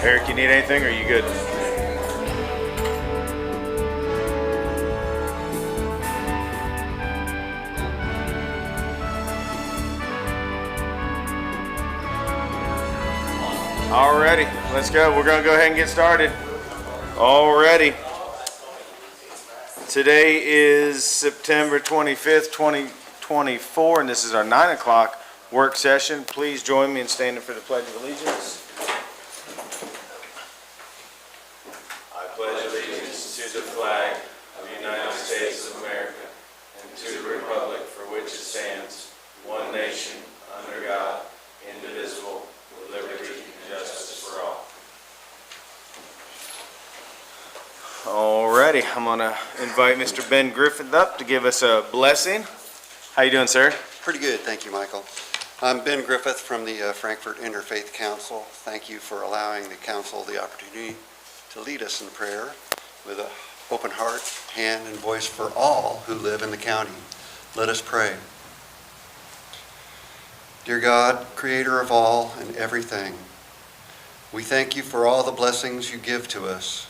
Eric, you need anything, or are you good? Alrighty, let's go. We're gonna go ahead and get started. Alrighty. Today is September 25th, 2024, and this is our 9 o'clock work session. Please join me in standing for the Pledge of Allegiance. I pledge allegiance to the flag of the United States of America and to the republic for which it stands, one nation, under God, indivisible, with liberty and justice for all. Alrighty, I'm gonna invite Mr. Ben Griffith up to give us a blessing. How you doing, sir? Pretty good, thank you, Michael. I'm Ben Griffith from the Frankfurt Interfaith Council. Thank you for allowing the council the opportunity to lead us in prayer with an open heart, hand, and voice for all who live in the county. Let us pray. Dear God, creator of all and everything, we thank you for all the blessings you give to us.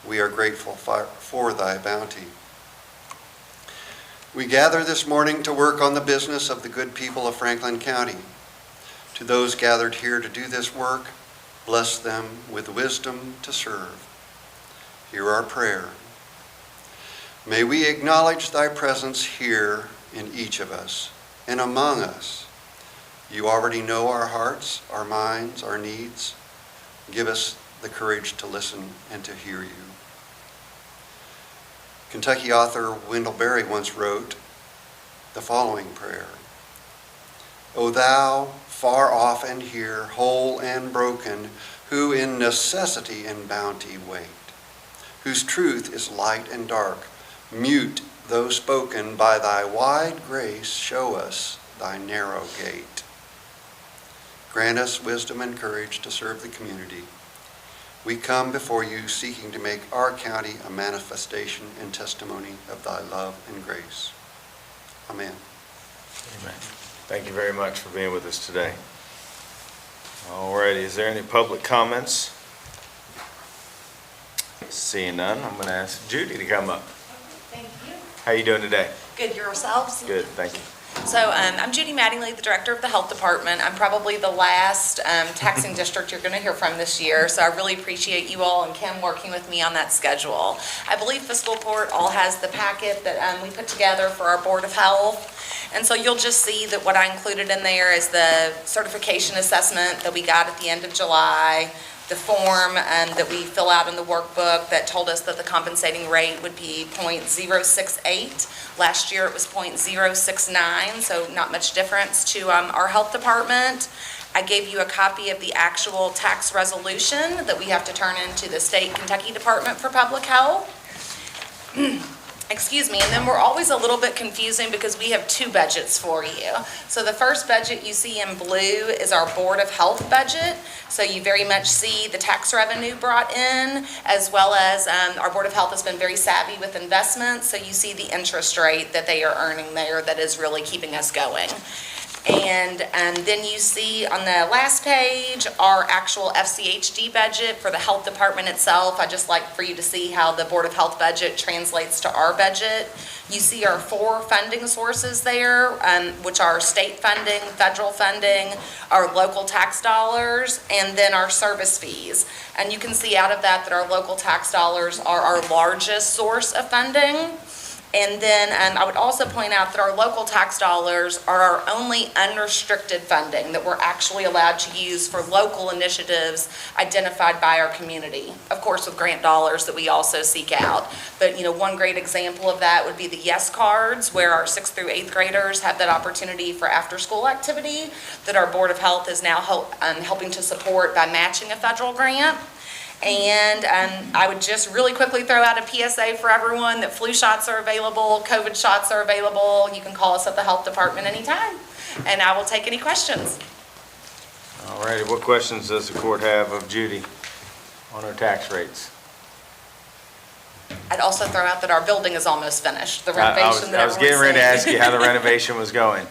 We are grateful for thy bounty. We gather this morning to work on the business of the good people of Franklin County. To those gathered here to do this work, bless them with wisdom to serve. Hear our prayer. May we acknowledge thy presence here in each of us and among us. You already know our hearts, our minds, our needs. Give us the courage to listen and to hear you. Kentucky author Wendell Berry once wrote the following prayer. O thou, far off and here, whole and broken, who in necessity and bounty wait, whose truth is light and dark, mute though spoken, by thy wide grace show us thy narrow gate. Grant us wisdom and courage to serve the community. We come before you seeking to make our county a manifestation and testimony of thy love and grace. Amen. Amen. Thank you very much for being with us today. Alrighty, is there any public comments? Seeing none, I'm going to ask Judy to come up. Thank you. How you doing today? Good, yourselves? Good, thank you. So I'm Judy Mattingly, the Director of the Health Department. I'm probably the last taxing district you're going to hear from this year, so I really appreciate you all and Kim working with me on that schedule. I believe Fiscal Court all has the packet that we put together for our Board of Health, and so you'll just see that what I included in there is the certification assessment that we got at the end of July, the form that we fill out in the workbook that told us that the compensating rate would be 0.068. Last year it was 0.069, so not much difference to our health department. I gave you a copy of the actual tax resolution that we have to turn into the state Kentucky Department for Public Health. Excuse me, and then we're always a little bit confusing because we have two budgets for you. So the first budget you see in blue is our Board of Health budget. So you very much see the tax revenue brought in, as well as our Board of Health has been very savvy with investments. So you see the interest rate that they are earning there that is really keeping us going. And then you see on the last page our actual FCHD budget for the health department itself. I just like for you to see how the Board of Health budget translates to our budget. You see our four funding sources there, which are state funding, federal funding, our local tax dollars, and then our service fees. And you can see out of that our local tax dollars are our largest source of funding. And then I would also point out that our local tax dollars are our only unrestricted funding that we're actually allowed to use for local initiatives identified by our community. Of course, with grant dollars that we also seek out. But one great example of that would be the YES cards, where our 6th through 8th graders have that opportunity for after-school activity that our Board of Health is now helping to support by matching a federal grant. And I would just really quickly throw out a PSA for everyone that flu shots are available, COVID shots are available. You can call us at the health department anytime, and I will take any questions. All righty, what questions does the court have of Judy on our tax rates? I'd also throw out that our building is almost finished. The renovation I was getting ready to ask you how the renovation was going.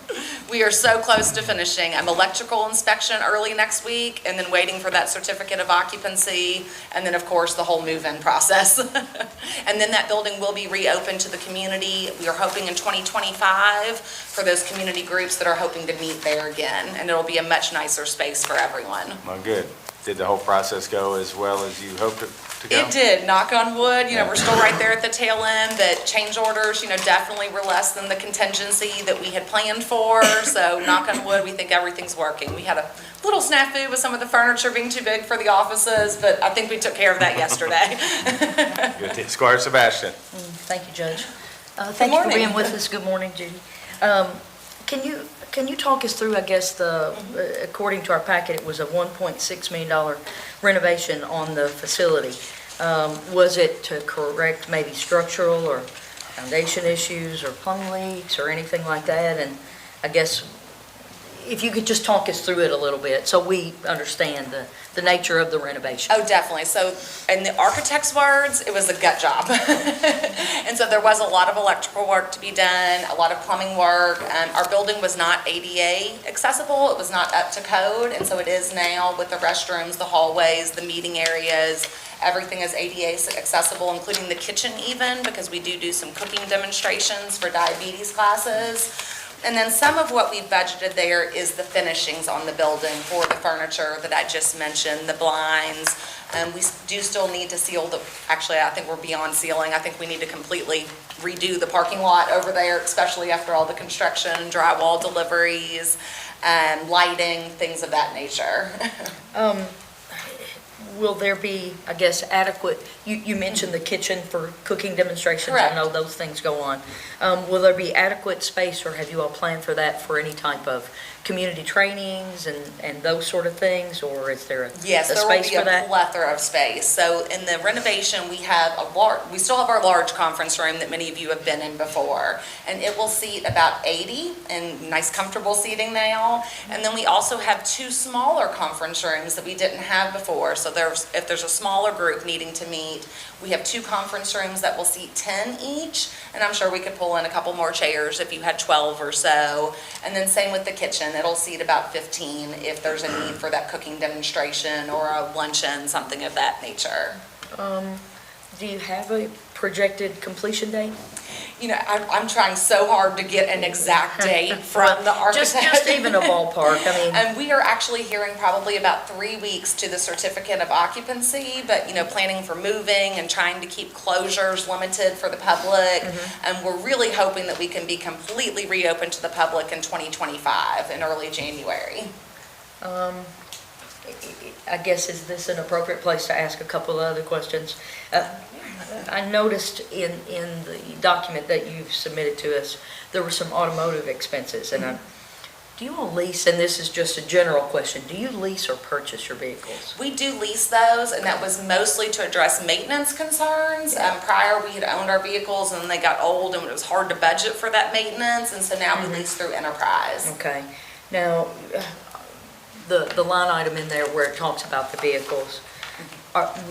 We are so close to finishing. Electrical inspection early next week, and then waiting for that certificate of occupancy, and then, of course, the whole move-in process. And then that building will be reopened to the community. We are hoping in 2025 for those community groups that are hoping to meet there again, and it'll be a much nicer space for everyone. Well, good. Did the whole process go as well as you hoped it to go? It did, knock on wood. We're still right there at the tail end, but change orders, definitely were less than the contingency that we had planned for. So knock on wood, we think everything's working. We had a little snafu with some of the furniture being too big for the offices, but I think we took care of that yesterday. Good. Squire Sebastian. Thank you, Judge. Thank you for morning. being with us. Good morning, Judy. Can you talk us through, I guess, according to our packet, it was a $1.6 million renovation on the facility. Was it to correct maybe structural or foundation issues or plumbing leaks or anything like that? And I guess if you could just talk us through it a little bit so we understand the nature of the renovation. Oh, definitely. So in the architect's words, it was a gut job. And so there was a lot of electrical work to be done, a lot of plumbing work. Our building was not ADA accessible. It was not up to code. And so it is now with the restrooms, the hallways, the meeting areas. Everything is ADA accessible, including the kitchen even, because we do some cooking demonstrations for diabetes classes. And then some of what we've budgeted there is the finishings on the building for the furniture that I just mentioned, the blinds. We do still need to seal actually, I think we're beyond sealing. I think we need to completely redo the parking lot over there, especially after all the construction, drywall deliveries, lighting, things of that nature. Will there be, I guess, adequate, you mentioned the kitchen for cooking demonstrations. Correct. I know those things go on. Will there be adequate space, or have you all planned for that for any type of community trainings and those sort of things, or is there a Yes, there will space be for a that? plethora of space. So in the renovation, we still have our large conference room that many of you have been in before. And it will seat about 80 and nice comfortable seating now. And then we also have 2 smaller conference rooms that we didn't have before. So if there's a smaller group needing to meet, we have 2 conference rooms that will seat 10 each. And I'm sure we could pull in a couple more chairs if you had 12 or so. And then same with the kitchen. It'll seat about 15 if there's a need for that cooking demonstration or a luncheon, something of that nature. Do you have a projected completion date? I'm trying so hard to get an exact date from the architect. Just even a ballpark, I mean. And we are actually hearing probably about 3 weeks to the certificate of occupancy, but, planning for moving and trying to keep closures limited for the public. And we're really hoping that we can be completely reopened to the public in 2025, in early January. I guess, is this an appropriate place to ask a couple of other questions? I noticed in the document that you've submitted to us, there were some automotive expenses. And do you all lease, and this is just a general question, do you lease or purchase your vehicles? We do lease those, and that was mostly to address maintenance concerns. Prior, we had owned our vehicles, and then they got old, and it was hard to budget for that maintenance, and so now we lease through Enterprise. Okay. Now, the line item in there where it talks about the vehicles,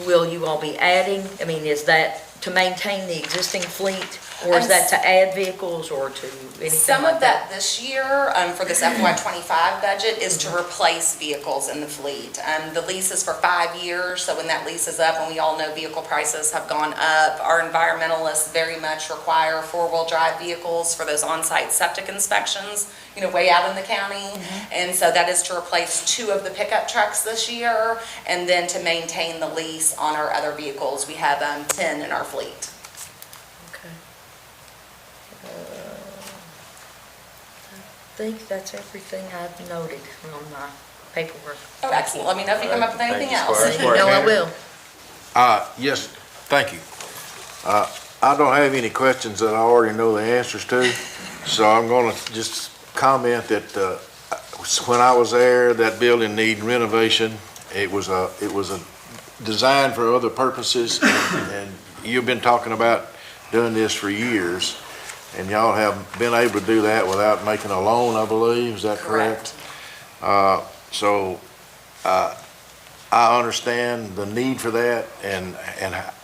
will you all be adding? I mean, is that to maintain the existing fleet, or is that to add vehicles or to anything Some like of that this year, for this FY25 budget, is to replace vehicles in the fleet. The lease is for 5 years, so when that lease is up, and we all know vehicle prices have gone up, our environmentalists very much require 4-wheel drive vehicles for those on-site septic inspections, way out in the county. And so that is to replace 2 of the pickup trucks this year, and then to maintain the lease on our other vehicles. We have 10 in our fleet. Okay. I think that's everything I've noted on my paperwork. Oh, excellent. Let me know if you come up with anything Thank you, else. Squire. No, I will. Yes, thank you. I don't have any questions that I already know the answers to, so I'm going to just comment that when I was there, that building needed renovation. It was a design for other purposes, and you've been talking about doing this for years, and y'all have been able to do that without making a loan, I believe. Is that correct? So I understand the need for that, and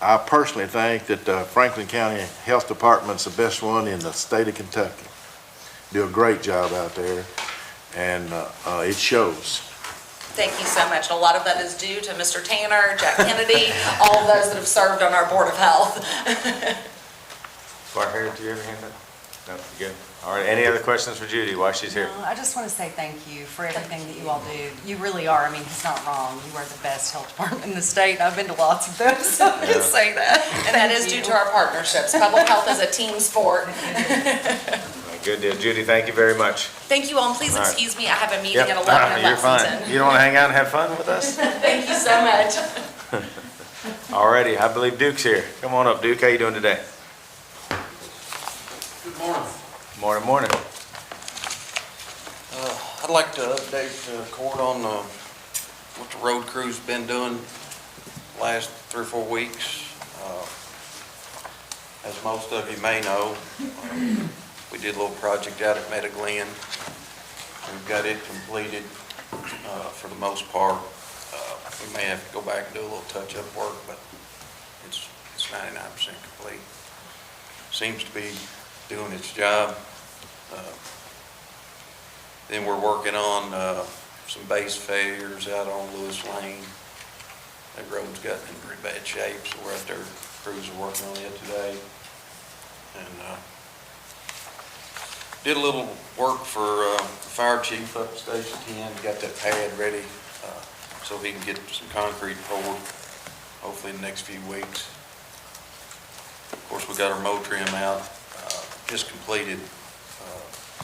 I personally think that Franklin County Health Department's the best one in the state of Kentucky. do a great job out there, and it shows. Thank you so much. A lot of that is due to Mr. Tanner, Jack Kennedy, all of those that have served on our Board of Health. Squire Harris, do you have your hand up? No, you good. All right, any other questions for Judy while she's here? I just want to say thank you for everything that you all do. You really are, I mean, he's not wrong. You are the best health department in the state. I've been to lots of them, so I can say that. And that is due to our partnerships. Public health is a team sport. Good deal. Judy, thank you very much. Thank you all, and please All right. excuse me, I have a meeting at Yep. 11 in You're fine. Lexington. You don't want to hang out and have fun with us? Thank you so much. All righty, I believe Duke's here. Come on up, Duke. How you doing today? Good morning. Morning, morning. I'd like to update the court on what the road crew's been doing the last 3 or 4 weeks. As most of you may know, we did a little project out at Meta Glen. We've got it completed for the most part. We may have to go back and do a little touch-up work, but it's 99% complete. Seems to be doing its job. Then we're working on some base failures out on Lewis Lane. That road's gotten in pretty bad shape, so we're out there, crews are working on it today. And did a little work for the fire chief up at Station 10, got that pad ready so he can get some concrete poured, hopefully in the next few weeks. Of course, we got our mow trim out, just completed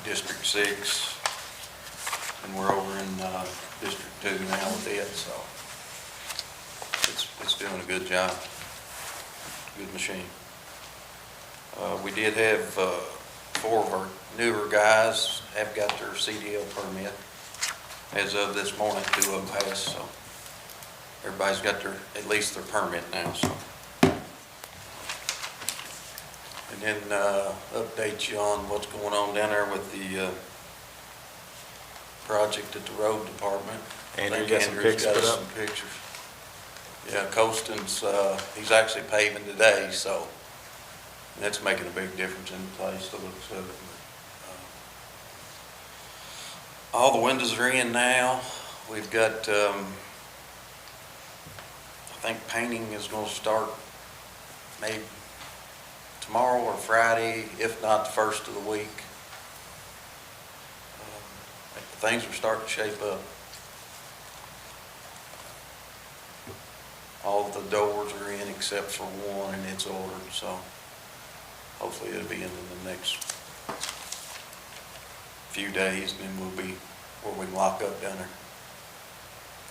District 6, and we're over in District 2 now with it, so it's doing a good job, good machine. We did have 4 of our newer guys have got their CDL permit. As of this morning, 2 of them passed, so everybody's got at least their permit now, so. And then update you on what's going on down there with the project at the road department. Andrew, I think got some Andrew's pics got put us up? some pictures. Yeah, Colston's, he's actually paving today, so that's making a big difference in the place, the looks of it. All the windows are in now. We've got, I think painting is going to start maybe tomorrow or Friday, if not the first of the week. Things are starting to shape up. All of the doors are in except for one, and it's ordered, so hopefully it'll be in the next few days, and then we'll be where we can lock up down there.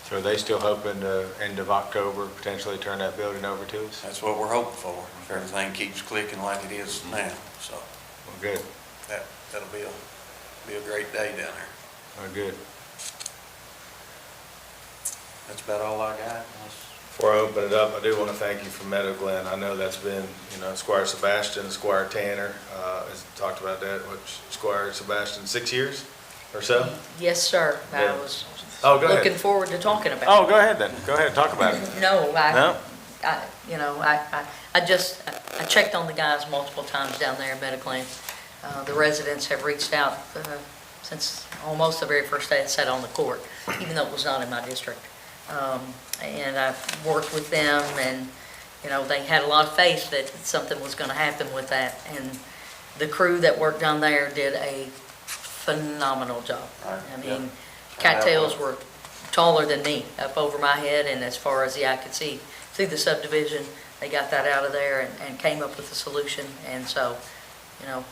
So are they still hoping to, end of October, potentially turn that building over to us? That's what we're hoping for, if everything keeps clicking like it is now, so Well, good. that'll be a great day down there. Well, good. That's about all I got. Before I open it up, I do want to thank you for Meadow Glen. I know that's been, Squire Sebastian, Squire Tanner, has talked about that, Squire Sebastian, 6 years or so? Yes, sir. I Yeah. was Oh, go ahead. looking forward to talking about it. Oh, go ahead then. Go ahead and talk about it. No, No? I checked on the guys multiple times down there in Meta Glen. The residents have reached out since almost the very first day I sat on the court, even though it was not in my district. And I've worked with them, and, they had a lot of faith that something was going to happen with that. And the crew that worked down there did a phenomenal job. Right, I yeah. mean, cattails were taller than me, up over my head, and as far as the eye could see through the subdivision, they got that out of there and came up with a solution. And so,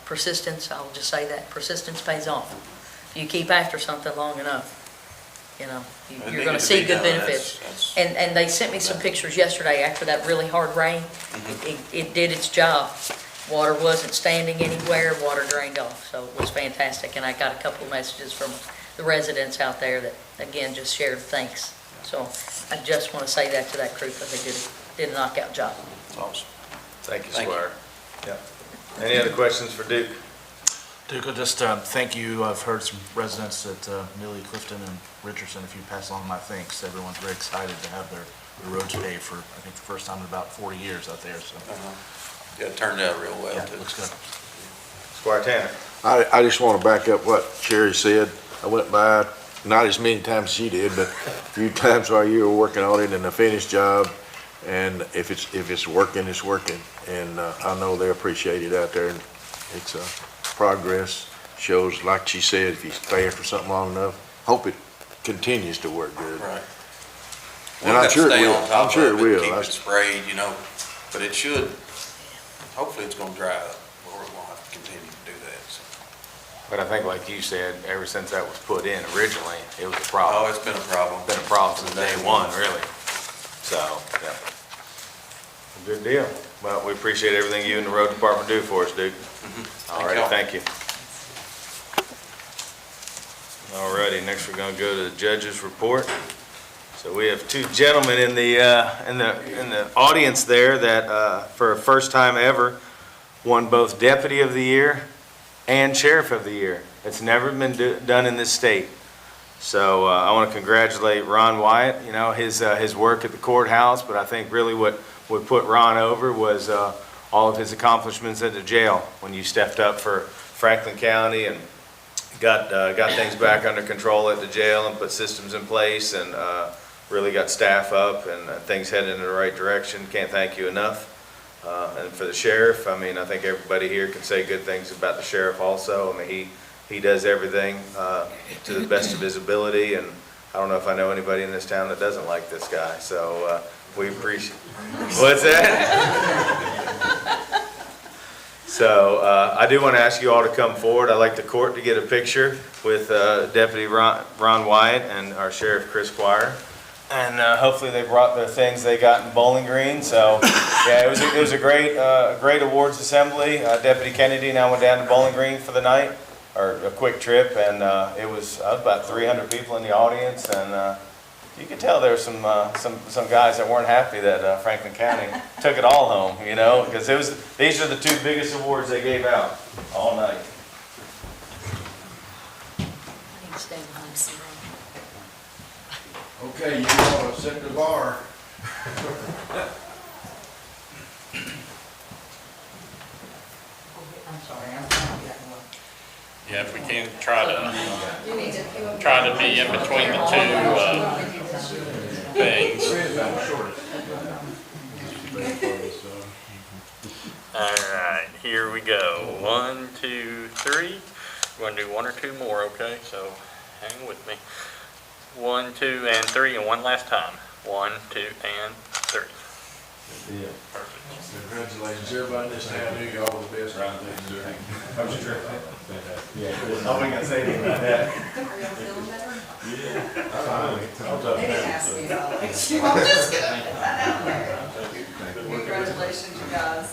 persistence, I'll just say that, persistence pays off. If you keep after something long enough, you're going to see good benefits. And they sent me some pictures yesterday after that really hard rain. It did its job. Water wasn't standing anywhere, water drained off, so it was fantastic. And I got a couple of messages from the residents out there that, again, just shared thanks. So I just want to say that to that crew, because they did a knockout job. That's awesome. Thank you, Thank you. Squire. Yeah. Any other questions for Duke? Duke, I'll just thank you. I've heard some residents at Millie, Clifton, and Richardson, if you pass along my thanks. Everyone's very excited to have their roads paved for, I think, the first time in about 40 years out there, so. Yeah, it turned out real well, Yeah, too. looks good. Squire Tanner? I just want to back up what Sherry said. I went by, not as many times as she did, but a few times while you were working on it, and the finished job. And if it's working, it's working. And I know they appreciate it out there. And it's progress. Shows, like she said, if you stay after something long enough, hope it continues to work good. Right. And I'm sure it will. I'm sure it will. Keep it sprayed, you know, but it should, hopefully it's gonna dry up, or we won't have to continue to do that, so. But I think like you said, ever since that was put in originally, it was a problem. Oh, it's been a problem. Been a problem since day one, really. So, yeah. Good deal. Well, we appreciate everything you and the road department do for us, Duke. All righty, thank you. All righty, next we're gonna go to the judge's report. So we have two gentlemen in the audience there that, for a first time ever, won both Deputy of the Year and Sheriff of the Year. It's never been done in this state. So I want to congratulate Ron Wyatt, you know, his work at the courthouse, but I think really what put Ron over was all of his accomplishments at the jail when you stepped up for Franklin County and got things back under control at the jail and put systems in place and really got staff up and things headed in the right direction. Can't thank you enough. And for the sheriff, I mean, I think everybody here can say good things about the sheriff also. I mean, he does everything to the best of his ability, and I don't know if I know anybody in this town that doesn't like this guy. So we appreciate. What's that? So I do want to ask you all to come forward. I'd like the court to get a picture with Deputy Ron Wyatt and our Sheriff Chris Quire. And hopefully they brought the things they got in Bowling Green. So yeah, it was a great awards assembly. Deputy Kennedy and I went down to Bowling Green for the night, or a quick trip, and it was about 300 people in the audience, and you could tell there were some guys that weren't happy that Franklin County took it all home, you know, because these are the two biggest awards they gave out all night. Okay, you want to set the bar. I'm sorry, I'm trying to get one. Yeah, if we can try to be in between the two things. All right, here we go. 1, 2, 3. We're going to do one or two more, okay? So hang with me. 1, 2, and 3, and one last time. 1, 2, and 3. Yeah. Perfect. Congratulations, everybody in this town knew y'all was the best around there. That was true. Yeah, I wasn't gonna say anything about that. Are y'all feeling better? They didn't ask me about it. I'm just gonna put that out there. Congratulations, you guys.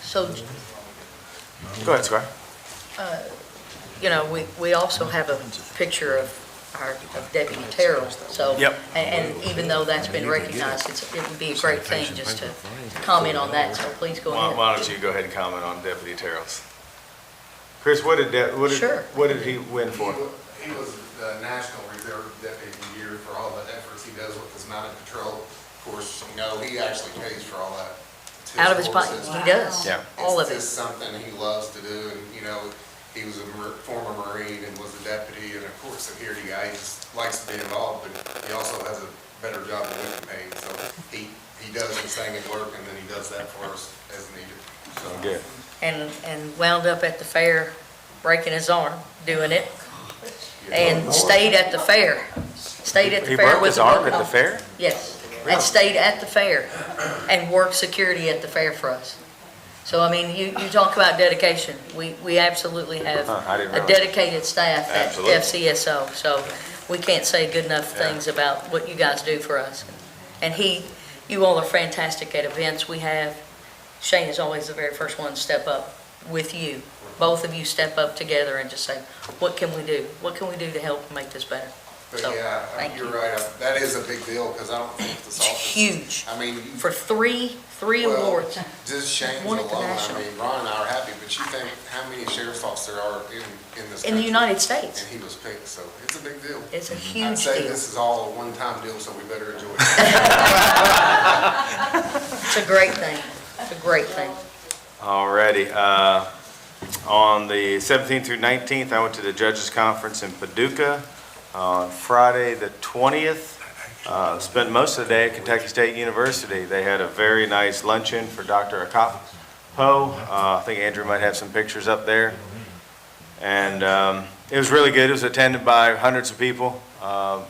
So, Go ahead, Squire. you know, we also have a picture of Deputy Terrell, so. Yep. And even though that's been recognized, it would be a great thing just to comment on that, so please go ahead. Why don't you go ahead and comment on Deputy Terrell's? Chris, what did Sure. he win for? He was the National Reserve Deputy of the Year for all the efforts he does with his mounted patrol. Of course, you know, he actually pays for all that. It's Out of his whole pocket, system. he does, Yeah. all of It's it. just something he loves to do, and, you know, he was a former Marine and was a deputy, and of course, security guy, he just likes to be involved, but he also has a better job than we can pay, so he does his thing at work, and then he does that for us as needed. So Good. And wound up at the fair, breaking his arm, doing it, and stayed at the fair. Stayed at the He fair broke with his the arm book at the on. fair? Yes, and stayed at the fair and worked security at the fair for us. So, I mean, you talk about dedication. We absolutely have I didn't a realize. dedicated staff at Absolutely. FCSO, so we can't say good enough things about what you guys do for us. And you all are fantastic at events we have. Shane is always the very first one to step up with you. Both of you step up together and just say, what can we do? What can we do to help make this better? But So, yeah, thank you're you. right. That is a big deal because I don't think this It's office. huge. I mean, For three well, awards. just Shane's One alone. at the I national. mean, Ron and I are happy, but you think how many sheriff's officers there are in this In the country? United States. And he was picked, so it's a big deal. It's a I'd huge say deal. this is all a one-time deal, so we better enjoy it. It's a great thing. It's a great thing. Alrighty, on the 17th through 19th, I went to the Judges Conference in Paducah. On Friday, the 20th, spent most of the day at Kentucky State University. They had a very nice luncheon for Dr. Akapo. I think Andrew might have some pictures up there. And it was really good. It was attended by hundreds of people.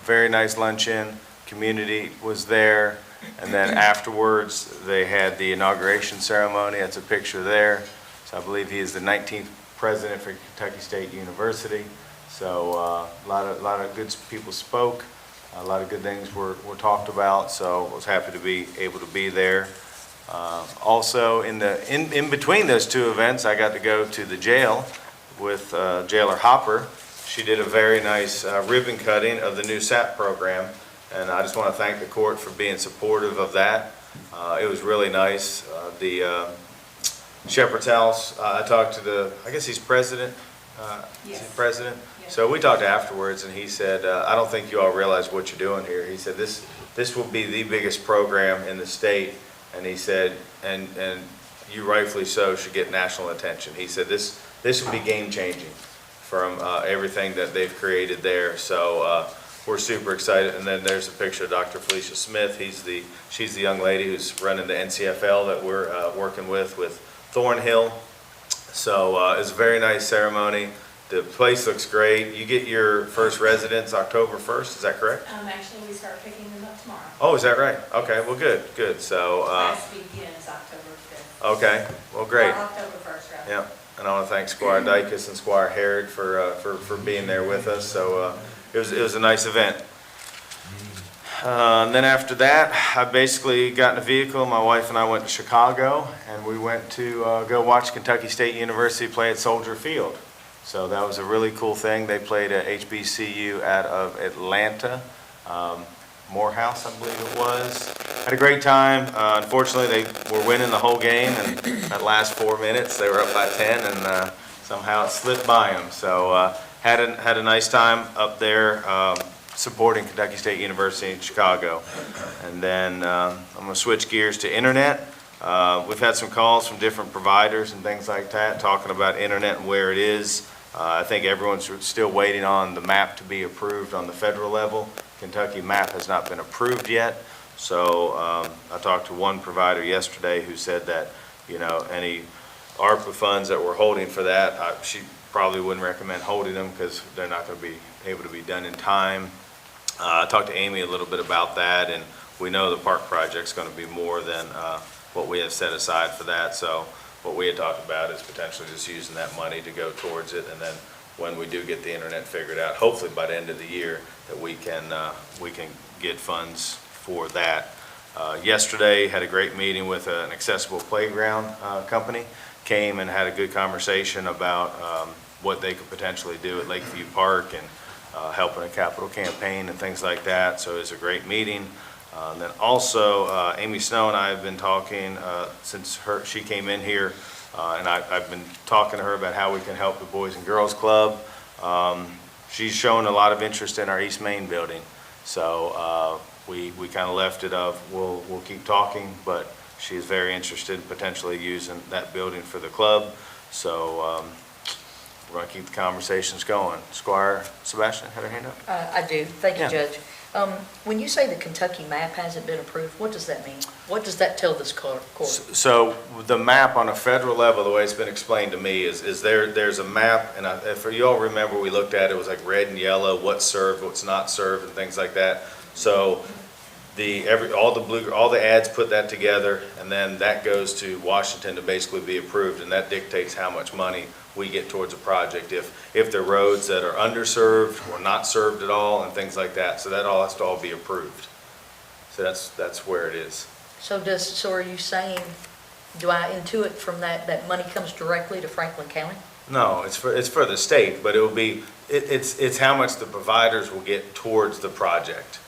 Very nice luncheon. Community was there. And then afterwards, they had the inauguration ceremony. That's a picture there. So I believe he is the 19th president for Kentucky State University. So a lot of good people spoke. A lot of good things were talked about. So I was happy to be able to be there. Also, in between those two events, I got to go to the jail with Jailer Hopper. She did a very nice ribbon cutting of the new SAP program. And I just want to thank the court for being supportive of that. It was really nice. The Shepherd's House, I talked to I guess he's president? Is he president? So we talked afterwards, and he said, I don't think you all realize what you're doing here. He said, this will be the biggest program in the state. And he said, and you rightfully so should get national attention. He said, this will be game-changing from everything that they've created there. So we're super excited. And then there's a picture of Dr. Felicia Smith. She's the young lady who's running the NCFL that we're working with Thornhill. So it's a very nice ceremony. The place looks great. You get your first residence October 1st, is that correct? Actually, we start picking them up tomorrow. Oh, is that right? Okay, well, good. So, Class begins October 5th. okay, well, great. Or October 1st, rather. Yeah, and I want to thank Squire Dykus and Squire Herod for being there with us. So it was a nice event. And then after that, I basically got in a vehicle. My wife and I went to Chicago, and we went to go watch Kentucky State University play at Soldier Field. So that was a really cool thing. They played at HBCU out of Atlanta, Morehouse, I believe it was. Had a great time. Unfortunately, they were winning the whole game, and that last 4 minutes, they were up by 10, and somehow it slipped by them. So had a nice time up there supporting Kentucky State University in Chicago. And then I'm going to switch gears to internet. We've had some calls from different providers and things like that, talking about internet and where it is. I think everyone's still waiting on the map to be approved on the federal level. Kentucky map has not been approved yet. So I talked to one provider yesterday who said that, any ARPA funds that we're holding for that, she probably wouldn't recommend holding them because they're not going to be able to be done in time. I talked to Amy a little bit about that, and we know the park project's going to be more than what we have set aside for that. So what we had talked about is potentially just using that money to go towards it, and then when we do get the internet figured out, hopefully by the end of the year, that we can get funds for that. Yesterday, had a great meeting with an accessible playground company. Came and had a good conversation about what they could potentially do at Lakeview Park and helping a capital campaign and things like that. So it was a great meeting. And then also, Amy Snow and I have been talking since she came in here, and I've been talking to her about how we can help the Boys and Girls Club. She's shown a lot of interest in our East Main building, so we kind of left it of we'll keep talking, but she's very interested in potentially using that building for the club. So we're going to keep the conversations going. Squire Sebastian had her hand up. I do. Thank you, Yeah. Judge. When you say the Kentucky map hasn't been approved, what does that mean? What does that tell this court? So the map on a federal level, the way it's been explained to me is there's a map, and if you all remember, we looked at it, it was like red and yellow, what's served, what's not served, and things like that. So all the ads put that together, and then that goes to Washington to basically be approved, and that dictates how much money we get towards a project. If there are roads that are underserved or not served at all and things like that, so that all has to all be approved. So that's where it is. So are you saying, do I intuit from that money comes directly to Franklin County? No, it's for the state, but It's how much the providers will get towards the project,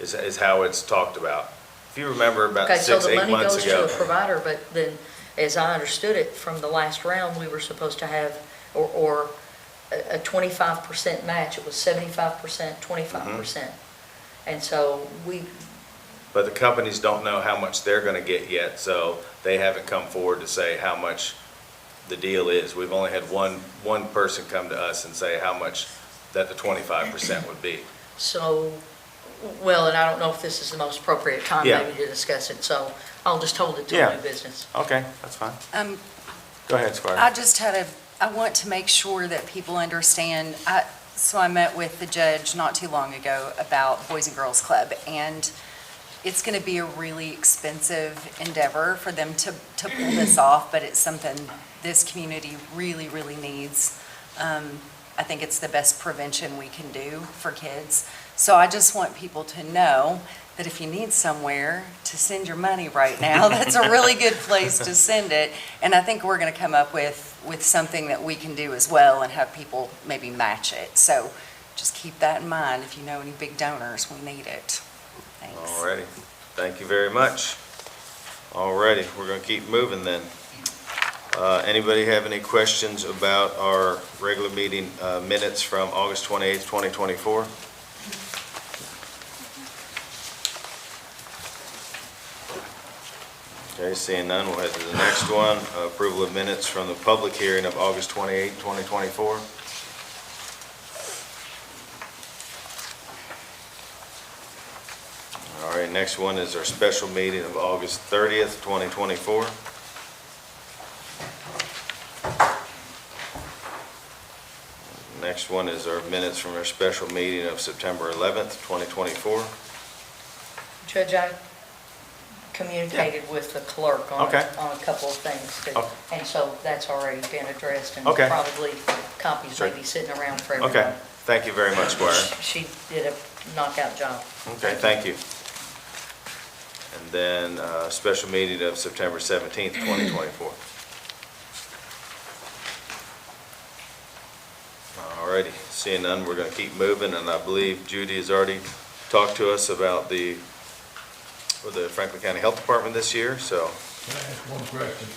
is how it's talked about. If you remember about Okay, so 6, the 8 money months goes to ago. a provider, but then, as I understood it from the last round, we were supposed to have, or a 25% match. It was 75%, 25%. And so But the companies don't know how much they're gonna get yet, so they haven't come forward to say how much the deal is. We've only had one person come to us and say how much that the 25% would be. So, well, and I don't know if this is the most appropriate time Yeah. maybe to discuss it, so I'll just hold it to Yeah. new business. Okay, that's fine. Go ahead, Squire. I want to make sure that people understand, so I met with the judge not too long ago about Boys and Girls Club, and it's going to be a really expensive endeavor for them to pull this off, but it's something this community really, really needs. I think it's the best prevention we can do for kids. So I just want people to know that if you need somewhere to send your money right now, that's a really good place to send it. And I think we're going to come up with something that we can do as well and have people maybe match it. So just keep that in mind. If you know any big donors, we need it. Thanks. All righty, thank you very much. All righty, we're gonna keep moving then. Anybody have any questions about our regular meeting minutes from August 28th, 2024? Okay, seeing none, we'll head to the next one. Approval of minutes from the public hearing of August 28th, 2024. All right, next one is our special meeting of August 30th, 2024. Next one is our minutes from our special meeting of September 11th, 2024. Judge, I communicated with the clerk on Okay. a couple of things, Okay. and so that's already been addressed, and Okay. probably copies may Sure. be sitting around for everyone. Okay, thank you very much, Squire. She did a knockout job. Okay, thank you. And then, special meeting of September 17th, 2024. All righty, seeing none, we're gonna keep moving, and I believe Judy has already talked to us about the Franklin County Health Department this year, so. Can I ask one question?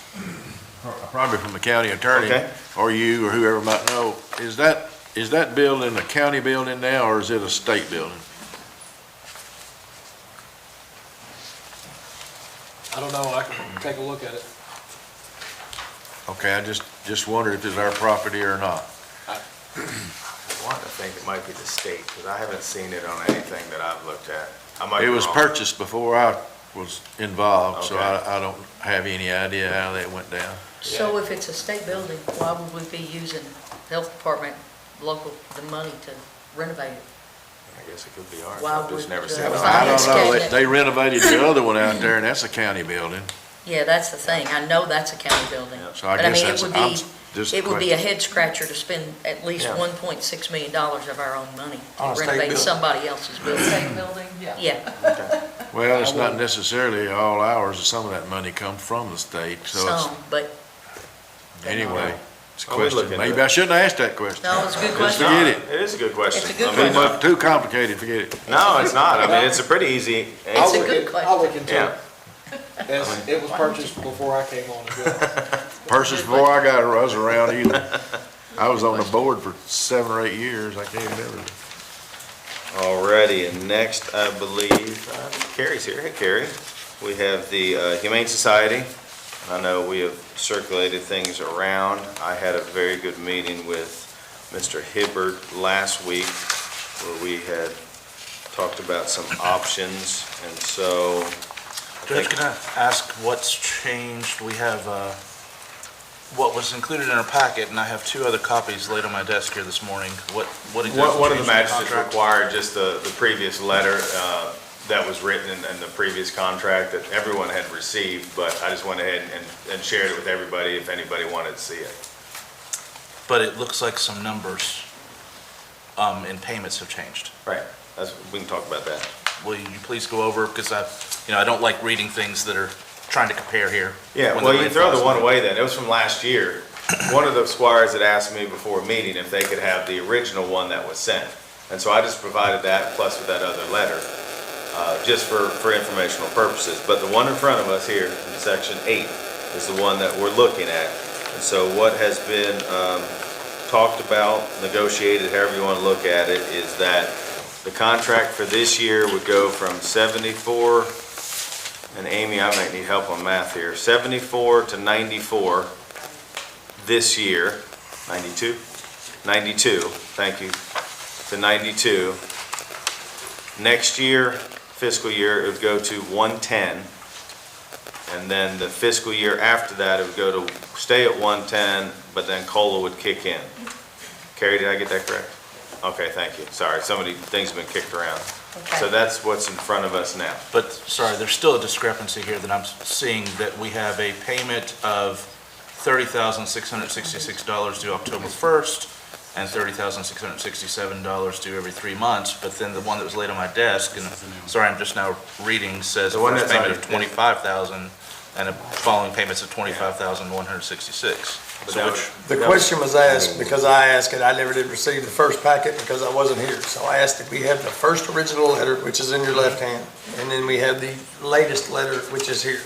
Probably from the county attorney, Okay. or you, or whoever might know. Is that building a county building now, or is it a state building? I don't know, I can take a look at it. Okay, I just wondered if it's our property or not. I want to think it might be the state, because I haven't seen it on anything that I've looked at. I might It be was wrong. purchased before I was involved, so Okay. I don't have any idea how that went down. So if it's a state building, why would we be using health department, the money to renovate it? I guess it could be ours. Why I've just would never the seen it. finance I don't know, cabinet- they renovated the other one out there, and that's a county building. Yeah, that's the thing. I know that's a county building. Yeah. So I But I guess mean, that's, it would I'm be, just it would be a questioning. head scratcher to spend at least Yeah. $1.6 million of our own money On to a state renovate building. somebody else's building. State building? Yeah, Well, it's not necessarily all ours, some of that money comes from the state, so some, but it's, anyway, it's a Oh, we look question. into Maybe it. I shouldn't have asked that question. no, it's a good Just question. forget it. It is a good question. It's a good I mean, question. Too complicated, forget it. No, it's not. I mean, it's a pretty easy It's answer. a good question. I'll look into Yeah. it. It was purchased before I came on as well. Purchased before I got, I was around either. I was on the board for 7 or 8 years, I can't remember. Alrighty, and next, I believe, Carrie's here. Hey, Carrie. We have the Humane Society. I know we have circulated things around. I had a very good meeting with Mr. Hibbert last week where we had talked about some options, and so I Judge, think, can I ask what's changed? We have, what was included in our packet, and I have 2 other copies laid on my desk here this morning. What exactly one of the changed in magistrates contract? required just the previous letter that was written in the previous contract that everyone had received, but I just went ahead and shared it with everybody if anybody wanted to see it. But it looks like some numbers in payments have changed. Right. We can talk about that. Will you please go over, because I don't like reading things that are trying to compare here. Yeah, when well, the you rate throw files the one are- away then. It was from last year. one of the squires had asked me before a meeting if they could have the original one that was sent. And so I just provided that plus with that other letter, just for informational purposes. But the one in front of us here in section 8 is the one that we're looking at. And so what has been talked about, negotiated, however you want to look at it, is that the contract for this year would go from 74, and Amy, I might need help on math here, 74 to 94 this year, 92, thank you, to 92. Next year, fiscal year, it would go to 110. And then the fiscal year after that, it would go to, stay at 110, but then COLA would kick in. Carrie, did I get that correct? Okay, thank you. Sorry, so many things have been kicked around. Okay. So that's what's in front of us now. But, sorry, there's still a discrepancy here that I'm seeing, that we have a payment of $30,666 due October 1st, and $30,667 due every 3 months, but then the one that was laid on my desk, and, sorry, I'm just now reading, says The one first that's payment of on your- $25,000, and a following payments of $25,166. But So that which, would- The question was asked, because I asked it, I never did receive the first packet because I wasn't here. So I asked if we have the first original letter, which is in your left hand, and then we have the latest letter, which is here.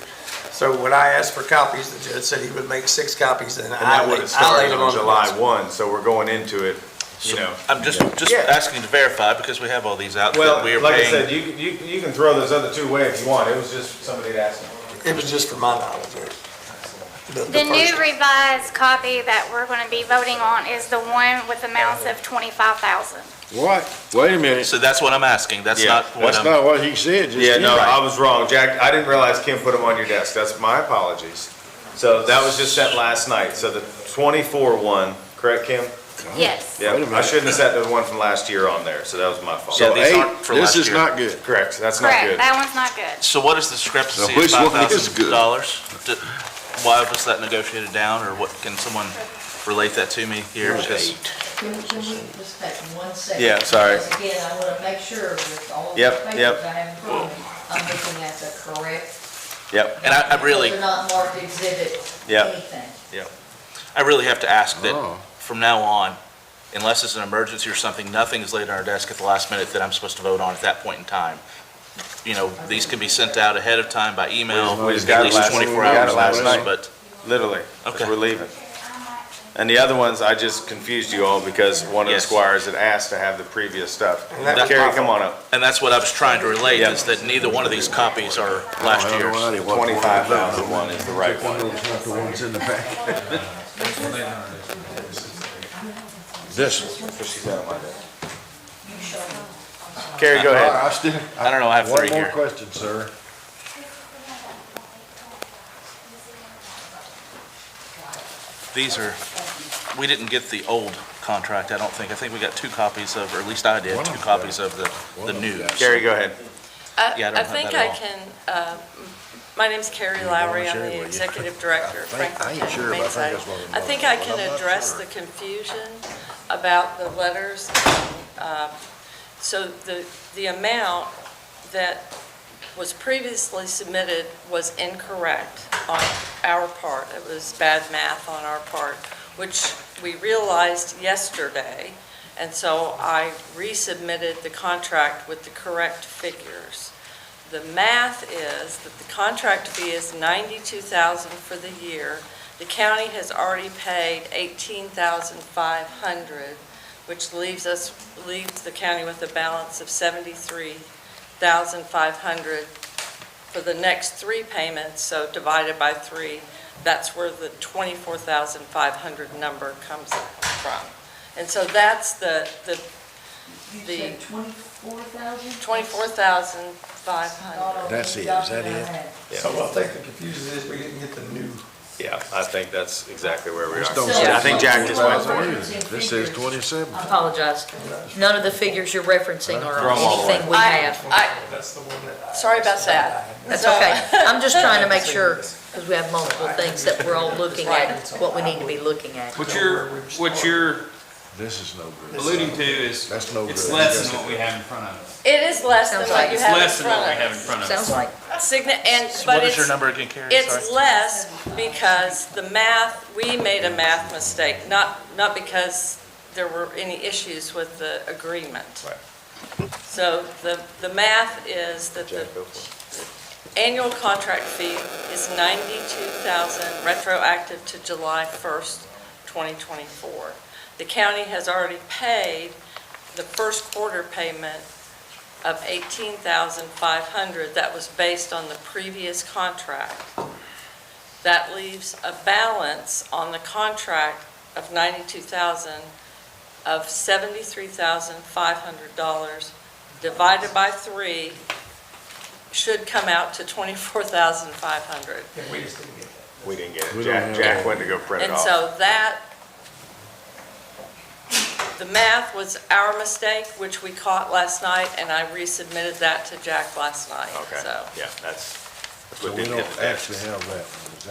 So when I asked for copies, the judge said he would make 6 copies, and And that would have I laid started them on the July desk. 1, so we're going into it, you know. I'm just Yeah. asking to verify, because we have all these out, Well, that we are like I paying. said, you can throw those other 2 away if you want. It was just somebody had asked me. It was just for my knowledge. The first new one. revised copy that we're going to be voting on is the one with amounts of 25,000. What? Wait a minute. So that's what I'm asking, that's Yeah. not what That's I'm. not what he said, just. Yeah, no, Right. I was wrong. Jack, I didn't realize Kim put them on your desk. That's my apologies. So that was just sent last night. So the 24 one, correct, Kim? Yes. Yeah, Wait a minute. I shouldn't have set the one from last year on there, so that was my fault. Yeah, So these aren't 8, for this last is year. not good. Correct, that's not Correct, good. that one's not good. So what is the discrepancy? So which one is $5,000? Why was that negotiated down, or what, can someone relate that to me here? Because Can we just take 1 second? Yeah, sorry. Because again, I want to make sure with all the Yep, papers yep. I have in front of me, I'm looking at the correct. Yep, And I really- They're not marked exhibit Yep. anything. I really have to ask that Oh. from now on, unless it's an emergency or something, nothing is laid on our desk at the last minute that I'm supposed to vote on at that point in time. You know, these can be sent out ahead of time by email, We just at got it least last- 24 we got hours it last notice, night. but literally, as Okay. we're leaving. And the other ones, I just confused you all because one of the Yes. squires had asked to have the previous stuff. And that was Carrie, my come fault. on up. and that's what I was trying to relate, Yeah. is that neither one of these copies are last year's. 25,000 one is the right one. Not the ones in the back. This one. So she's out of my desk. Carrie, go ahead. I still. I don't know, I have 3 One more here. question, sir. These are, we didn't get the old contract, I don't think. I think we got 2 copies of, or at least I did, One 2 of copies of the of new. them. Carrie, go ahead. Yeah, I don't I have think that I at all. can, my name's Carrie Lowry, I'm the Executive Director of Franklin County Humane Society. I think I can address the confusion about the letters. So the amount that was previously submitted was incorrect on our part. It was bad math on our part, which we realized yesterday. And so I resubmitted the contract with the correct figures. The math is that the contract fee is $92,000 for the year. The county has already paid $18,500, which leaves the county with a balance of $73,500 for the next 3 payments. So divided by 3, that's where the $24,500 number comes from. And so that's the You said 24,000? $24,500. That's it, is that it? So I think the confusion is we didn't get the new. Yeah, I think that's exactly where we This are. don't say I think Jack just went for it. This says 27. I apologize. None of the figures you're referencing are Throw 'em all away. anything we have. That's the one that. Sorry about that. That's okay. I'm just trying to make sure, because we have multiple things, that we're all looking at what we need to be looking at. What's your This is no good. Alluding to is, That's no it's good. less than what we have in front of us. It is less than Sounds what like you It's have in less than what we front have of in us. front of Sounds us. like, But What is it's, your number again, Carrie? it's Sorry. less because the math, we made a math mistake, not because there were any issues with the agreement. Right. So the math is that the annual contract fee is $92,000 retroactive to July 1st, 2024. The county has already paid the first quarter payment of $18,500 that was based on the previous contract. That leaves a balance on the contract of $92,000 of $73,500 divided by 3 should come out to $24,500. We just didn't get that. We didn't get We it. don't Jack, have Jack that. went to go print it And off. so the math was our mistake, which we caught last night, and I resubmitted that to Jack last night, Okay, so. yeah, that's So what we didn't don't get the actually text. have that.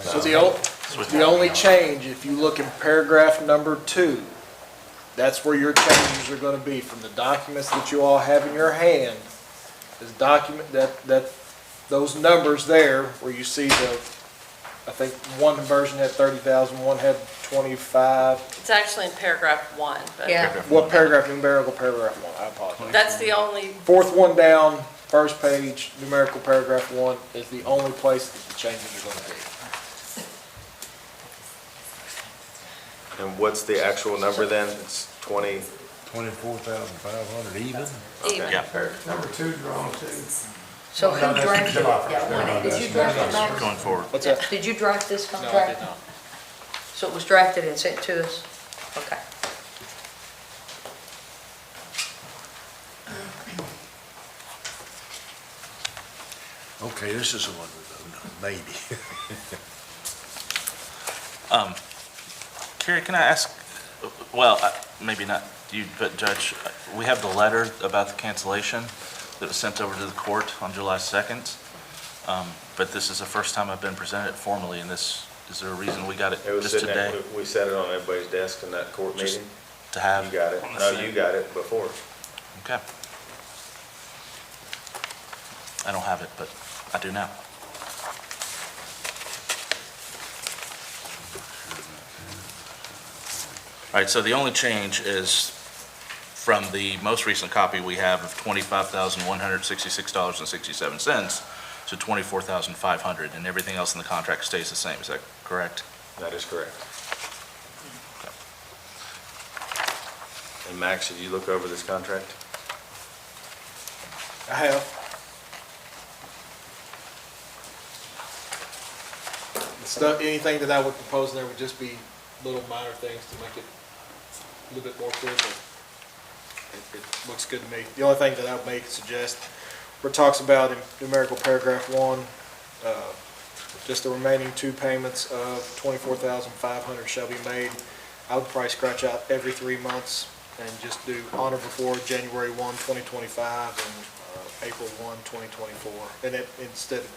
Is So that- the only change, if you look in paragraph number 2, that's where your changes are gonna be from the documents that you all have in your hand. Is document that those numbers there where you see I think one version had 30,000, one had 25. It's actually in paragraph 1, but yeah. What paragraph, numerical paragraph 1, I apologize. that's the only, Fourth one down, first page, numerical paragraph 1 is the only place that the changes are gonna be. And what's the actual number then? It's 20? 24,500 even? even. Yeah. Number 2's wrong too. So No, who that's drafted it? July first. Yeah, when- Did you draft it, Max? Going forward. What's that? Did you draft this No, I contract? did not. So it was drafted and sent to us? Okay. Okay, this is the one, maybe. Carrie, can I ask, well, maybe not you, but Judge, we have the letter about the cancellation that was sent over to the court on July 2nd, but this is the first time I've been presented formally in this. Is there a reason we got it It was just sitting there, today we set it on everybody's desk in that court Just meeting. to have? You got it. on the No, same- you got it before. Okay. I don't have it, but I do now. All right, so the only change is from the most recent copy we have of $25,166.67 to $24,500, and everything else in the contract stays the same. Is that correct? That is correct. And Max, did you look over this contract? I have. Anything that I would propose there would just be little minor things to make it a little bit more clear, but it looks good to me. The only thing that I would suggest, where it talks about in numerical paragraph 1, just the remaining 2 payments of $24,500 shall be made. I would probably scratch out every 3 months and just do on or before January 1, 2025 and April 1, 2024. And instead of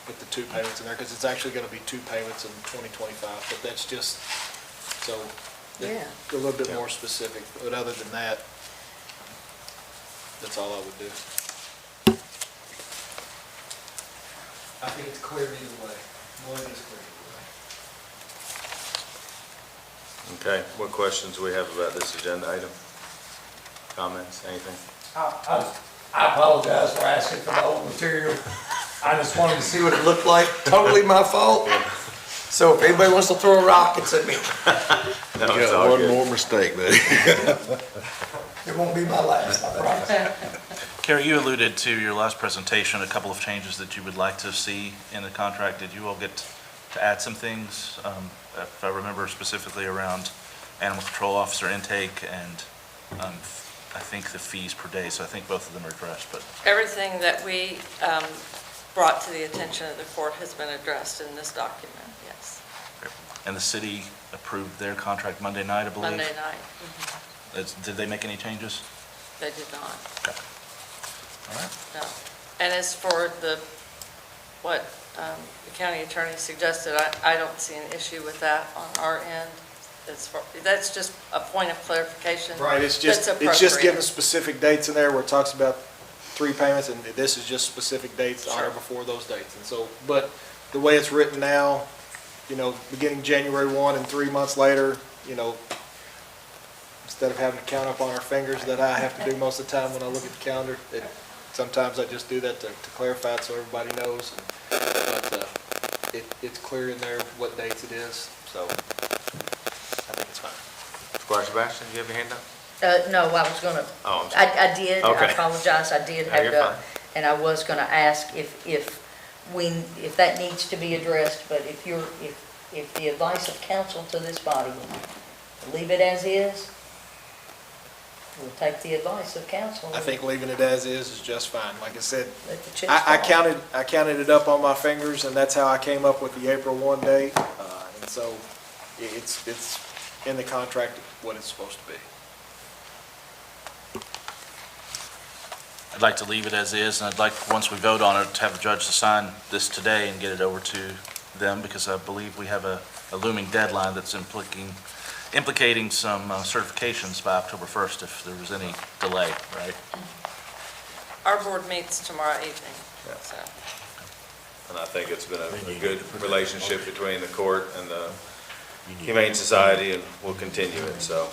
with the 2 payments in there, because it's actually going to be 2 payments in 2025, but that's just, so, Yeah. a little bit more specific. But other than that, that's all I would do. I think it's clear either way. More than it's clear either way. Okay, what questions do we have about this agenda item? Comments, anything? I apologize for asking for the old material. I just wanted to see what it looked like. Totally my fault. So if anybody wants to throw a rock, it's at me. No, You it's got all one good. more mistake, buddy. It won't be my last, I promise. Carrie, you alluded to your last presentation, a couple of changes that you would like to see in the contract. Did you all get to add some things? If I remember specifically around animal control officer intake and I think the fees per day, so I think both of them are addressed, but Everything that we brought to the attention of the court has been addressed in this document, yes. and the city approved their contract Monday night, I believe? Monday night, Did they make any changes? they did not, Okay. All right. no. And as for what the county attorney suggested, I don't see an issue with that on our end. That's just a point of clarification. Right, it's That's just appropriate. giving specific dates in there where it talks about 3 payments, and this is just specific dates on or before those dates. And so, but the way it's written now, beginning January 1 and 3 months later, instead of having to count up on our fingers that I have to do most of the time when I look at the calendar, sometimes I just do that to clarify it so everybody knows. But it's clear in there what dates it is, so I think it's fine. Squire Sebastian, do you have your hand up? No, I was gonna, Oh, I'm sorry. I did, I Okay. apologize, I did No, have you're it fine. up. And I was gonna ask if that needs to be addressed, but if the advice of counsel to this body, leave it as is, we'll take the advice of counsel. I think leaving it as is just fine. Like I said, Let the chips I fall. counted it up on my fingers, and that's how I came up with the April 1 date. And so it's in the contract what it's supposed to be. I'd like to leave it as is, and I'd like, once we vote on it, to have the judge to sign this today and get it over to them, because I believe we have a looming deadline that's implicating some certifications by October 1st if there was any delay, right? Our board meets tomorrow evening, so. And I think it's been a good relationship between the court and the Humane Society, and we'll continue it, so.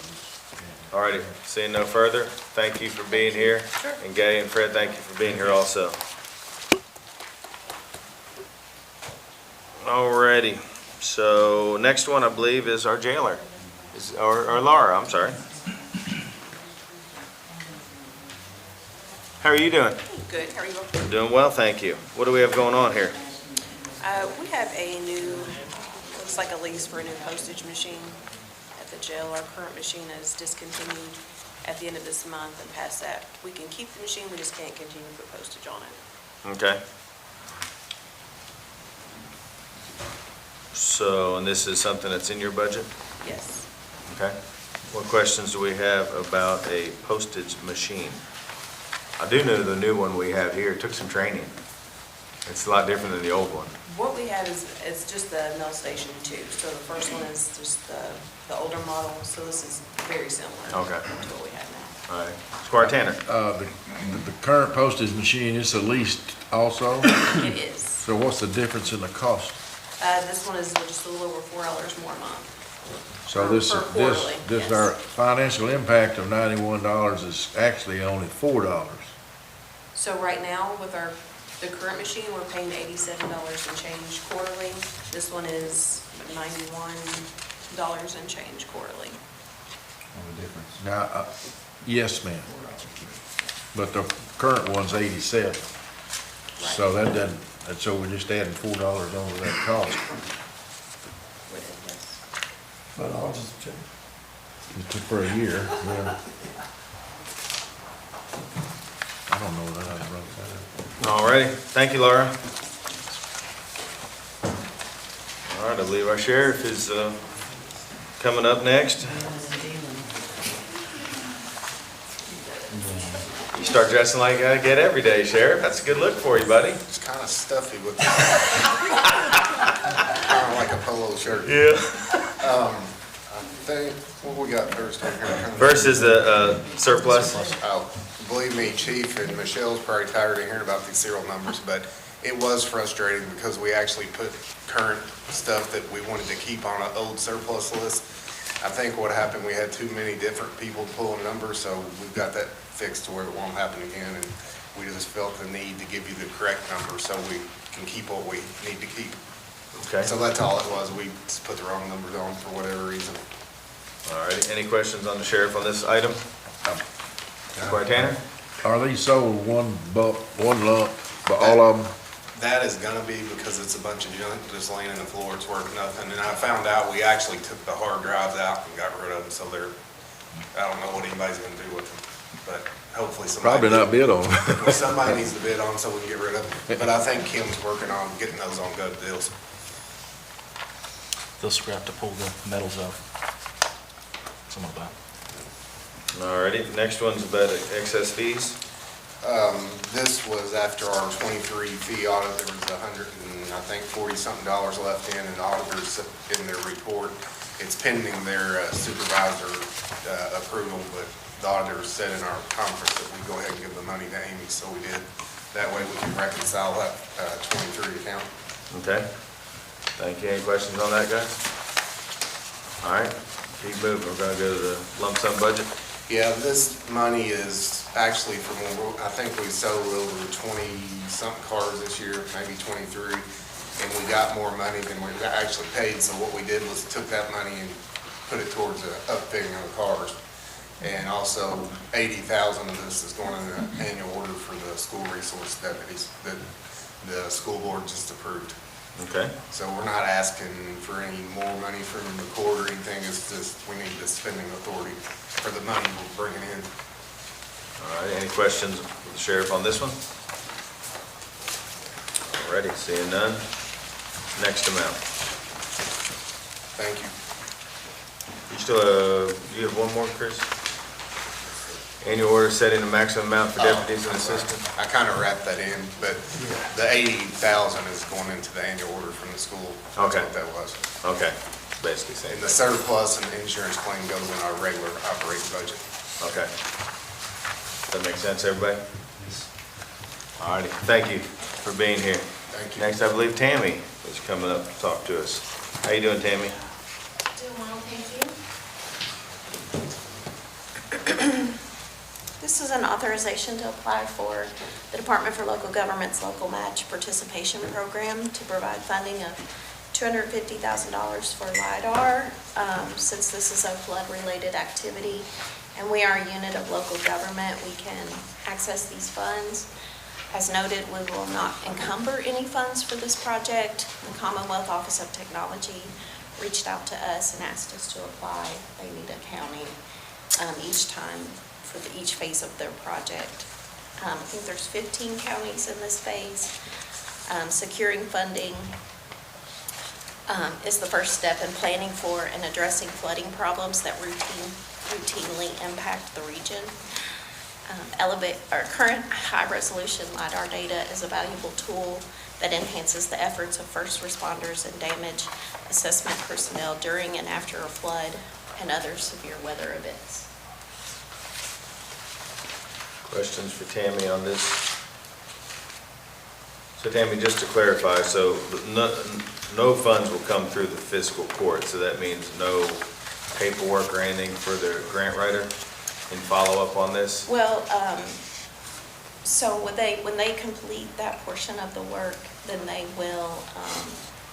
All righty, seeing no further, thank you for being here. Sure. And Gay and Fred, thank you for being here also. All righty, so next one, I believe, is our jailer, or Laura, I'm sorry. How are you doing? Good, how are you? Doing well, thank you. What do we have going on here? We have a new, looks like a lease for a new postage machine at the jail. Our current machine is discontinued at the end of this month, and past that, we can keep the machine, we just can't continue to put postage on it. Okay. So, and this is something that's in your budget? Yes. Okay. What questions do we have about a postage machine? I do know the new one we have here took some training. It's a lot different than the old one. What we have is just the mail station too. So the first one is just the older model, so this is very similar Okay. to what we have now. All right. Squire Tanner? The current postage machine is leased also, It is. so what's the difference in the cost? This one is just a little over $4 more a month. So For quarterly, yes. our financial impact of $91 is actually only $4. So right now, with the current machine, we're paying $87 and change quarterly. This one is $91 and change quarterly. Now, yes, ma'am. But the current one's 87. So that doesn't, and so we're just adding $4 onto that cost. But I'll just check. For a year, yeah. I don't know that I wrote that up. All righty. Thank you, Laura. All right, I believe our sheriff is coming up next. You start dressing like I get every day, Sheriff. That's a good look for you, buddy. It's kind of stuffy with, kind of like a polo shirt. Yeah. I think, what we got first on here? Versus the surplus. Oh, believe me, Chief and Michelle's probably tired of hearing about these serial numbers, but it was frustrating because we actually put current stuff that we wanted to keep on an old surplus list. I think what happened, we had too many different people pulling numbers, so we've got that fixed to where it won't happen again, and we just felt the need to give you the correct number so we can keep what we need to keep. Okay. So that's all it was, we just put the wrong numbers on for whatever reason. All righty. Any questions on the sheriff on this item? Squire Tanner? Are these sold one lump, but all of them? That is gonna be because it's a bunch of junk just laying in the floor, it's worth nothing. And I found out we actually took the hard drives out and got rid of them, so they're, I don't know what anybody's gonna do with them, but hopefully somebody. Probably not bid on them. Well, somebody needs to bid on them so we can get rid of them. But I think Kim's working on getting those on good deals. They'll scrap to pull the metals off. Someone buy. All righty. Next one's about excess fees. This was after our 23 fee audit. There was $40-something left in, and the auditors in their report. It's pending their supervisor approval, but the auditors said in our conference that we go ahead and give the money to Amy, so we did. That way we can reconcile that 23 account. Okay. Thank you. Any questions on that, guys? All right, keep moving. We're gonna go to the lump sum budget. Yeah, this money is actually from, I think we sold over 20-something cars this year, maybe 23, and we got more money than we actually paid. So what we did was took that money and put it towards the upfitting of the cars. And also 80,000 of this is going in the annual order for the school resource deputies that the school board just approved. Okay. So we're not asking for any more money from the court or anything. It's just we need the spending authority for the money we're bringing in. All right, any questions with the sheriff on this one? Alrighty, seeing none. Next amount. Thank you. You still, you have one more, Chris? Annual order setting the maximum amount for deputies and assistants? I kind of wrapped that in, but the 80,000 is going into the annual order from the school. That's Okay. what that was. Okay, basically same. And the surplus and the insurance claim goes in our regular operating budget. Okay. That makes sense, everybody? All righty, thank you for being here. Thank you. Next, I believe Tammy is coming up to talk to us. How you doing, Tammy? Doing well, thank you. This is an authorization to apply for the Department for Local Government's Local Match Participation Program to provide funding of $250,000 for LIDAR, since this is a flood-related activity, and we are a unit of local government, we can access these funds. As noted, we will not encumber any funds for this project. The Commonwealth Office of Technology reached out to us and asked us to apply. They need accounting each time for each phase of their project. I think there's 15 counties in this phase. Securing funding is the first step in planning for and addressing flooding problems that routinely impact the region. Our current high-resolution LiDAR data is a valuable tool that enhances the efforts of first responders and damage assessment personnel during and after a flood and other severe weather events. Questions for Tammy on this? So Tammy, just to clarify, so no funds will come through the fiscal court, so that means no paperwork or anything for the grant writer in follow-up on this? Well, so when they complete that portion of the work, then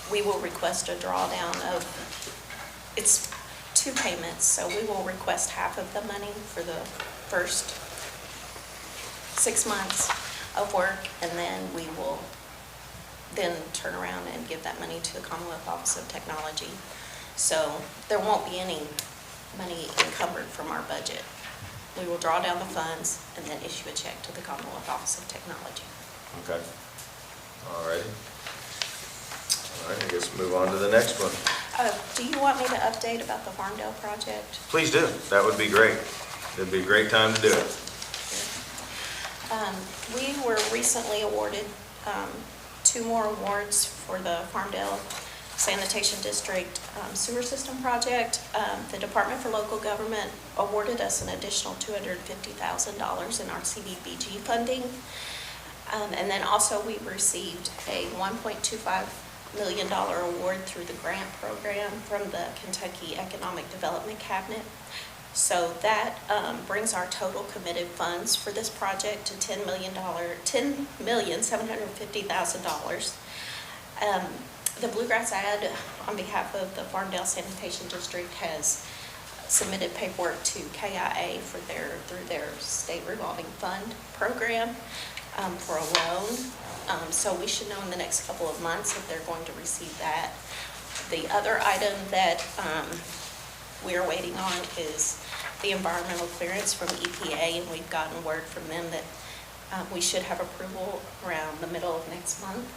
we will request a drawdown of, it's 2 payments, so we will request half of the money for the first 6 months of work, and then we will then turn around and give that money to the Commonwealth Office of Technology. So there won't be any money encumbered from our budget. We will draw down the funds and then issue a check to the Commonwealth Office of Technology. Okay. All righty. All right, I guess move on to the next one. Do you want me to update about the Farmdale project? Please do. That would be great. It'd be a great time to do it. We were recently awarded 2 more awards for the Farmdale Sanitation District sewer system project. The Department for Local Government awarded us an additional $250,000 in our CDBG funding. And then also we received a $1.25 million award through the grant program from the Kentucky Economic Development Cabinet. So that brings our total committed funds for this project to $10,750,000. The Bluegrass Ad, on behalf of the Farmdale Sanitation District, has submitted paperwork to KIA through their state revolving fund program for a loan. So we should know in the next couple of months if they're going to receive that. The other item that we're waiting on is the environmental clearance from EPA, and we've gotten word from them that we should have approval around the middle of next month.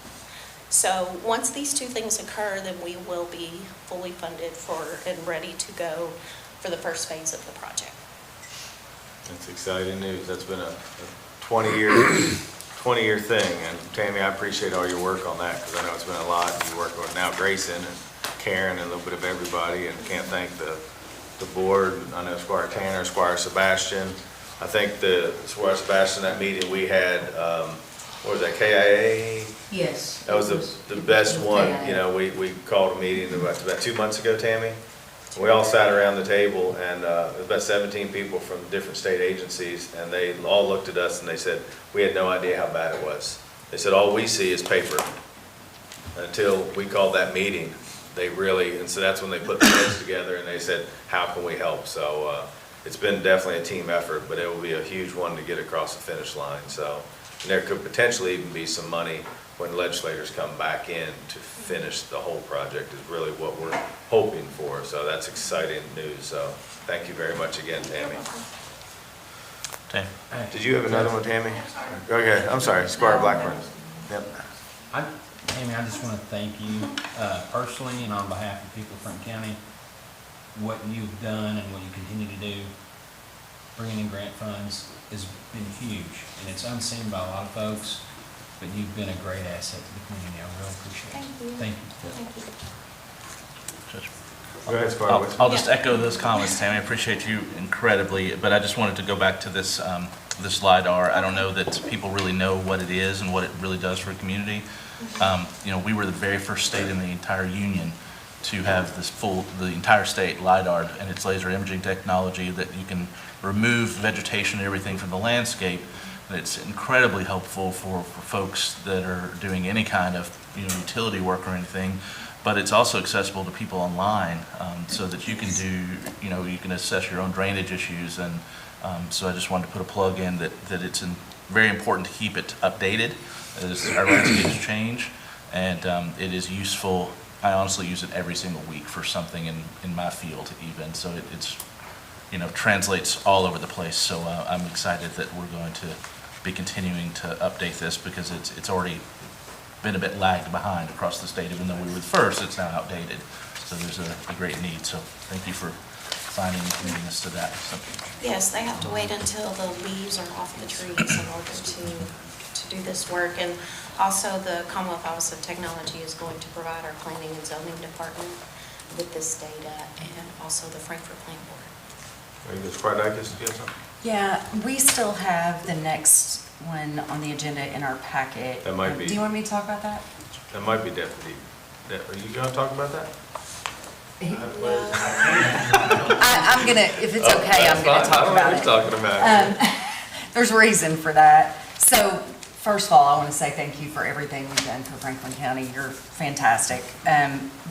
So once these 2 things occur, then we will be fully funded and ready to go for the first phase of the project. That's exciting news. That's been a 20-year thing. And Tammy, I appreciate all your work on that, because I know it's been a lot. You work with now Grayson and Karen and a little bit of everybody, and can't thank the board. I know Squire Tanner, Squire Sebastian. I think the Squire Sebastian, that meeting we had, what was that, KIA? Yes. That was the best one. You know, we called a meeting about 2 months ago, Tammy. We all sat around the table, and there was about 17 people from different state agencies, and they all looked at us and they said, we had no idea how bad it was. They said, all we see is paper. Until we called that meeting, they really, and so that's when they put the heads together and they said, how can we help? So it's been definitely a team effort, but it will be a huge one to get across the finish line. So and there could potentially even be some money when legislators come back in to finish the whole project is really what we're hoping for. So that's exciting news. So thank you very much again, Tammy. Tammy. Did you have another one, Tammy? Okay, I'm sorry, Squire Blackburn. Yep. Amy, I just want to thank you personally and on behalf of people of Franklin County, what you've done and what you continue to do, bringing in grant funds has been huge, and it's unseen by a lot of folks, but you've been a great asset to the community. I really appreciate it. Thank you. Go ahead, Squire. I'll just echo those comments, Tammy. I appreciate you incredibly, but I just wanted to go back to this this LiDAR. I don't know that people really know what it is and what it really does for a community. You know, we were the very first state in the entire union to have the entire state LiDAR, and it's laser imaging technology that you can remove vegetation and everything from the landscape. And it's incredibly helpful for folks that are doing any kind of utility work or anything. But it's also accessible to people online, so that you can do, you can assess your own drainage issues. And so I just wanted to put a plug in that it's very important to keep it updated as our landscapes change. And it is useful. I honestly use it every single week for something in my field even. So it's translates all over the place. So I'm excited that we're going to be continuing to update this, because it's already been a bit lagged behind across the state. Even though we were the first, it's now outdated. So there's a great need. So thank you for finding and committing us to that. So. Yes, they have to wait until the leaves are off the trees in order to do this work. And also the Commonwealth Office of Technology is going to provide our planning and zoning department with this data, and also the Frankfurt Plant Board. Are you Squire Dykes? Do you have something? Yeah, we still have the next one on the agenda in our packet. That might be. Do you want me to talk about that? That might be deputy. Are you going to talk about that? I'm gonna, if it's okay, I'm gonna talk about it. I don't know what you're talking about. There's a reason for that. So, first of all, I want to say thank you for everything you've done for Franklin County. You're fantastic.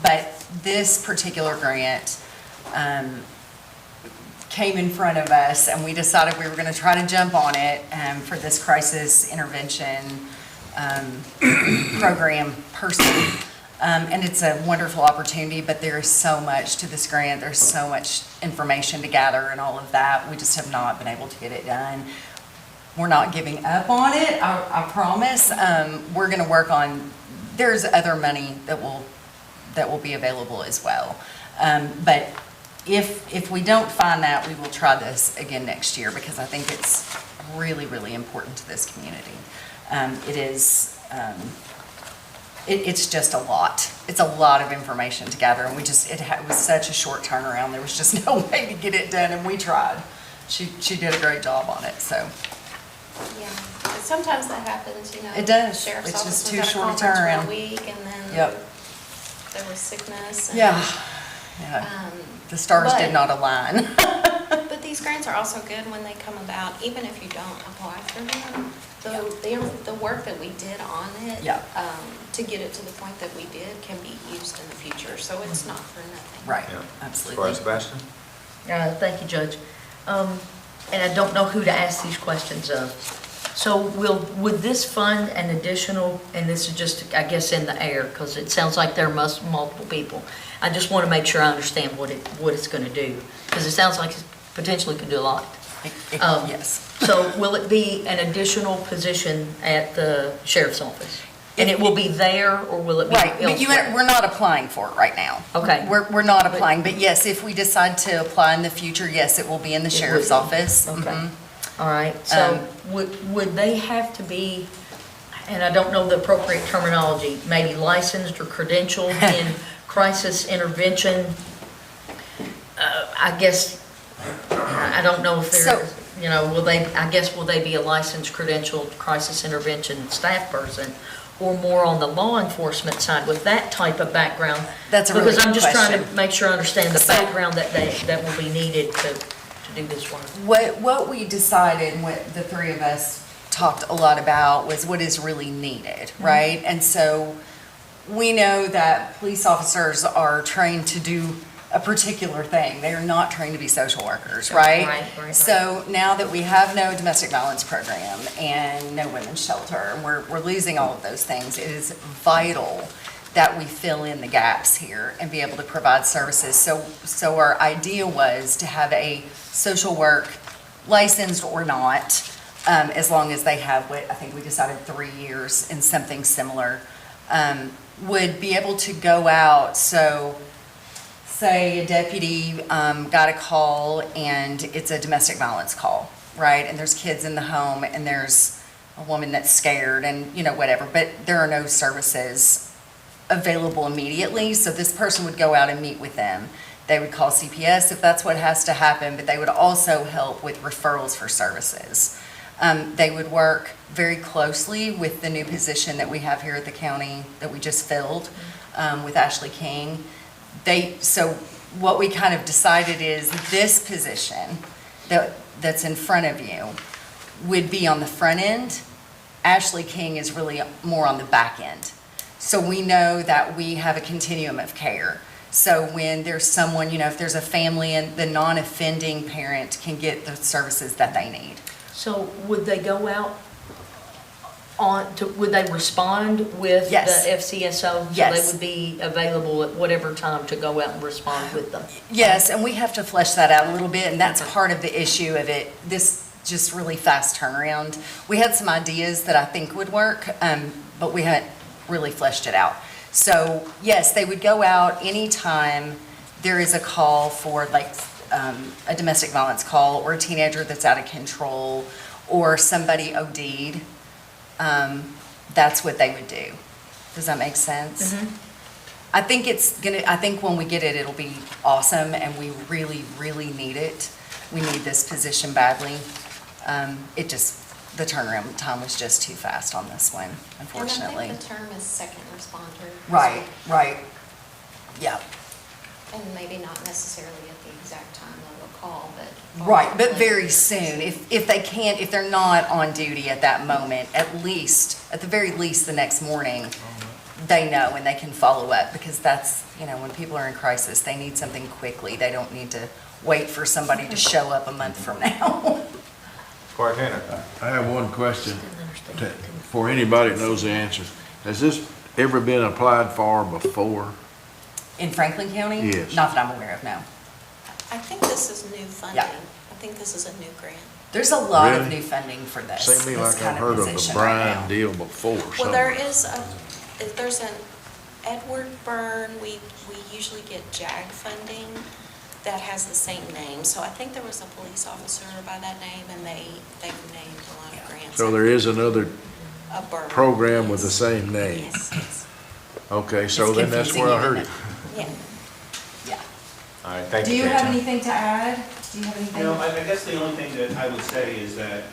But this particular grant came in front of us, and we decided we were going to try to jump on it for this crisis intervention program person. And it's a wonderful opportunity, but there is so much to this grant. There's so much information to gather and all of that. We just have not been able to get it done. We're not giving up on it, I promise. We're going to work on, there's other money that will be available as well. But if we don't find that, we will try this again next year, because I think it's really, really important to this community. It is, it's just a lot. It's a lot of information to gather, and it was such a short turnaround. There was just no way to get it done, and we tried. She did a great job on it, so. Yeah, but sometimes that happens, It does. Sheriff's It's office just was too at a short a conference for turnaround. a week, and then Yep. there was sickness. And, Yeah. The stars did not align. But these grants are also good when they come about, even if you don't apply for them. The work that we did on it, to get it to the point that we did, can be used in the future, so it's not for nothing. Right, Yeah. absolutely. Squire Sebastian? Thank you, Judge. And I don't know who to ask these questions of. So would this fund an additional, and this is just, I guess, in the air, because it sounds like there must multiple people. I just want to make sure I understand what it's going to do, because it sounds like it potentially could do a lot. Yes. So will it be an additional position at the sheriff's office? And it will be there, or will it be Right, but elsewhere? we're not applying for it right now. Okay. We're not applying, but yes, if we decide to apply in the future, yes, it will be in the sheriff's office. Okay. All right, so would they have to be, and I don't know the appropriate terminology, maybe licensed or credentialed in crisis intervention? I guess, I don't know if they're, you know, will they be a licensed credentialed crisis intervention staff person? Or more on the law enforcement side with that type of background? That's a really Because I'm good just trying to question. make sure I understand the background that will be needed to do this work. What we decided, and what the three of us talked a lot about, was what is really needed, right? And so we know that police officers are trained to do a particular thing. They are not trained to be social workers, right? Right. So now that we have no domestic violence program and no women's shelter, and we're losing all of those things, it is vital that we fill in the gaps here and be able to provide services. So our idea was to have a social work, licensed or not, as long as they have what I think we decided 3 years in something similar, would be able to go out. So say a deputy got a call and it's a domestic violence call, right? And there's kids in the home and there's a woman that's scared and, you know, whatever, but there are no services available immediately. So this person would go out and meet with them. They would call CPS if that's what has to happen, but they would also help with referrals for services. They would work very closely with the new position that we have here at the county that we just filled with Ashley King. So what we kind of decided is this position that's in front of you would be on the front end. Ashley King is really more on the back end. So we know that we have a continuum of care. So when there's someone, you know, if there's a family and the non-offending parent can get the services that they need. So would they go out would they respond with the FCSO? So Yes. they would be available at whatever time to go out and respond with them? Yes, and we have to flesh that out a little bit, and that's part of the issue of it, this just really fast turnaround. We had some ideas that I think would work, but we haven't really fleshed it out. So yes, they would go out anytime there is a call for like a domestic violence call or a teenager that's out of control or somebody OD'd. That's what they would do. Does that make sense? I think when we get it, it'll be awesome, and we really, really need it. We need this position badly. The turnaround time was just too fast on this one, unfortunately. And I think the term is second responder. Right. Yeah. And maybe not necessarily at the exact time of a call, but. Right, but very soon. If they're not on duty at that moment, at the very least, the next morning, they know and they can follow up, because that's, you know, when people are in crisis, they need something quickly. They don't need to wait for somebody to show up a month from now. I have one question for anybody that knows the answer. Has this ever been applied for before? In Franklin County? Yes. Not that I'm aware of, no. I think this is new funding. Yeah. I think this is a new grant. There's a lot of Really? new funding for this. Seems to me this like kind I've heard of the position right now. Bryan deal before Well, somewhere. there's an Edward Byrne, we usually get JAG funding that has the same name. So I think there was a police officer by that name, and they've named a lot of grants. So there is another A Byrne. program with the same name? Yes. Okay, so It's then that's where I heard it. Yeah. All right, thank Do you. you have anything to add? Do you have anything? No, I guess the only thing that I would say is that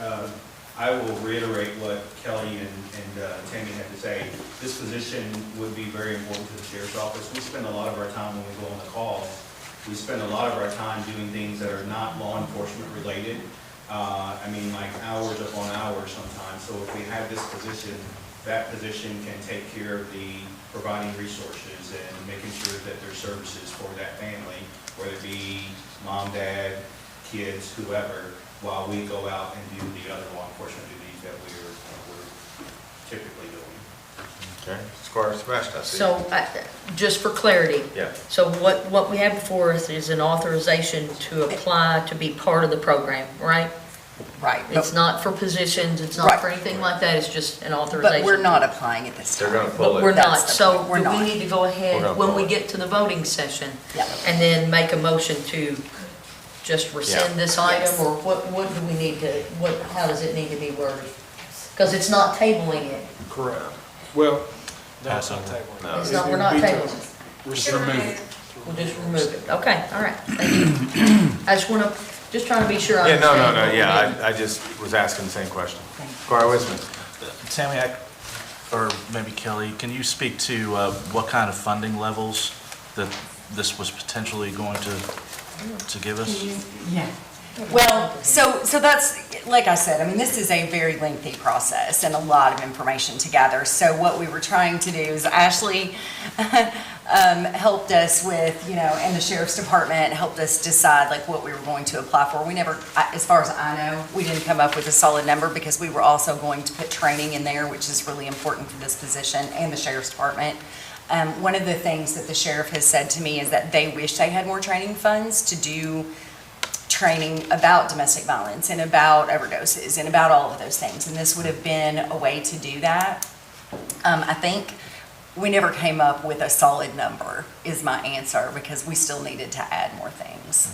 I will reiterate what Kelly and Tammy had to say. This position would be very important to the sheriff's office. We spend a lot of our time when we go on the calls, we spend a lot of our time doing things that are not law enforcement related. I mean, like hours upon hours sometimes. So if we have this position, that position can take care of the providing resources and making sure that there's services for that family, whether it be mom, dad, kids, whoever, while we go out and do the other law enforcement duties that we're typically doing. Okay, Squire Smash, I see. So, just for clarity. Yeah. So what we have before us is an authorization to apply to be part of the program, right? Right. It's not for positions, it's not Right. for anything like that, it's just an authorization. But we're not applying at this time. They're gonna pull But it. we're That's not, the so point. We're do we not. need to go We're ahead gonna when pull we it. get to the voting session? Yeah. And then make a motion to just rescind this item, Yes. or what do we need to, how does it need to be worded? Because it's not tabling it. Correct. Well, no, Pass it's not over. tabling. No. It's not, we're not tabling it. Just remove it. We'll just remove it. Okay, all right, thank you. I just want to, just trying to be sure I Yeah, no, understand. no, no, what yeah, we're doing. I just was asking the same question. Corey Wisman. Tammy, or maybe Kelly, can you speak to what kind of funding levels that this was potentially going to give us? Yeah. Well, so that's, like I said, I mean, this is a very lengthy process and a lot of information to gather. So what we were trying to do is Ashley helped us with, and the sheriff's department helped us decide like what we were going to apply for. We never, as far as I know, we didn't come up with a solid number because we were also going to put training in there, which is really important for this position, and the sheriff's department. One of the things that the sheriff has said to me is that they wish they had more training funds to do training about domestic violence and about overdoses and about all of those things. And this would have been a way to do that. I think we never came up with a solid number is my answer, because we still needed to add more things.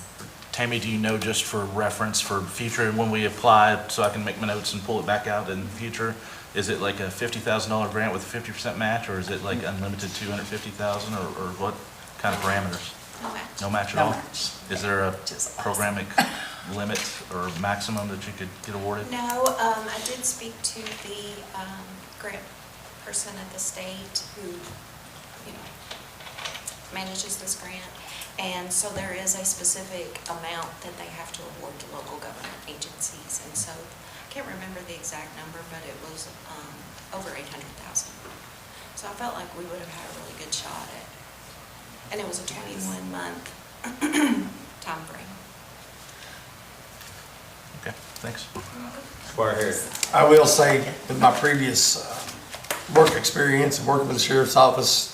Tammy, do you know, just for reference for future, when we apply, so I can make my notes and pull it back out in the future, is it like a $50,000 grant with a 50% match, or is it like unlimited $250,000, or what kind of parameters? No match. No match at No all? match. Is there a Just us. programmatic limit or maximum that you could get awarded? No, I did speak to the grant person at the state who, manages this grant. And so there is a specific amount that they have to award to local government agencies. And so I can't remember the exact number, but it was over 800,000. So I felt like we would have had a really good shot at, and it was a 21-month timeframe. Okay, thanks. Squire Harris. I will say, with my previous work experience and working with the sheriff's office,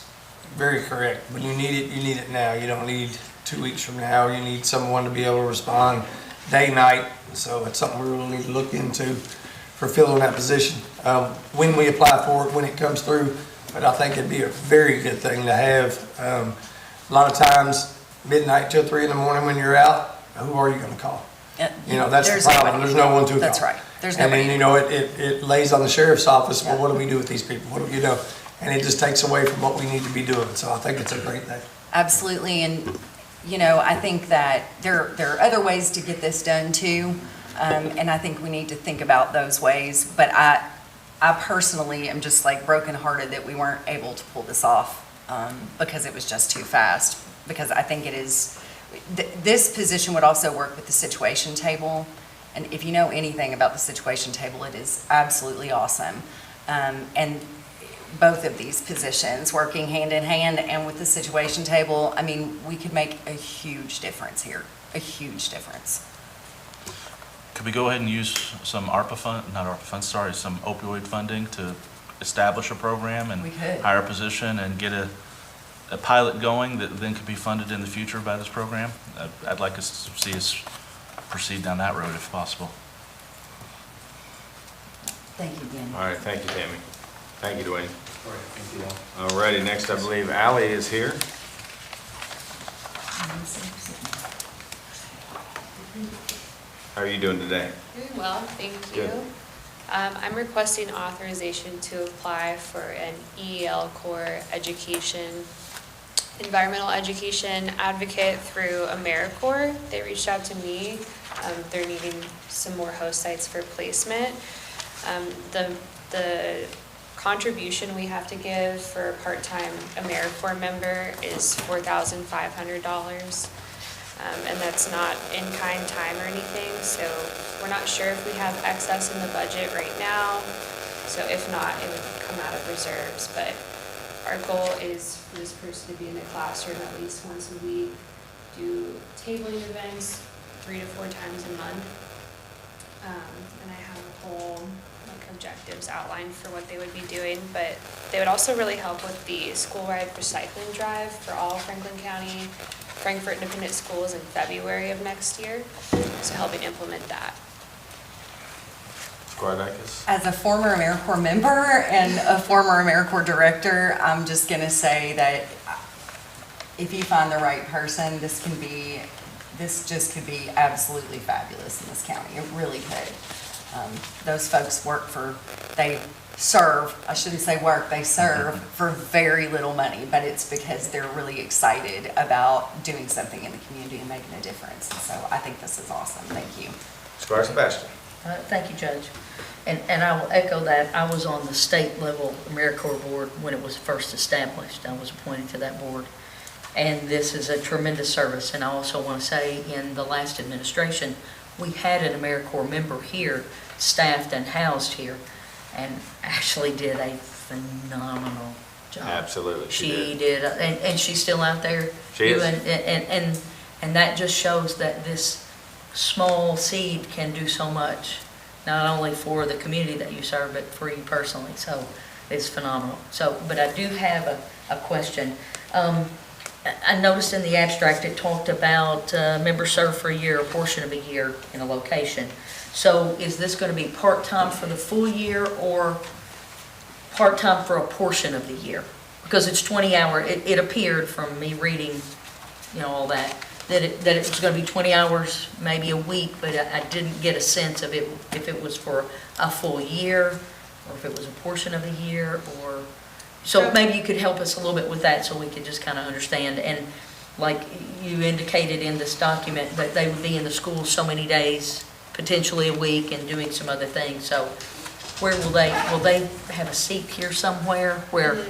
very correct. When you need it now. You don't need 2 weeks from now. You need someone to be able to respond day, night. So it's something we really need to look into for filling that position. When we apply for it, when it comes through, but I think it'd be a very good thing to have. A lot of times, midnight till 3 in the morning when you're out, who are you gonna call? That's the problem. There's no one to call. That's right. There's And nobody. then, it lays on the sheriff's office, well, what do we do with these people? What do you know? And it just takes away from what we need to be doing. So I think it's a great thing. Absolutely, and, I think that there are other ways to get this done too, and I think we need to think about those ways, but I personally am just like brokenhearted that we weren't able to pull this off, because it was just too fast, because I think it is, this position would also work with the situation table, and if you know anything about the situation table, it is absolutely awesome. And both of these positions, working hand in hand and with the situation table, I mean, we could make a huge difference here, a huge difference. Could we go ahead and use some some opioid funding to establish a program and We could. hire a position and get a pilot going that then could be funded in the future by this program? I'd like us to see us proceed down that road if possible. Thank you, Ben. All right, thank you, Tammy. Thank you, Dwayne. All righty, next I believe Ally is here. How are you doing today? Doing well, thank you. Good. I'm requesting authorization to apply for an EEL core education, environmental education advocate through AmeriCorps. They reached out to me. They're needing some more host sites for placement. The contribution we have to give for a part-time AmeriCorps member is $4,500. And that's not in-kind time or anything, so we're not sure if we have excess in the budget right now. So if not, it would come out of reserves, but our goal is for this person to be in the classroom at least once a week, do tabling events 3 to 4 times a month. And I have a whole objectives outlined for what they would be doing, but they would also really help with the school-wide recycling drive for all Franklin County, Frankfort Independent Schools in February of next year, so helping implement that. Guardakis? As a former AmeriCorps member and a former AmeriCorps director, I'm just going to say that if you find the right person, this can be this just could be absolutely fabulous in this county. It really could. Those folks they serve, I shouldn't say work, they serve for very little money, but it's because they're really excited about doing something in the community and making a difference. And so I think this is awesome. Thank you. Squire Sebastian. Thank you, Judge. And I will echo that. I was on the state level AmeriCorps board when it was first established. I was appointed to that board. And this is a tremendous service. And I also want to say in the last administration, we had an AmeriCorps member here, staffed and housed here, and actually did a phenomenal job. Absolutely, She did, and she's still out there. She is. And that just shows that this small seed can do so much, not only for the community that you serve, but for you personally. So it's phenomenal. So, but I do have a question. I noticed in the abstract it talked about members serve for a year, a portion of a year in a location. So is this going to be part-time for the full year or part-time for a portion of the year? Because it's 20 hour, it appeared from me reading, all that it was going to be 20 hours, maybe a week, but I didn't get a sense of it, if it was for a full year or if it was a portion of a year or... So maybe you could help us a little bit with that so we could just kind of understand. And like you indicated in this document, that they would be in the school so many days, potentially a week, and doing some other things. So where will they have a seat here somewhere where,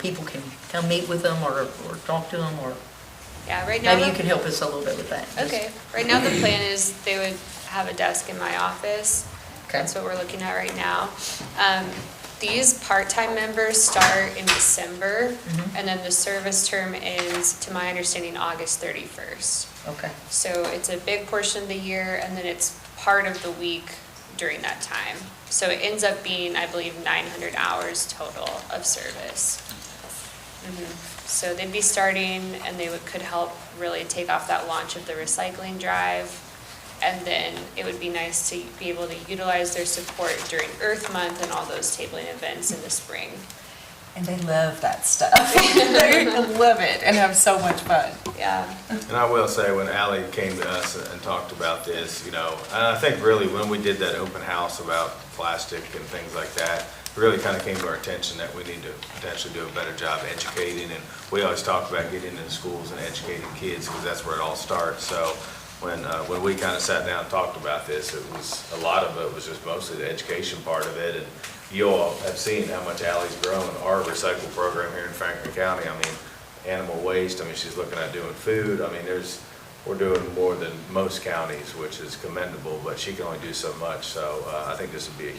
people can come meet with them or talk to them or? Yeah, right now. Maybe you can help us a little bit with that. Okay, right now the plan is they would have a desk in my office. Okay. That's what we're looking at right now. These part-time members start in December, and then the service term ends, to my understanding, August 31st. Okay. So it's a big portion of the year, and then it's part of the week during that time. So it ends up being, I believe, 900 hours total of service. So they'd be starting, and they could help really take off that launch of the recycling drive. And then it would be nice to be able to utilize their support during Earth Month and all those tabling events in the spring. And they love that stuff. They love it and have so much fun. Yeah. And I will say, when Ally came to us and talked about this, and I think really when we did that open house about plastic and things like that, it really kind of came to our attention that we need to potentially do a better job educating. And we always talk about getting into schools and educating kids because that's where it all starts. So when we kind of sat down and talked about this, a lot of it was just mostly the education part of it. And you all have seen how much Ally's grown. Our recycle program here in Franklin County, animal waste, she's looking at doing food. We're doing more than most counties, which is commendable, but she can only do so much. So I think this would be a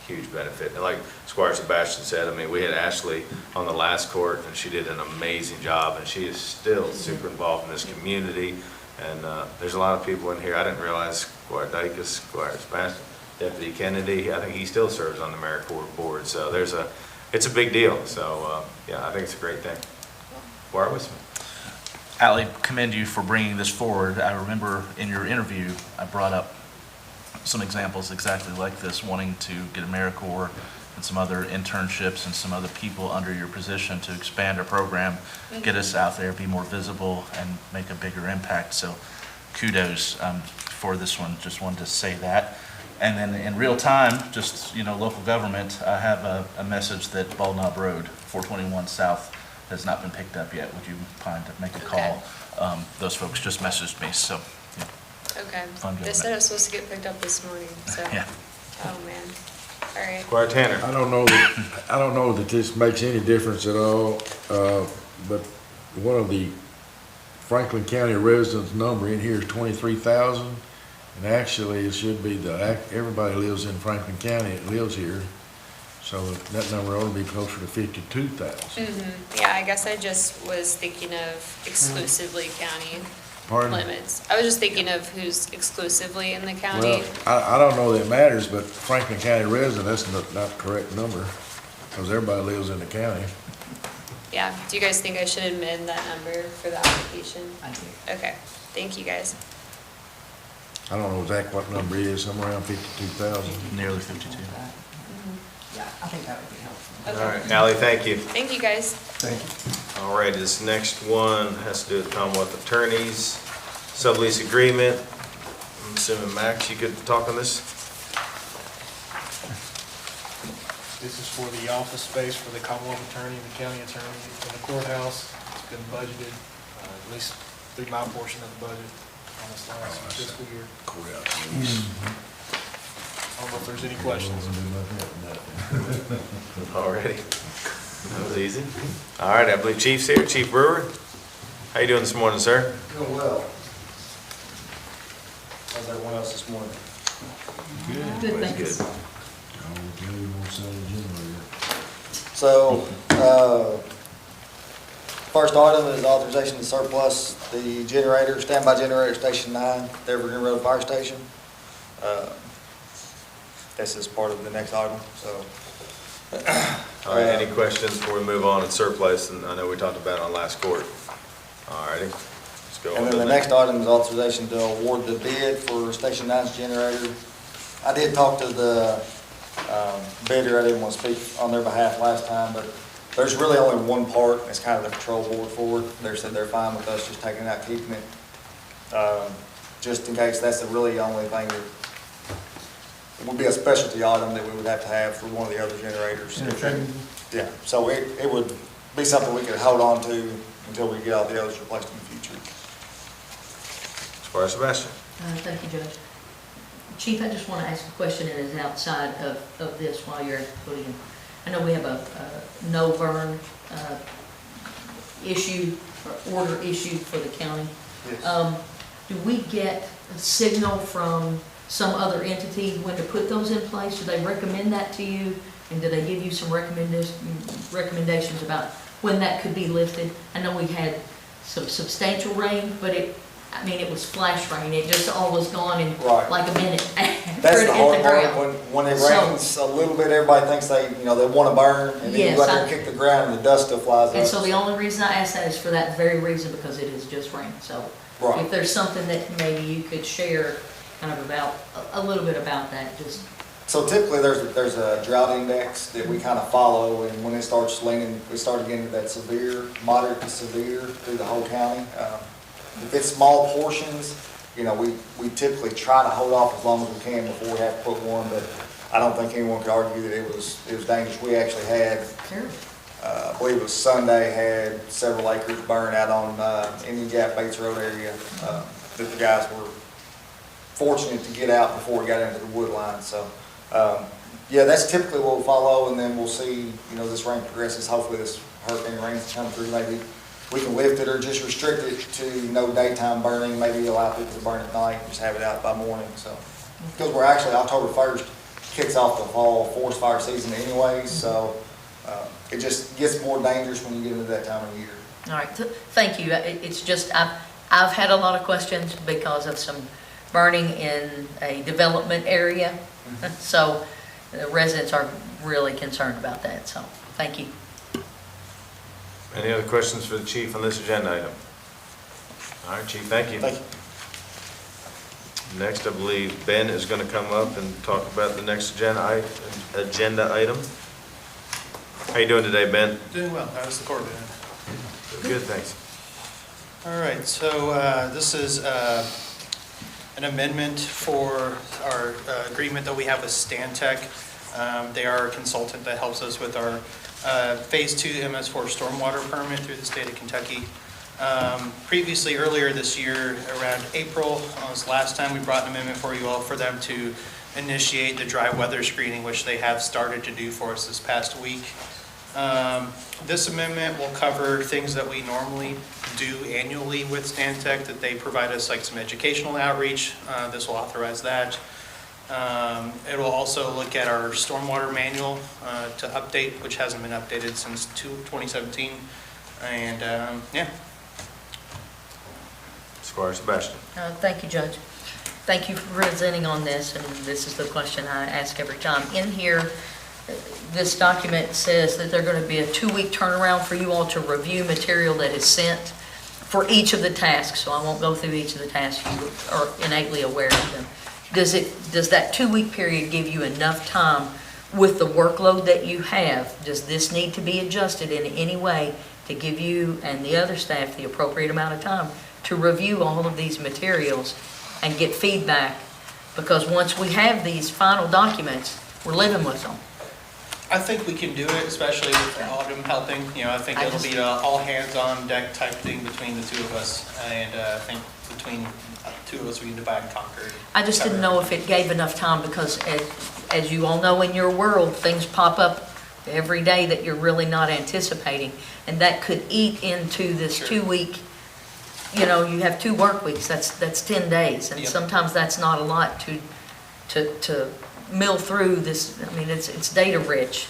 huge benefit. And like Squire Sebastian said, we had Ashley on the last court, and she did an amazing job, and she is still super involved in this community. And there's a lot of people in here. I didn't realize Squire Dacus, Squire Sebastian, Deputy Kennedy, I think he still serves on the AmeriCorps board. So it's a big deal. So I think it's a great thing. Squire Wisman. Ally, commend you for bringing this forward. I remember in your interview, I brought up some examples exactly like this, wanting to get AmeriCorps and some other internships and some other people under your position to expand our program, get us out there, be more visible, and make a bigger impact. So kudos for this one. Just wanted to say that. And then in real time, just, local government, I have a message that Bald Knob Road, 421 South, has not been picked up yet. Would you mind to make a call? Those folks just messaged me, so. Okay. Fun They said it was supposed to get picked up this morning, so. Yeah. Oh, man. All right. Squire Tanner. I don't know that this makes any difference at all, but one of the Franklin County residents number in here is 23,000, and actually it should be everybody lives in Franklin County that lives here, so that number ought to be closer to 52,000. Yeah, I guess I just was thinking of exclusively county Pardon? limits. I was just thinking of who's exclusively in the county. Well, I don't know that it matters, but Franklin County resident, that's not the correct number, because everybody lives in the county. Yeah, do you guys think I should amend that number for the application? I do. Okay, thank you guys. I don't know exactly what number it is, somewhere around 52,000. Nearly 52. Yeah, I think that would be helpful. Okay. All right, Ally, thank you. Thank you, guys. Thank you. All right, this next one has to do with Commonwealth attorneys. sublease agreement. I'm assuming, Max, you could talk on this? This is for the office space for the Commonwealth Attorney and the County Attorney in the courthouse. It's been budgeted, at least through my portion of the budget on this last fiscal year. I don't know if there's any questions. Already? That was easy. All right, I believe Chief's here. Chief Brewer, how you doing this morning, sir? Doing well. How's everyone else this morning? Good, thanks. Good. So, first item is authorization to surplus the generator, standby generator, Station 9, the Evergreen Road Fire Station. This is part of the next item, so. All right, any questions before we move on and surplus? And I know we talked about it on last court. All righty, let's go on. And to then the next item is authorization to award the bid for Station 9's generator. I did talk to the bidder. I didn't want to speak on their behalf last time, but there's really only one part. It's kind of the control board for it. They said they're fine with us just taking it out, keeping it. Just in case, that's the really only thing that, it would be a specialty item that we would have to have for one of the other generators. Yeah, so it would be something we could hold on to until we get all the others replaced in the future. Squire Sebastian. Thank you, Judge. Chief, I just want to ask a question that is outside of this while you're putting in. I know we have a no burn issue, or order issued for the county. Yes. Do we get a signal from some other entity when to put those in place? Do they recommend that to you? And do they give you some recommendations about when that could be lifted? I know we had some substantial rain, but it was flash rain. It just all was gone in like a minute. That's the hard part. When it rains a little bit, everybody thinks they want to burn, and then you go out there and kick the ground and the dust still flies up. And so the only reason I ask that is for that very reason, because it is just rain. So if there's something that maybe you could share kind of about, a little bit about that, just. So typically there's a drought index that we kind of follow, and when it starts leaning, we start getting to that severe, moderate to severe through the whole county. If it's small portions, we typically try to hold off as long as we can before we have to put one, but I don't think anyone could argue that it was dangerous. We actually had, I believe it was Sunday, had several acres burned out on Indian Gap Bates Road area that the guys were fortunate to get out before we got into the wood line. So, yeah, that's typically what we'll follow, and then we'll see, this rain progresses. Hopefully this hurricane rain's come through. Maybe we can lift it or just restrict it to no daytime burning, maybe allow people to burn at night and just have it out by morning. So, because we're actually, October 1st kicks off the fall forest fire season anyways, so it just gets more dangerous when you get into that time of year. All right, thank you. It's just, I've had a lot of questions because of some burning in a development area. So the residents are really concerned about that, so thank you. Any other questions for the chief on this agenda item? All right, Chief, thank you. Thank you. Next, I believe Ben is going to come up and talk about the next agenda item. How you doing today, Ben? Doing well. How's the court doing? Good, thanks. All right, so this is an amendment for our agreement that we have with Stantec. They are a consultant that helps us with our Phase 2 MS4 stormwater permit through the state of Kentucky. Previously, earlier this year, around April, was the last time we brought an amendment for you all for them to initiate the dry weather screening, which they have started to do for us this past week. This amendment will cover things that we normally do annually with Stantec, that they provide us like some educational outreach. This will authorize that. It will also look at our stormwater manual to update, which hasn't been updated since 2017. And yeah. Squire Sebastian. Thank you, Judge. Thank you for presenting on this, and this is the question I ask every time. In here, this document says that there's going to be a 2-week turnaround for you all to review material that is sent for each of the tasks, so I won't go through each of the tasks. You are innately aware of them. Does that 2-week period give you enough time with the workload that you have? Does this need to be adjusted in any way to give you and the other staff the appropriate amount of time to review all of these materials and get feedback, because once we have these final documents, we're living with them. I think we can do it, especially with Autumn helping. I think it'll be a all hands on deck type thing between the two of us. And I think between the two of us, we can divide and conquer. I just didn't know if it gave enough time, because as you all know, in your world, things pop up every day that you're really not anticipating. And that could eat into this 2-week, you have 2 work weeks, that's 10 days. And sometimes that's not a lot to mill through this. I mean, it's data rich.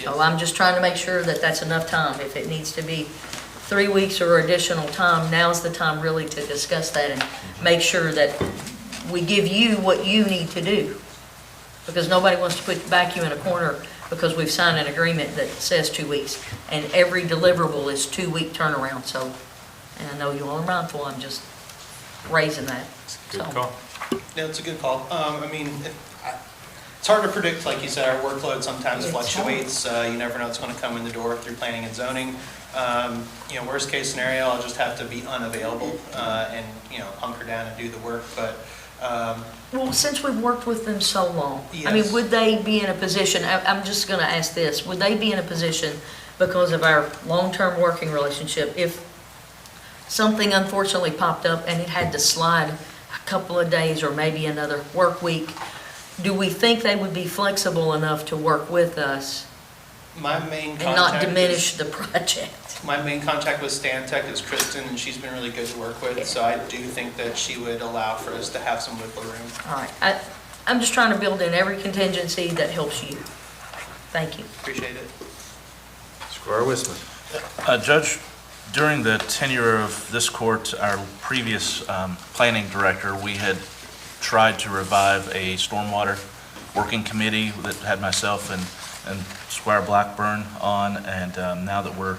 So I'm just trying to make sure that that's enough time. If it needs to be 3 weeks or additional time, now's the time really to discuss that and make sure that we give you what you need to do. Because nobody wants to back you in a corner because we've signed an agreement that says 2 weeks. And every deliverable is 2-week turnaround. So, and I know you all are mindful, I'm just raising that. Good call. Yeah, it's a good call. It's hard to predict, like you said, our workload sometimes fluctuates. You never know what's going to come in the door through planning and zoning. Worst case scenario, I'll just have to be unavailable and, hunker down and do the work. But well, since we've worked with them so long, yes. I mean, would they be in a position, I'm just going to ask this, would they be in a position, because of our long-term working relationship, if something unfortunately popped up and it had to slide a couple of days or maybe another work week, do we think they would be flexible enough to work with us my main contact and not diminish the project? My main contact with Stantec is Kristen, and she's been really good to work with, so I do think that she would allow for us to have some wiggle room. All right. I'm just trying to build in every contingency that helps you. Thank you. Appreciate it. Squire Wisman. Judge, during the tenure of this court, our previous planning director, we had tried to revive a stormwater working committee that had myself and Squire Blackburn on, and now that we're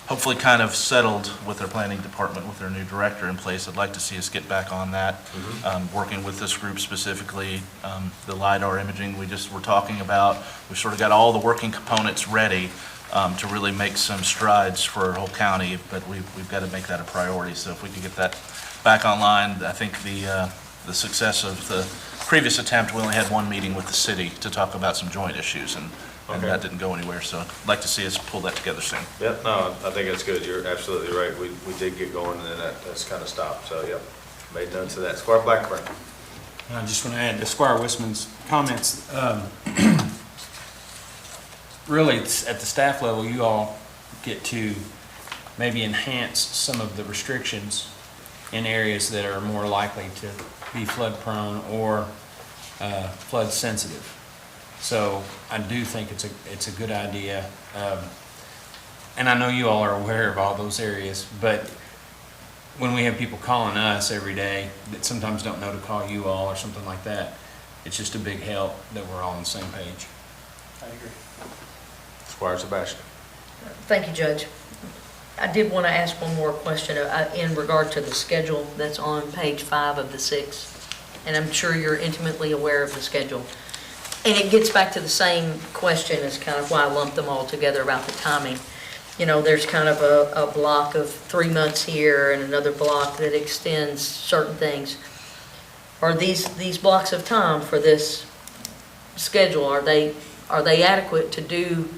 hopefully kind of settled with our planning department, with our new director in place, I'd like to see us get back on that, working with this group specifically, the LiDAR imaging we just were talking about. We've sort of got all the working components ready to really make some strides for our whole county, but we've got to make that a priority. So if we could get that back online, I think the success of the previous attempt, we only had one meeting with the city to talk about some joint issues, and that didn't go anywhere. So I'd like to see us pull that together soon. Yep, no, I think that's good. You're absolutely right. We did get going, and then that's kind of stopped. So, yep, made notes of that. Squire Blackburn. I just want to add to Squire Wisman's comments. Really, it's at the staff level, you all get to maybe enhance some of the restrictions in areas that are more likely to be flood prone or flood sensitive. So I do think it's a good idea. And I know you all are aware of all those areas, but when we have people calling us every day that sometimes don't know to call you all or something like that, it's just a big help that we're all on the same page. I agree. Squire Sebastian. Thank you, Judge. I did want to ask one more question in regard to the schedule that's on page 5 of the 6. And I'm sure you're intimately aware of the schedule. And it gets back to the same question as kind of why I lumped them all together about the timing. There's kind of a block of 3 months here and another block that extends certain things. Are these blocks of time for this schedule, are they adequate to do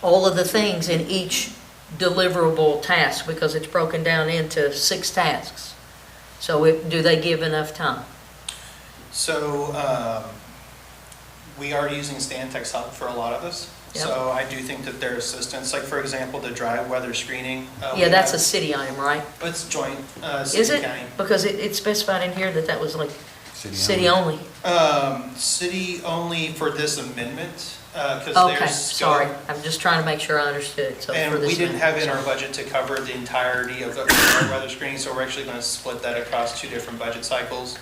all of the things in each deliverable task, because it's broken down into 6 tasks? So do they give enough time? So we are using Stantec's help for a lot of this. Yep. So I do think that their assistance, like for example, the dry weather screening. Yeah, that's a city item, right? It's joint, Is city it? county. Because it specified in here that was like city only. City only for this amendment, because Okay, there's sorry. scope. I'm just trying to make sure I understood. So for And this we didn't have in our amendment, budget to cover the entirety of the dry weather screening, so we're actually going to split that across 2 different budget cycles.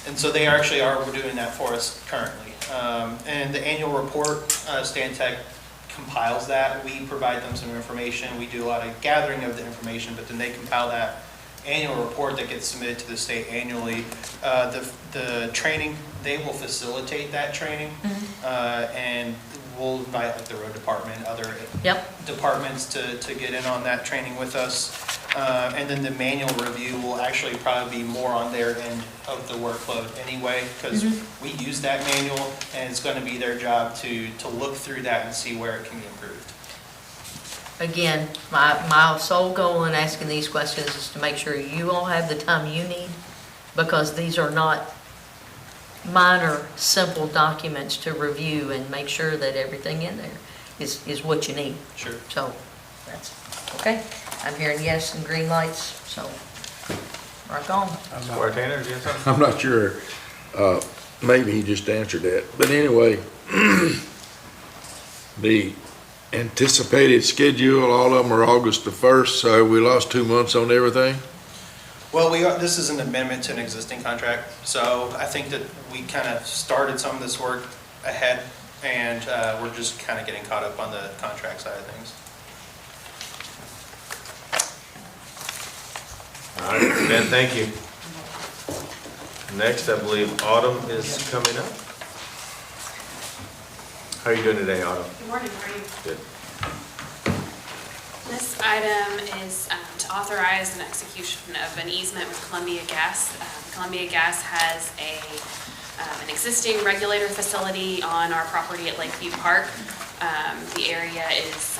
And so they actually we're doing that for us currently. And the annual report, Stantec compiles that. We provide them some information. We do a lot of gathering of the information, but then they compile that annual report that gets submitted to the state annually. The training, they will facilitate that training. And we'll invite like the road department, other departments to get in on that training with us. And then the manual review will actually probably be more on their end of the workload anyway, because we use that manual, and it's going to be their job to look through that and see where it can be improved. Again, my sole goal in asking these questions is to make sure you all have the time you need, because these are not minor, simple documents to review and make sure that everything in there is what you need. Sure. So, that's, okay. I'm hearing yes and green lights, so, rock on. Squire Tanner, do you have something? I'm not sure, maybe he just answered that, but anyway, the anticipated schedule, all of them are August the 1st, so we lost 2 months on everything? Well, this is an amendment to an existing contract, so I think that we kind of started some of this work ahead, and we're just kind of getting caught up on the contract side of things. All right, Ben, thank you. Next, I believe Autumn is coming up. How are you doing today, Autumn? Good morning, how are you? Good. This item is to authorize an execution of an easement with Columbia Gas. Columbia Gas has an existing regulator facility on our property at Lakeview Park. The area is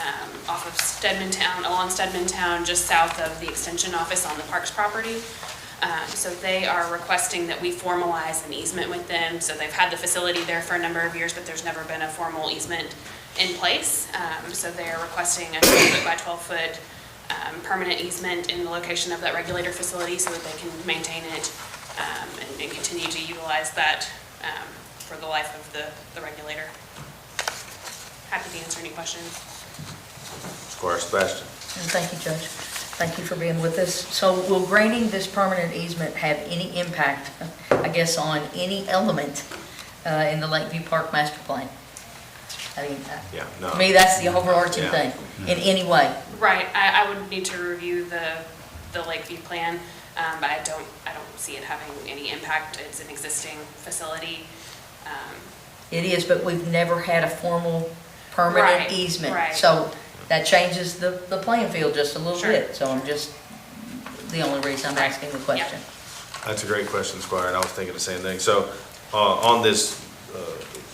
off of Stedmantown, along Stedmantown, just south of the extension office on the Parks property. So they are requesting that we formalize an easement with them. So they've had the facility there for a number of years, but there's never been a formal easement in place. So they are requesting a 12-foot by 12-foot permanent easement in the location of that regulator facility so that they can maintain it and continue to utilize that for the life of the regulator. Happy to answer any questions. Squire Sebastian. And thank you, Judge. Thank you for being with us. So will granting this permanent easement have any impact, I guess, on any element in the Lakeview Park Master Plan? I mean, Yeah, no. to me, that's the overarching Yeah. thing, in any way. Right, I would need to review the Lakeview plan, but I don't see it having any impact. It's an existing facility. It is, but we've never had a formal permanent Right, easement. right. So that changes the playing field just a little Sure. bit. So I'm just, the only reason I'm asking the question. That's a great question, Squire, and I was thinking the same thing. So, on this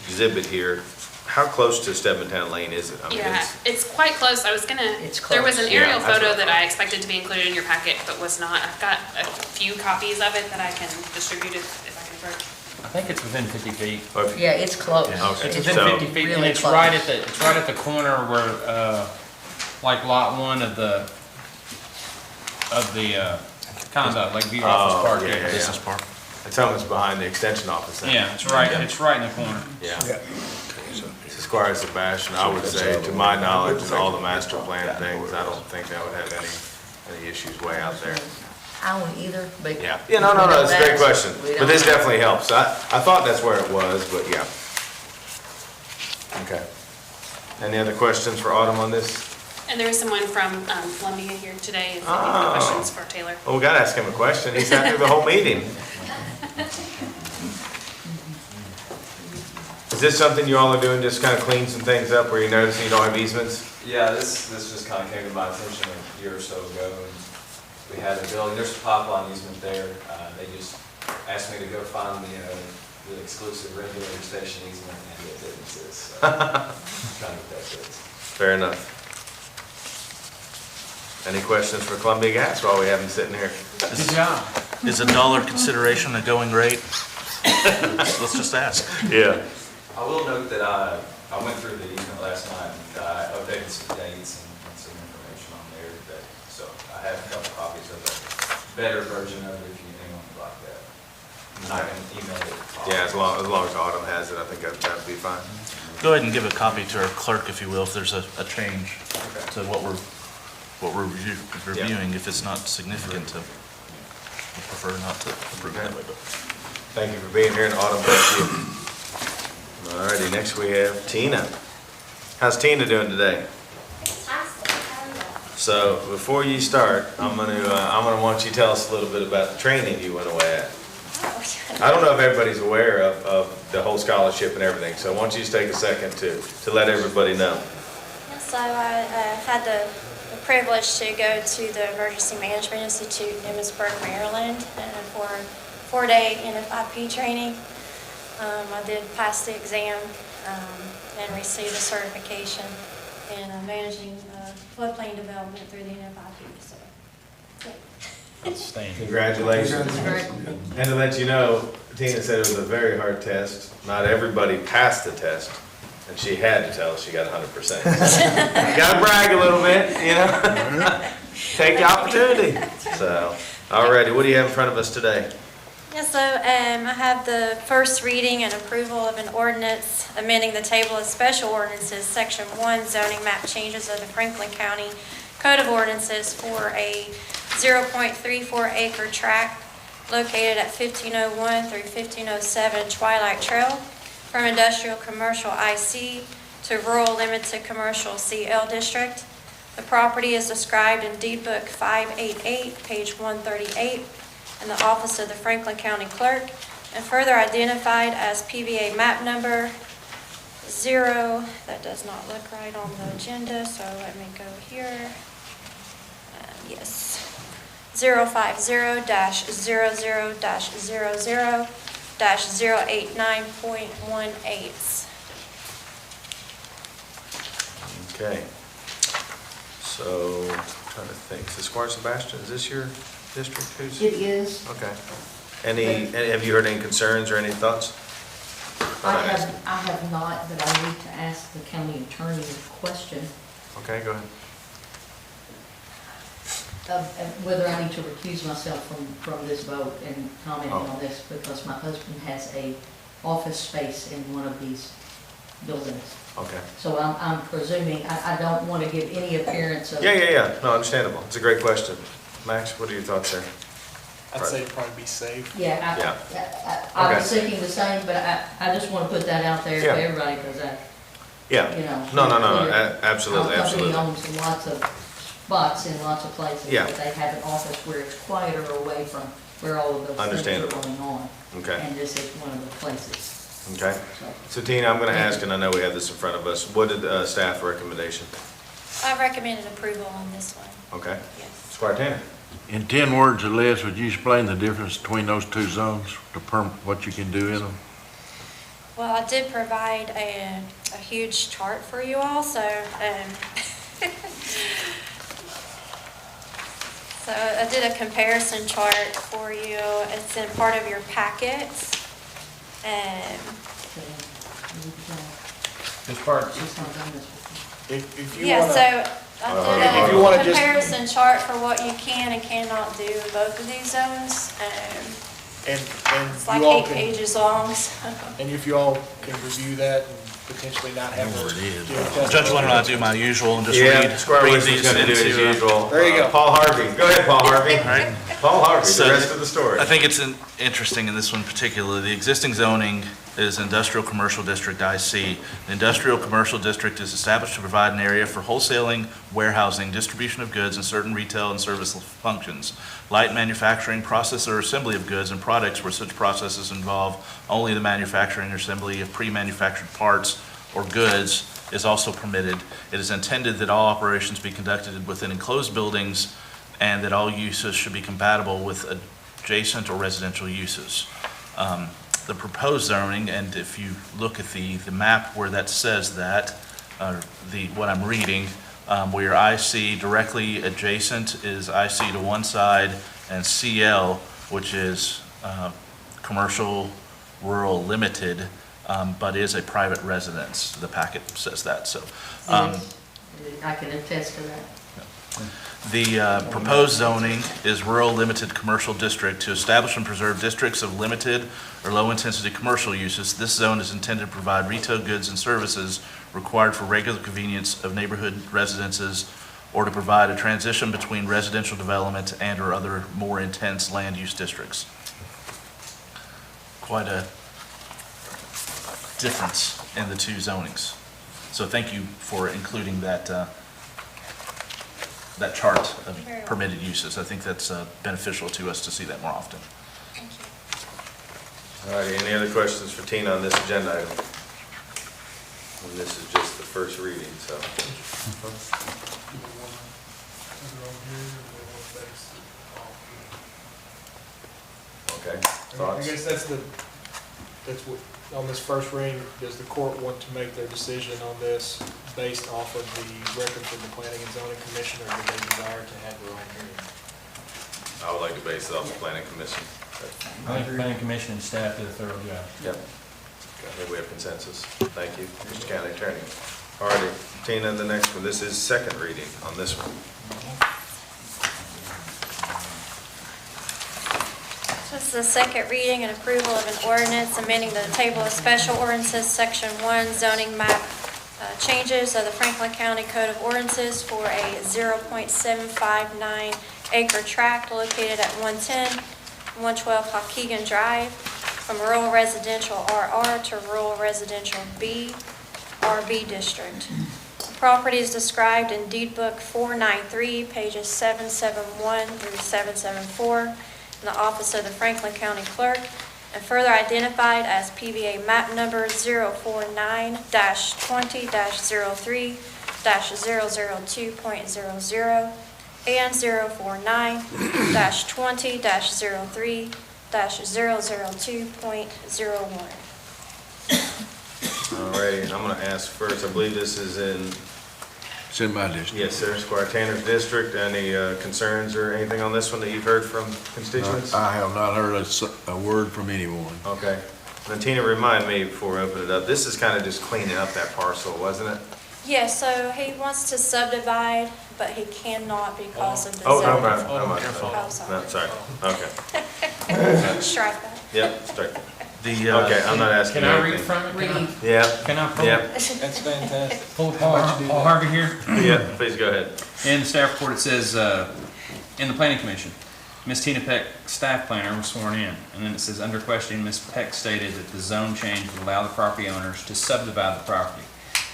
exhibit here, how close to Stedmantown Lane is it? I mean, Yeah, it's quite close. I was gonna, there was an Yeah, aerial that's photo what I that I expected to be included in your packet, but was not. I've got a few copies of it that I can distribute if I can approach. I think it's within 50 feet. Yeah, it's close. Okay. It's It's within 50 feet, and really it's close. right at the corner where, like lot one of the kind of Lakeview Office Park area. Business Park. It's almost behind the extension office then. Yeah, it's right in the corner. Yeah. Squire Sebastian, I would say, to my knowledge, and all the master plan things, I don't think that would have any issues way out there. I don't either, but. Yeah, no, it's a great question, but this definitely helps. I thought that's where it was, but yeah. Okay. Any other questions for Autumn on this? And there is someone from Columbia here today if you have any questions for Taylor. Well, we gotta ask him a question. He sat through the whole meeting. Is this something you all are doing, just kind of clean some things up where you notice you don't have easements? Yeah, this just kind of came to my attention a year or so ago, and we had a building, there's a pipeline easement there. They just asked me to go find the exclusive regulator station easement, and it didn't exist. So trying to get that fixed. Fair enough. Any questions for Columbia Gas while we have them sitting here? Good job. Is $1 consideration a going rate? Let's just ask. Yeah. I will note that I went through the easement last night, and I updated some dates and some information on there that, so I have a couple copies of a better version of it if you anyone would like that. And I can email it. Yeah, as long as Autumn has it, I think that'd be fine. Go ahead and give a copy to our clerk, if you will, if there's a change to what we're reviewing. If it's not significant, we prefer not to approve it that way. But Thank you for being here, and Autumn, thank you. Alrighty, next we have Tina. How's Tina doing today? So before you start, I'm gonna want you to tell us a little bit about the training you went away at. I don't know if everybody's aware of the whole scholarship and everything, so I want you to take a second to let everybody know. So I had the privileged to go to the Emergency Management Institute in Emmitsburg, Maryland, for 4-day NFIP training. I did pass the exam and received a certification in managing floodplain development through the NFIP. So, Outstanding. Congratulations. And to let you know, Tina said it was a very hard test. Not everybody passed the test, and she had to tell us she got 100%. You gotta brag a little bit, you know? Take the opportunity. So, alrighty, what do you have in front of us today? yeah, so I have the first reading and approval of an ordinance amending the table of special ordinances, Section 1, zoning map changes of the Franklin County Code of Ordinances for a 0.34 acre tract located at 1501 through 1507 Twilight Trail from industrial commercial IC to rural limited commercial CL district. The property is described in deed book 588, page 138, in the office of the Franklin County Clerk, and further identified as PVA map number 0, that does not look right on the agenda, so let me go here. Yes. 050-00-00-089.18. Okay. So, trying to think, is Squire Sebastian, is this your district? It is. Okay. Have you heard any concerns or any thoughts? I have not, but I need to ask the county attorney a question. Okay, go ahead. Whether I need to recuse myself from this vote and commenting on this, because my husband has a office space in one of these buildings. Okay. So I'm presuming, I don't want to give any appearance of. Yeah. No, understandable. It's a great question. Max, what are your thoughts there? I'd say it'd probably be safe. Yeah, I was thinking the same, but I just want to put that out there to everybody, because you know. No, absolutely. Our company owns lots of spots in lots of places, Yeah. but they have an office where it's quieter away from where all of those things are going on. Okay. And this is one of the places. Okay. So Tina, I'm going to ask, and I know we have this in front of us, what did staff recommendation? I recommended approval on this one. Okay. Yes. Squire Tanner. In 10 words or less, would you explain the difference between those two zones, what you can do in them? Well, I did provide a huge chart for you all, so so I did a comparison chart for you. It's in part of your packets. This part. If you Yeah, wanna, so I if did you a wanna just- comparison chart for what you can and cannot do in both of these zones. and It's like you all 8 can, pages long, so. and if you all can review that and potentially not have to give testimony. Judge, why don't I do my usual and just Squire read Winston's these going to do his into, usual. There you go. Paul Harvey. Go ahead, Paul Harvey. right? Paul Harvey, So the rest of the story. I think it's interesting in this one particularly. The existing zoning is Industrial Commercial District IC. The Industrial Commercial District is established to provide an area for wholesaling, warehousing, distribution of goods, and certain retail and service functions. Light manufacturing, process or assembly of goods and products where such processes involve only the manufacturing or assembly of pre-manufactured parts or goods is also permitted. It is intended that all operations be conducted within enclosed buildings and that all uses should be compatible with adjacent or residential uses. The proposed zoning, and if you look at the map where that says that, what I'm reading, where IC directly adjacent is IC to one side and CL, which is commercial rural limited, but is a private residence. The packet says that, so. I can attest to that. The proposed zoning is rural limited commercial district to establish and preserve districts of limited or low-intensity commercial uses. This zone is intended to provide retail goods and services required for regular convenience of neighborhood residences or to provide a transition between residential development and or other more intense land use districts. Quite a difference in the two zonings. So thank you for including that that chart of permitted uses. I think that's beneficial to us to see that more often. All right, any other questions for Tina on this agenda item? And this is just the first reading, so. Okay, I thoughts? guess that's what, on this first reading, does the court want to make their decision on this based off of the record from the Planning and Zoning Commission, or do they desire to have their own hearing? I would like to base it off the planning commission. I think the planning commission and staff did a thorough job. Yep. I think we have consensus. Thank you, Mr. County Attorney. All righty, Tina, the next one. This is second reading on this one. This is the second reading and approval of an ordinance amending the table of special ordinances, Section 1, zoning map changes of the Franklin County Code of Ordinances for a 0.759 acre tract located at 112 Haukegan Drive from rural residential RR to rural residential B, RB district. The property is described in Deed Book 493, pages 771 through 774, in the office of the Franklin County Clerk, and further identified as PVA map number 049-20-03-002.00 and 049-20-03-002.01. All righty, and I'm going to ask first, I believe this is in... It's in my district. Yes, sir, Squire Tanner's district. Any concerns or anything on this one that you've heard from constituents? I have not heard a word from anyone. Okay. Then Tina, remind me before we open it up, this is kind of just cleaning up that parcel, wasn't it? Yeah, so he wants to subdivide, but he cannot because of the Oh, no, zoning. no, sorry. Okay. Strike that. Yep, strike. The, Okay, I'm not asking Can I read anything. from it? Yeah. Can I pull Yep. it? That's fantastic. Pull Paul Harvey here? Yeah, please go ahead. In the staff report, it says, in the planning commission, Ms. Tina Peck, staff planner, was sworn in. And then it says, under questioning, Ms. Peck stated that the zone change would allow the property owners to subdivide the property.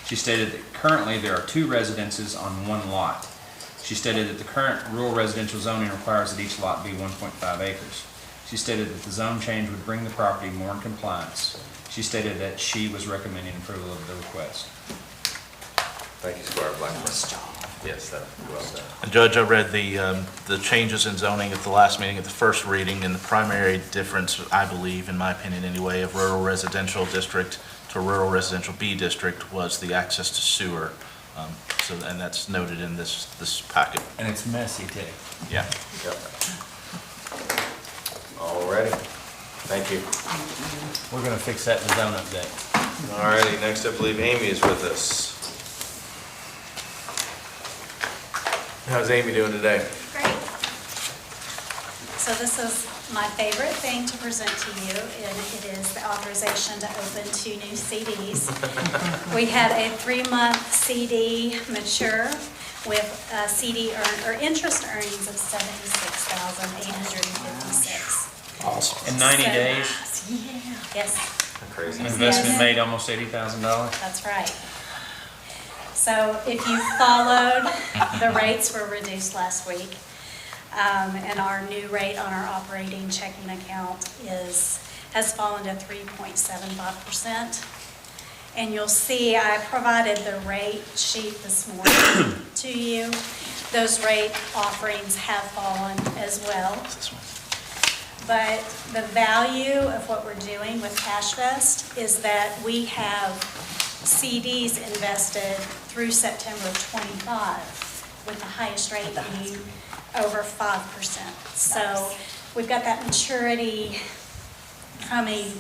She stated that currently there are 2 residences on 1 lot. She stated that the current rural residential zoning requires that each lot be 1.5 acres. She stated that the zone change would bring the property more in compliance. She stated that she was recommending approval of the request. Thank you, Squire Blackburn. Yes, that well done. And Judge, I read the changes in zoning at the last meeting, at the first reading, and the primary difference, I believe, in my opinion anyway, of rural residential district to rural residential B district was the access to sewer. And that's noted in this packet. And it's messy, too. Yeah. Yep. All righty. Thank you. We're going to fix that in the zone update. All righty, next I believe Amy is with us. How's Amy doing today? Great. So this is my favorite thing to present to you, and it is the authorization to open 2 new CDs. We had a 3-month CD mature with CD interest earnings of $76,856. Awesome. In 90 days? Yeah. Yes. Crazy. An investment made almost $80,000? That's right. So if you followed, the rates were reduced last week. And our new rate on our operating checking account has fallen to 3.75%. And you'll see I provided the rate sheet this morning to you. Those rate offerings have fallen as well. But the value of what we're doing with CashVest is that we have CDs invested through September of '25 with the highest rate being over 5%. So we've got that maturity coming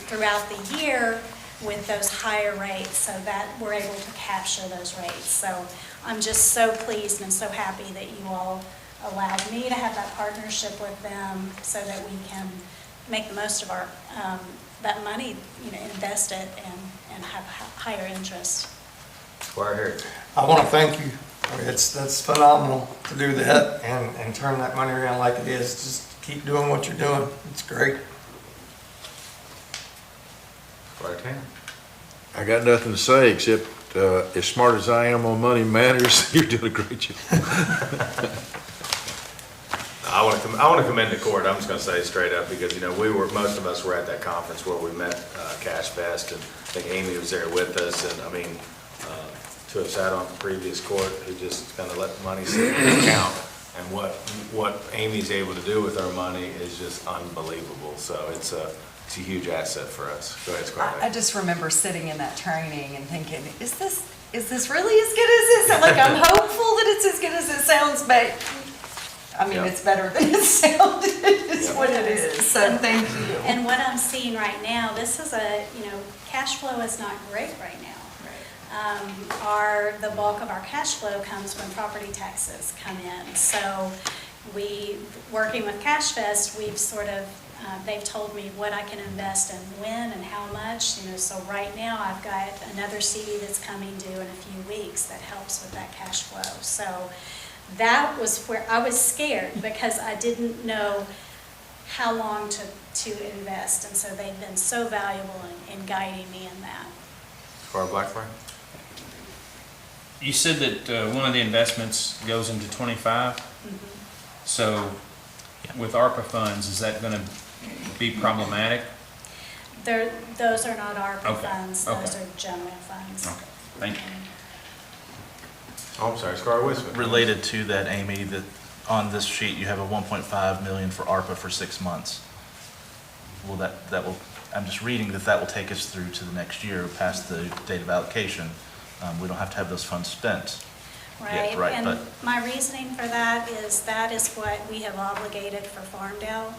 throughout the year with those higher rates so that we're able to capture those rates. So I'm just so pleased and so happy that you all allowed me to have that partnership with them so that we can make the most of our that money, invest it and have higher interest. Squire Harris. I want to thank you. That's phenomenal to do that and turn that money around like it is. Just keep doing what you're doing. It's great. Squire Tanner. I got nothing to say except as smart as I am on money matters, you're doing a great job. I want to commend the court. I'm just going to say straight up because most of us were at that conference where we met CashVest, and I think Amy was there with us. And I mean, to have sat on the previous court, who just kind of let the money sit in the account. And what Amy's able to do with our money is just unbelievable. So it's a huge asset for us. Go ahead, Scarlett. I just remember sitting in that training and thinking, is this really as good as it sounds? Like, I'm hopeful that it's as good as it sounds, but I mean, it's better than it sounded, is what it is. So thank you. And what I'm seeing right now, this is cash flow is not great right now. The bulk of our cash flow comes when property taxes come in. So working with CashFest, we've sort of, they've told me what I can invest and when and how much, so right now I've got another CD that's coming due in a few weeks that helps with that cash flow. So that was where I was scared because I didn't know how long to invest, and so they've been so valuable in guiding me in that. Scarlett Blackburn? You said that one of the investments goes into 25. Mm-hmm. So with ARPA funds, is that going to be problematic? Those are not ARPA Okay. funds, those are general funds. Okay, thank you. Oh, I'm sorry, Scarlett Whisper. Related to that, Amy, that on this sheet, you have a 1.5 million for ARPA for 6 months. Will that will, I'm just reading that will take us through to the next year, past the date of allocation. We don't have to have those funds spent. Right, yet, right? and But my reasoning for that is what we have obligated for Farmdale.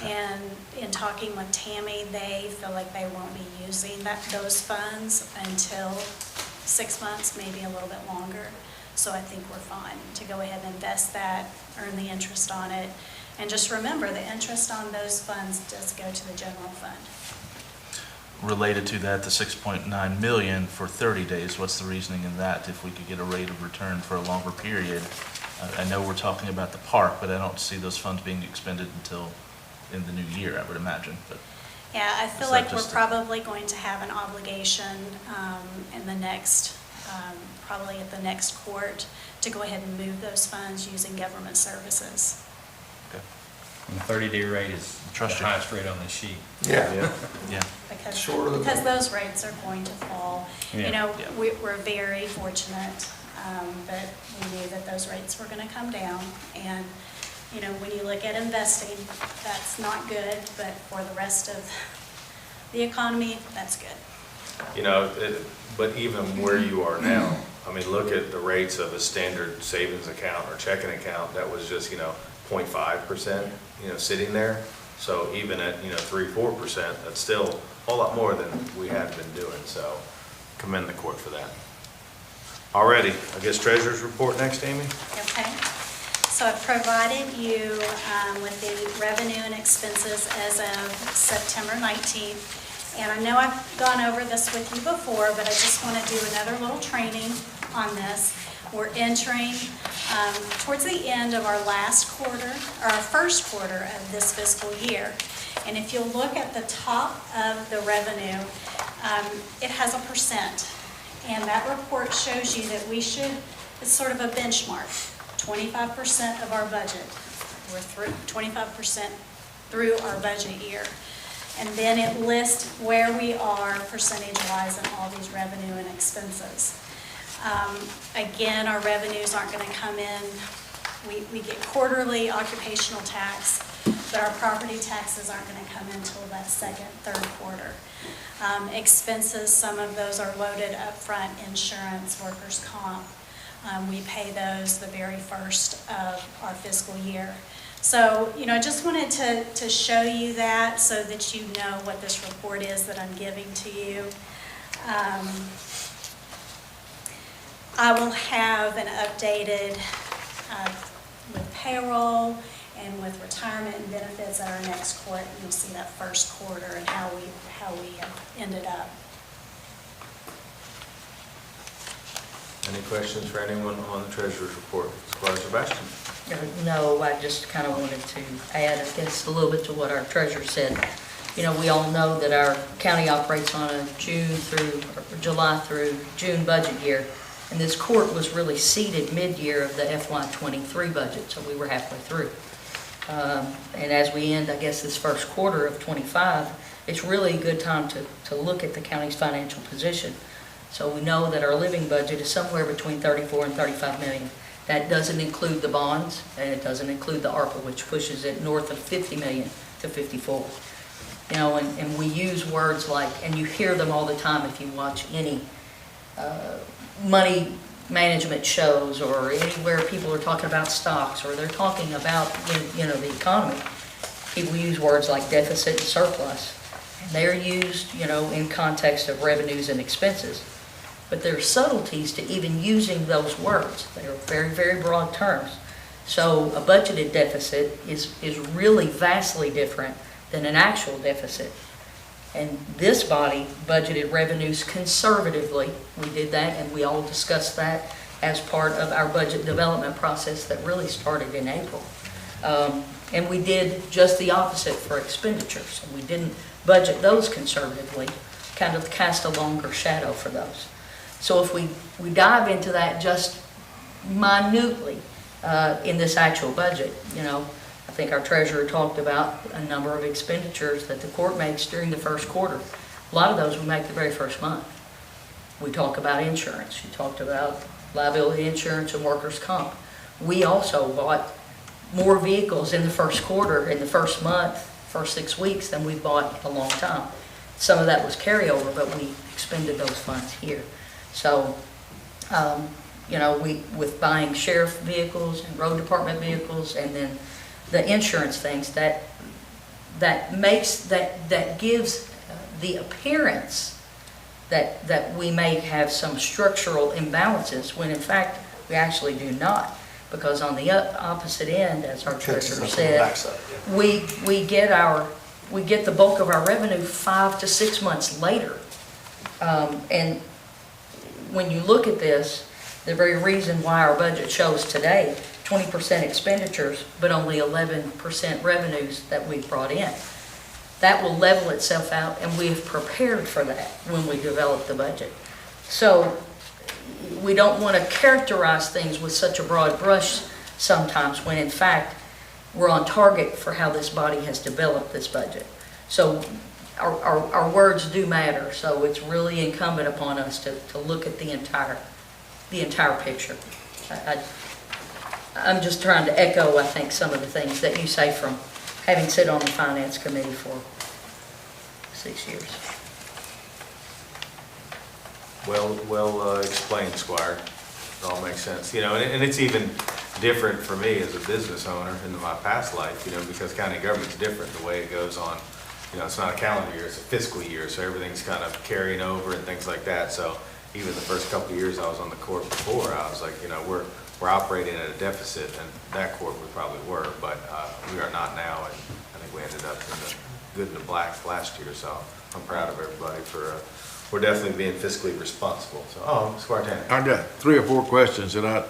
And in talking with Tammy, they feel like they won't be using those funds until 6 months, maybe a little bit longer. So I think we're fine to go ahead and invest that, earn the interest on it. And just remember, the interest on those funds does go to the general fund. related to that, the 6.9 million for 30 days, what's the reasoning in that? If we could get a rate of return for a longer period, I know we're talking about the park, but I don't see those funds being expended until in the new year, I would imagine, but. Yeah, I feel like we're probably going to have an obligation in the next, probably at the next court, to go ahead and move those funds using government services. Okay. And the 30-day rate is the highest rate on this sheet. Yeah. Yeah. Because those rates are going to fall. Yeah. We're very fortunate that we knew that those rates were going to come down. And, when you look at investing, that's not good, but for the rest of the economy, that's good. But even where you are now, I mean, look at the rates of a standard savings account or checking account that was just, 0.5%, sitting there. So even at, 3-4%, that's still a whole lot more than we have been doing. So commend the court for that. Alrighty, I guess treasurer's report next, Amy? Okay. So I've provided you with the revenue and expenses as of September 19th. And I know I've gone over this with you before, but I just want to do another little training on this. We're entering towards the end of our last quarter, or our first quarter of this fiscal year. And if you'll look at the top of the revenue, it has a percent. And that report shows you that we should, it's sort of a benchmark, 25% of our budget. We're through 25% through our budget year. And then it lists where we are percentage-wise in all these revenue and expenses. Again, our revenues aren't going to come in. We get quarterly occupational tax, but our property taxes aren't going to come in until that second, third quarter. Expenses, some of those are loaded up front, insurance, workers' comp. We pay those the very first of our fiscal year. So, I just wanted to show you that so that you know what this report is that I'm giving to you. I will have an updated with payroll and with retirement and benefits at our next court. You'll see that first quarter and how we have ended up. Any questions for anyone on the treasurer's report? Supervisor Sebastian? No, I just kind of wanted to add, I guess, a little bit to what our treasurer said. We all know that our county operates on a July through June budget year, and this court was really seated mid-year of the FY23 budget, so we were halfway through. And as we end, I guess, this first quarter of 25, it's really a good time to look at the county's financial position. So we know that our living budget is somewhere between 34 and 35 million. That doesn't include the bonds, and it doesn't include the ARPA, which pushes it north of 50 million to 54. You know, and we use words like, and you hear them all the time if you watch any money management shows or anywhere people are talking about stocks or they're talking about, you know, the economy. People use words like deficit and surplus. And they're used, you know, in context of revenues and expenses. But there are subtleties to even using those words. They are very, very broad terms. So a budgeted deficit is really vastly different than an actual deficit. And this body budgeted revenues conservatively. We did that, and we all discussed that as part of our budget development process that really started in April. And we did just the opposite for expenditures. And we didn't budget those conservatively, kind of cast a longer shadow for those. So if we dive into that just minutely in this actual budget, you know, I think our treasurer talked about a number of expenditures that the court makes during the first quarter. A lot of those we make the very first month. We talk about insurance. You talked about liability insurance and workers' comp. We also bought more vehicles in the first quarter, in the first month, first 6 weeks than we've bought in a long time. Some of that was carryover, but we expended those funds here. So, you know, with buying sheriff vehicles and road department vehicles and then the insurance things, that gives the appearance that we may have some structural imbalances when in fact we actually do not. Because on the opposite end, as our treasurer said, we get the bulk of our revenue 5 to 6 months later. And when you look at this, the very reason why our budget shows today 20% expenditures, but only 11% revenues that we've brought in. That will level itself out, and we have prepared for that when we develop the budget. So we don't want to characterize things with such a broad brush sometimes when in fact we're on target for how this body has developed this budget. So our words do matter, so it's really incumbent upon us to look at the entire picture. I'm just trying to echo, I think, some of the things that you say from having sat on the Finance Committee for 6 years. Well explained, Squire. It all makes sense. You know, and it's even different for me as a business owner in my past life, you know, because county government's different the way it goes on. You know, it's not a calendar year, it's a fiscal year, so everything's kind of carrying over and things like that. So even the first couple of years I was on the court before, I was like, you know, we're operating at a deficit, and that court we probably were, but we are not now, and I think we ended up in the good and the black last year, so I'm proud of everybody for, we're definitely being fiscally responsible. So, Squire Tanner. I got 3 or 4 questions that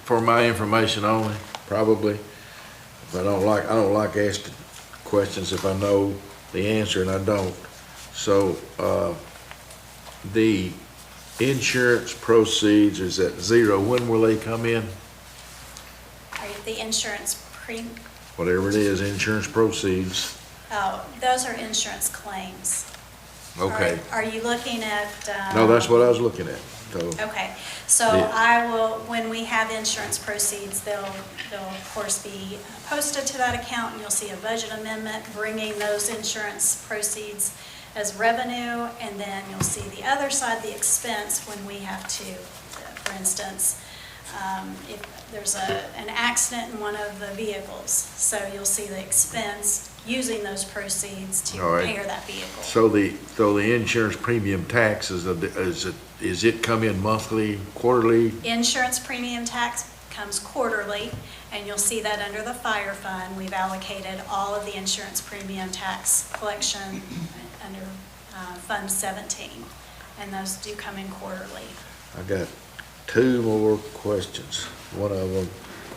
for my information only, probably. If I don't like asking questions if I know the answer, and I don't. So, the insurance proceeds is at 0. When will they come in? The insurance Whatever it is, insurance proceeds. those are insurance claims. Okay. Are you looking at? No, that's what I was looking at. So, Okay, so I will, when we have insurance proceeds, they'll of course be posted to that account, and you'll see a budget amendment bringing those insurance proceeds as revenue, and then you'll see the other side, the expense, when we have to, for instance, if there's an accident in one of the vehicles, so you'll see the expense using those proceeds to repair that vehicle. So the insurance premium tax is it come in monthly, quarterly? Insurance premium tax comes quarterly, and you'll see that under the fire fund, we've allocated all of the insurance premium tax collection under Fund 17, and those do come in quarterly. I got 2 more questions.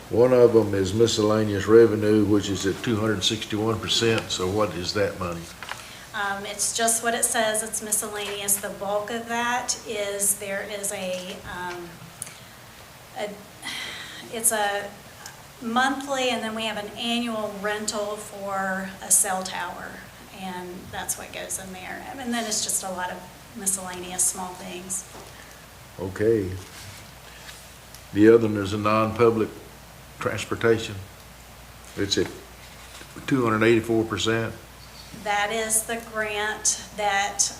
One of them is miscellaneous revenue, which is at 261%. So what is that money? It's just what it says, it's miscellaneous. The bulk of that is, it's a monthly, and then we have an annual rental for a cell tower, and that's what goes in there. And then it's just a lot of miscellaneous small things. Okay. The other one is a non-public transportation. It's at 284%. That is the grant that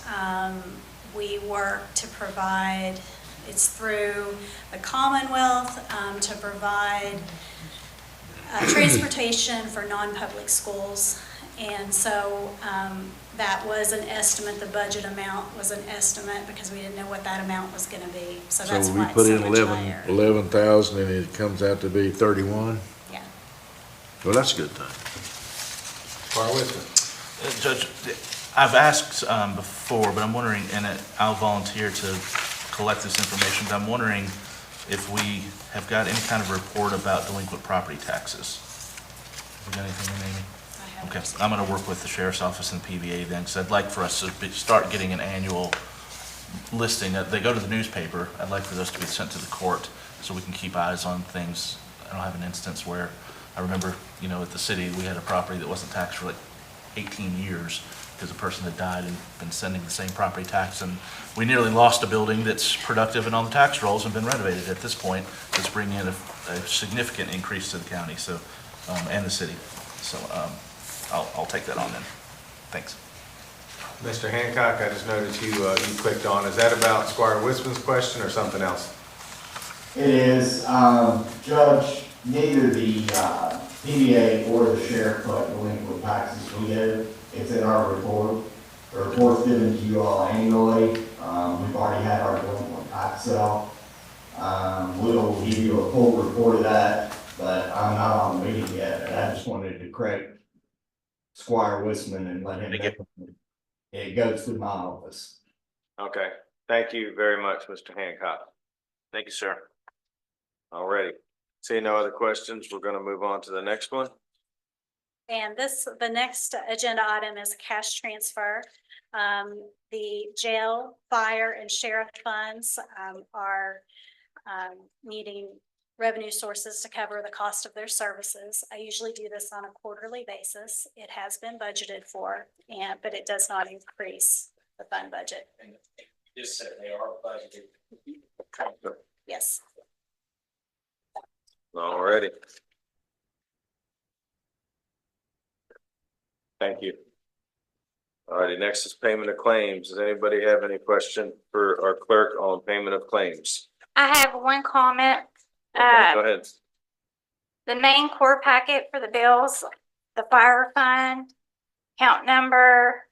we work to provide. It's through the Commonwealth to provide transportation for non-public schools. And so that was an estimate, the budget amount was an estimate because we didn't know what that amount was going to be. So that's So why we it's put so in much higher. 11,000 and it comes out to be 31? Yeah. Well, that's a good thing. Judge, I've asked before, but I'm wondering, and I'll volunteer to collect this information, but I'm wondering if we have got any kind of report about delinquent property taxes. Have we got anything in, Amy? Okay, I'm going to work with the Sheriff's Office and PVA then, because I'd like for us to start getting an annual listing. They go to the newspaper. I'd like for those to be sent to the court so we can keep eyes on things. I don't have an instance where, I remember, at the city, we had a property that wasn't taxed for like 18 years because the person had died and been sending the same property tax, and we nearly lost a building that's productive and on the tax rolls and been renovated at this point. It's bringing in a significant increase to the county, so and the city. So I'll take that on then. Thanks. Mr. Hancock, I just noticed you clicked on. Is that about Squire Wisman's question or something else? It is, Judge, neither the PVA or the sheriff collect delinquent taxes we do. It's in our report. The report's given to you all annually. We've already had our delinquent tax sale. We'll give you a full report of that, but I'm not on the meeting yet. But I just wanted to correct Squire Wisman and let him know it goes through my office. Okay, thank you very much, Mr. Hancock. Thank you, sir. All righty. See no other questions, we're gonna move on to the next one. And the next agenda item is cash transfer. The jail, fire, and sheriff funds are needing revenue sources to cover the cost of their services. I usually do this on a quarterly basis. It has been budgeted for, but it does not increase the fund budget. Just said they are budgeted. Yes. All righty. Thank you. All righty, next is payment of claims. Does anybody have any question for our clerk on payment of claims? I have one comment. Okay, go ahead. The main core packet for the bills, the fire fund, account number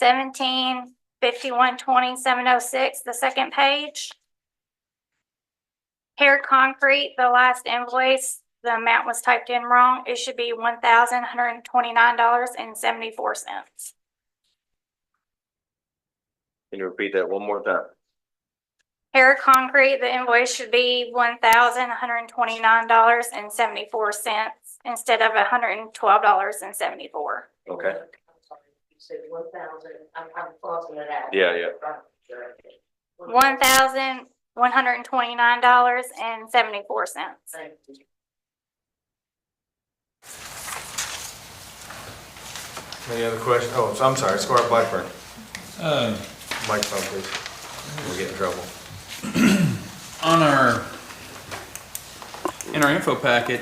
17-51-20-706, the second page. Hair Concrete, the last invoice, the amount was typed in wrong. It should be $1,129.74. Can you repeat that one more time? Hair Concrete, the invoice should be $1,129.74 instead of $112.74. Okay. You said 1,000, I'm crossing it out. Yeah. $1,129.74. Any other questions? Oh, I'm sorry, Squire Blackburn. Microphone, please. We'll get in trouble. In our info packet,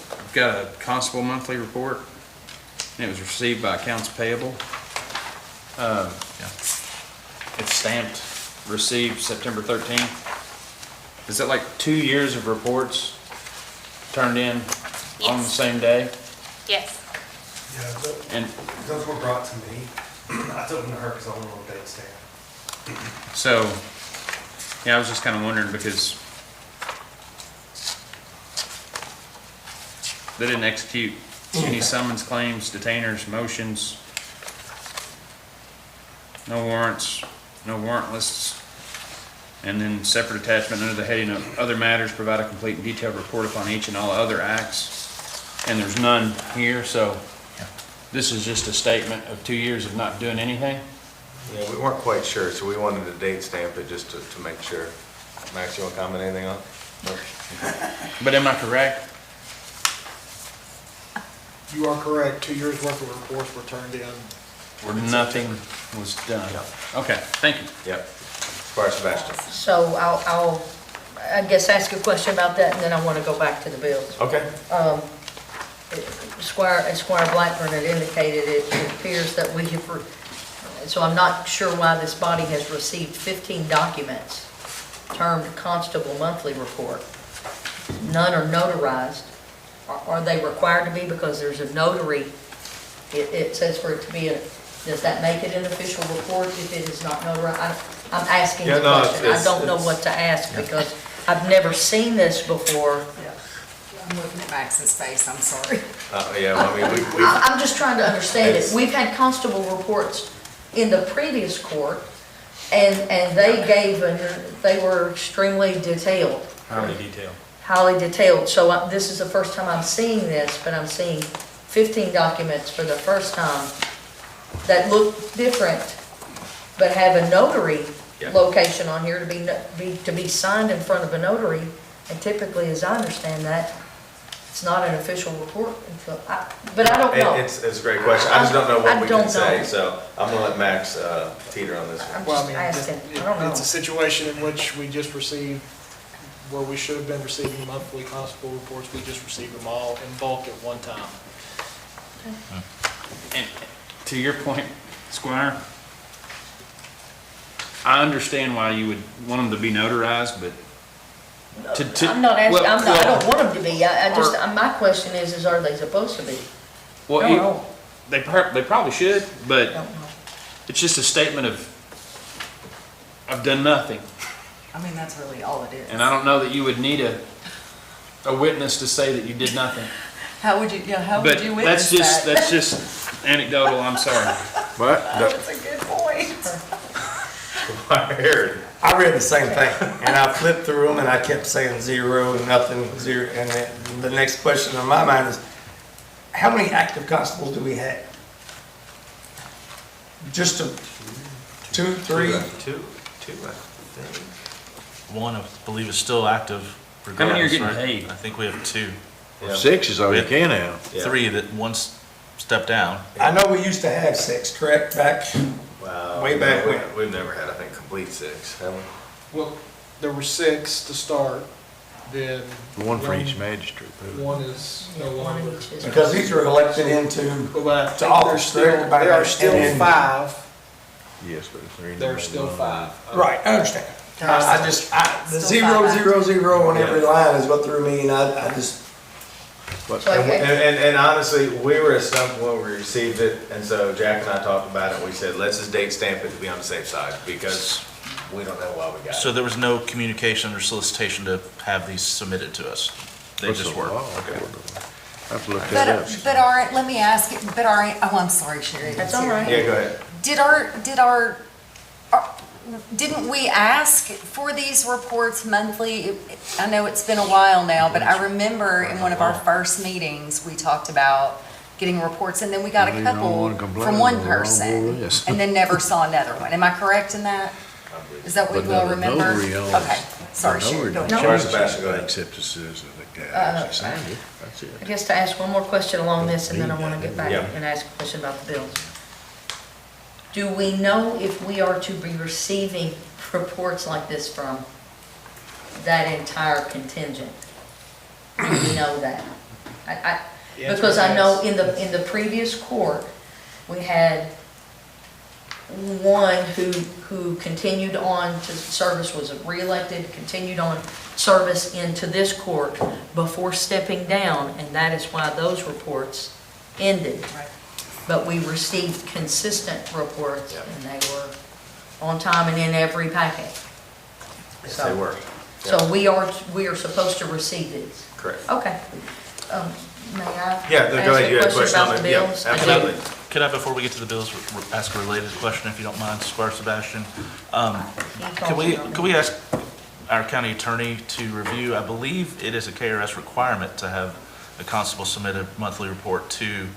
we've got a constable monthly report, and it was received by accounts payable. It's stamped, received September 13th. Is that like 2 years of reports turned in on the same day? Yes. Yeah, And those were brought to me. I took them to her because I want to date stamp. so, yeah, I was just kind of wondering because they didn't execute any summons, claims, detainers, motions, no warrants, no warrant lists. And then separate attachment under the heading of other matters, provide a complete and detailed report upon each and all other acts. And there's none here, so this is just a statement of 2 years of not doing anything. Yeah, we weren't quite sure, so we wanted to date stamp it just to make sure. Max, you want to comment anything on it? Nope. But am I correct? You are correct. 2 years worth of reports were turned in where nothing was done. Okay, thank you. Yep. Squire Sebastian. So I'll, I guess, ask a question about that, and then I want to go back to the bills. Okay. Squire Blackburn had indicated it appears that we have, so I'm not sure why this body has received 15 documents termed constable monthly report. None are notarized. Are they required to be because there's a notary? It says for it to be does that make it an official report if it is not notarized? I'm asking the question. I don't know what to ask because I've never seen this before. I'm looking at Max's face, I'm sorry. Yeah, well, I mean, I'm just trying to understand it. We've had constable reports in the previous court, and they were extremely detailed. Highly detailed. Highly detailed. So this is the first time I'm seeing this, but I'm seeing 15 documents for the first time that look different, but have a notary location on here to be signed in front of a notary. And typically, as I understand that, it's not an official report until, but I don't know. It's a great question. I just don't know what we can say, know. so I'm gonna let Max teeter on this one. I'm Well, just I mean, asking. I don't know. it's a situation in which we just received, where we should have been receiving monthly constable reports, we just received them all in bulk at one time. And to your point, Squire, I understand why you would want them to be notarized, but I'm not asking, well, I don't want them to be. My question is are they supposed to be? well, I don't know. they probably should, I but don't know. it's just a statement of, I've done nothing. I mean, that's really all it is. And I don't know that you would need a witness to say that you did nothing. How would you But witness that? that's just anecdotal, I'm sorry. But That's a good point. I read the same thing, and I flipped through them, and I kept saying zero, nothing, zero, and then the next question on my mind is, how many active constables do we have? Just two, three? Two, I think. One, I believe, is still active How many are regardless, getting right? paid? I think we have two. Yeah. 6 is all you can have. Three that once stepped down. I know we used to have 6, correct, back? Wow. Way back when. We've never had, I think, complete 6, have we? Well, there were 6 to start, then. One for each magistrate. One is no longer. Because these are elected into, But I think office, correct? there are still And then- 5. Yes, but it's There are still 5. right, I understand. The 0, on every line is what threw me, and I just, And honestly, we were stumped when we received it, and so Jack and I talked about it, and we said, let's just date stamp it to be on the safe side, because we don't know why we got it. So there was no communication or solicitation to have these submitted to us? They just were? Okay. I have to look that up. But aren't, let me ask, I'm sorry, Sherry. That's all right. Yeah, go ahead. Didn't we ask for these reports monthly? I know it's been a while now, but I remember in one of our first meetings, we talked about getting reports, and then we got a couple from one person, and then never saw another one. Am I correct in that? Is that what you all remember? Okay, sorry, Sherry, go ahead. Squire Sebastian, go ahead. Except it says that the guy signed it. That's it. I guess to ask one more question along this, and then I want to get back Yeah. and ask a question about the bills. Do we know if we are to be receiving reports like this from that entire contingent? Do we know that? Because I know in the previous court, we had one who continued on to service, was reelected, continued on service into this court before stepping down, and that is why those reports ended. But we received consistent reports, and they were on time and in every packet. Yes, they were. So we are supposed to receive these. Correct. Okay. May I Yeah, go ahead, you had a question on about it. the Yeah, bills? absolutely. Could I, before we get to the bills, ask a related question, if you don't mind, Squire Sebastian? Could we ask our county attorney to review, I believe it is a KRS requirement to have a constable submit a monthly report to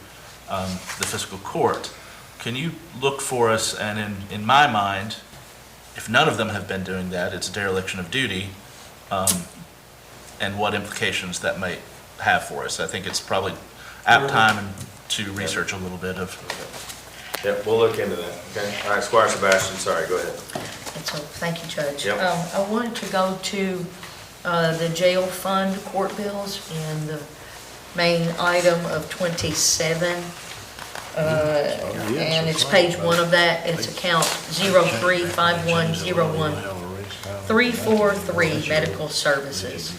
the fiscal court. Can you look for us, and in my mind, if none of them have been doing that, it's a dereliction of duty, and what implications that might have for us. I think it's probably apt time to research a little bit of. Yep, we'll look into that, okay? All right, Squire Sebastian, sorry, go ahead. And so, thank you, Judge. Yep. I wanted to go to the jail fund court bills and the main item of 27. And it's page 1 of that. It's account 035101-343 medical services.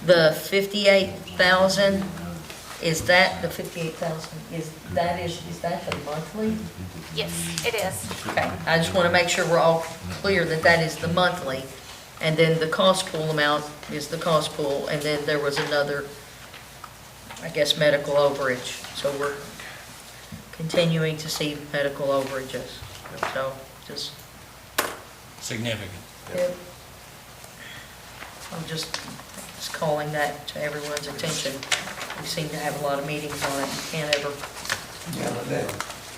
The 58,000, is that the 58,000? Is that the monthly? Yes, it is. Okay, I just want to make sure we're all clear that that is the monthly. And then the cost pool amount is the cost pool, and then there was another, I guess, medical overage. So we're continuing to see medical overages. So just, Significant. yep. I'm just calling that to everyone's attention. We seem to have a lot of meetings on it.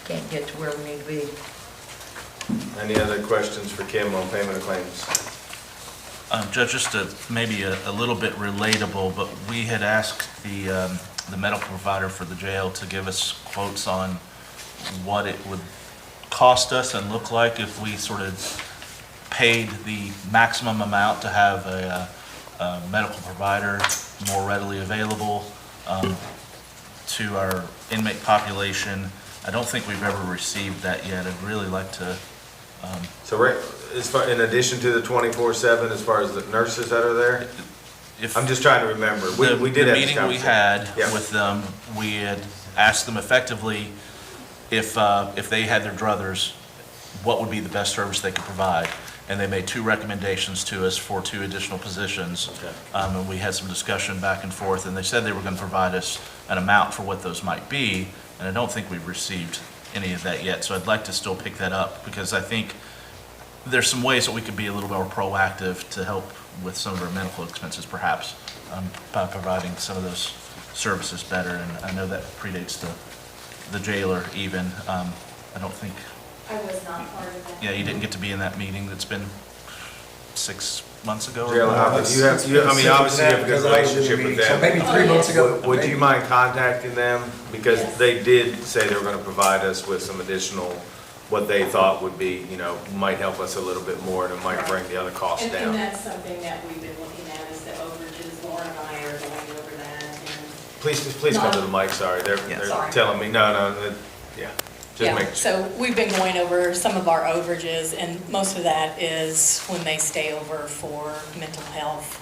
Can't get to where we need to be. Any other questions for Kim on payment of claims? Judge, just maybe a little bit relatable, but we had asked the medical provider for the jail to give us quotes on what it would cost us and look like if we sort of paid the maximum amount to have a medical provider more readily available to our inmate population. I don't think we've ever received that yet. I'd really like to. So right, in addition to the 24/7, as far as the nurses that are there? I'm just trying to remember. We did have the this meeting we conversation. had Yeah. with them, we had asked them effectively if they had their druthers, what would be the best service they could provide. And they made 2 recommendations to us for 2 additional positions. Okay. And we had some discussion back and forth, and they said they were going to provide us an amount for what those might be. And I don't think we've received any of that yet. So I'd like to still pick that up, because I think there's some ways that we could be a little more proactive to help with some of our medical expenses, perhaps, by providing some of those services better. And I know that predates the jailer even. I don't think, I was not part of that. yeah, you didn't get to be in that meeting that's been 6 months ago. or Jailer Hopper, I mean, obviously you have a good relationship with them. So maybe 3 months ago. Would you mind contacting them? Because Yes. they did say they were going to provide us with some additional, what they thought would be, might help us a little bit more, and it might bring the other costs And down. that's something that we've been looking at, is the overages. Laura and I are going over that, and Please come to the mic, sorry, they're Sorry. telling me, no, yeah, just yeah, make. so we've been going over some of our overages, and most of that is when they stay over for mental health.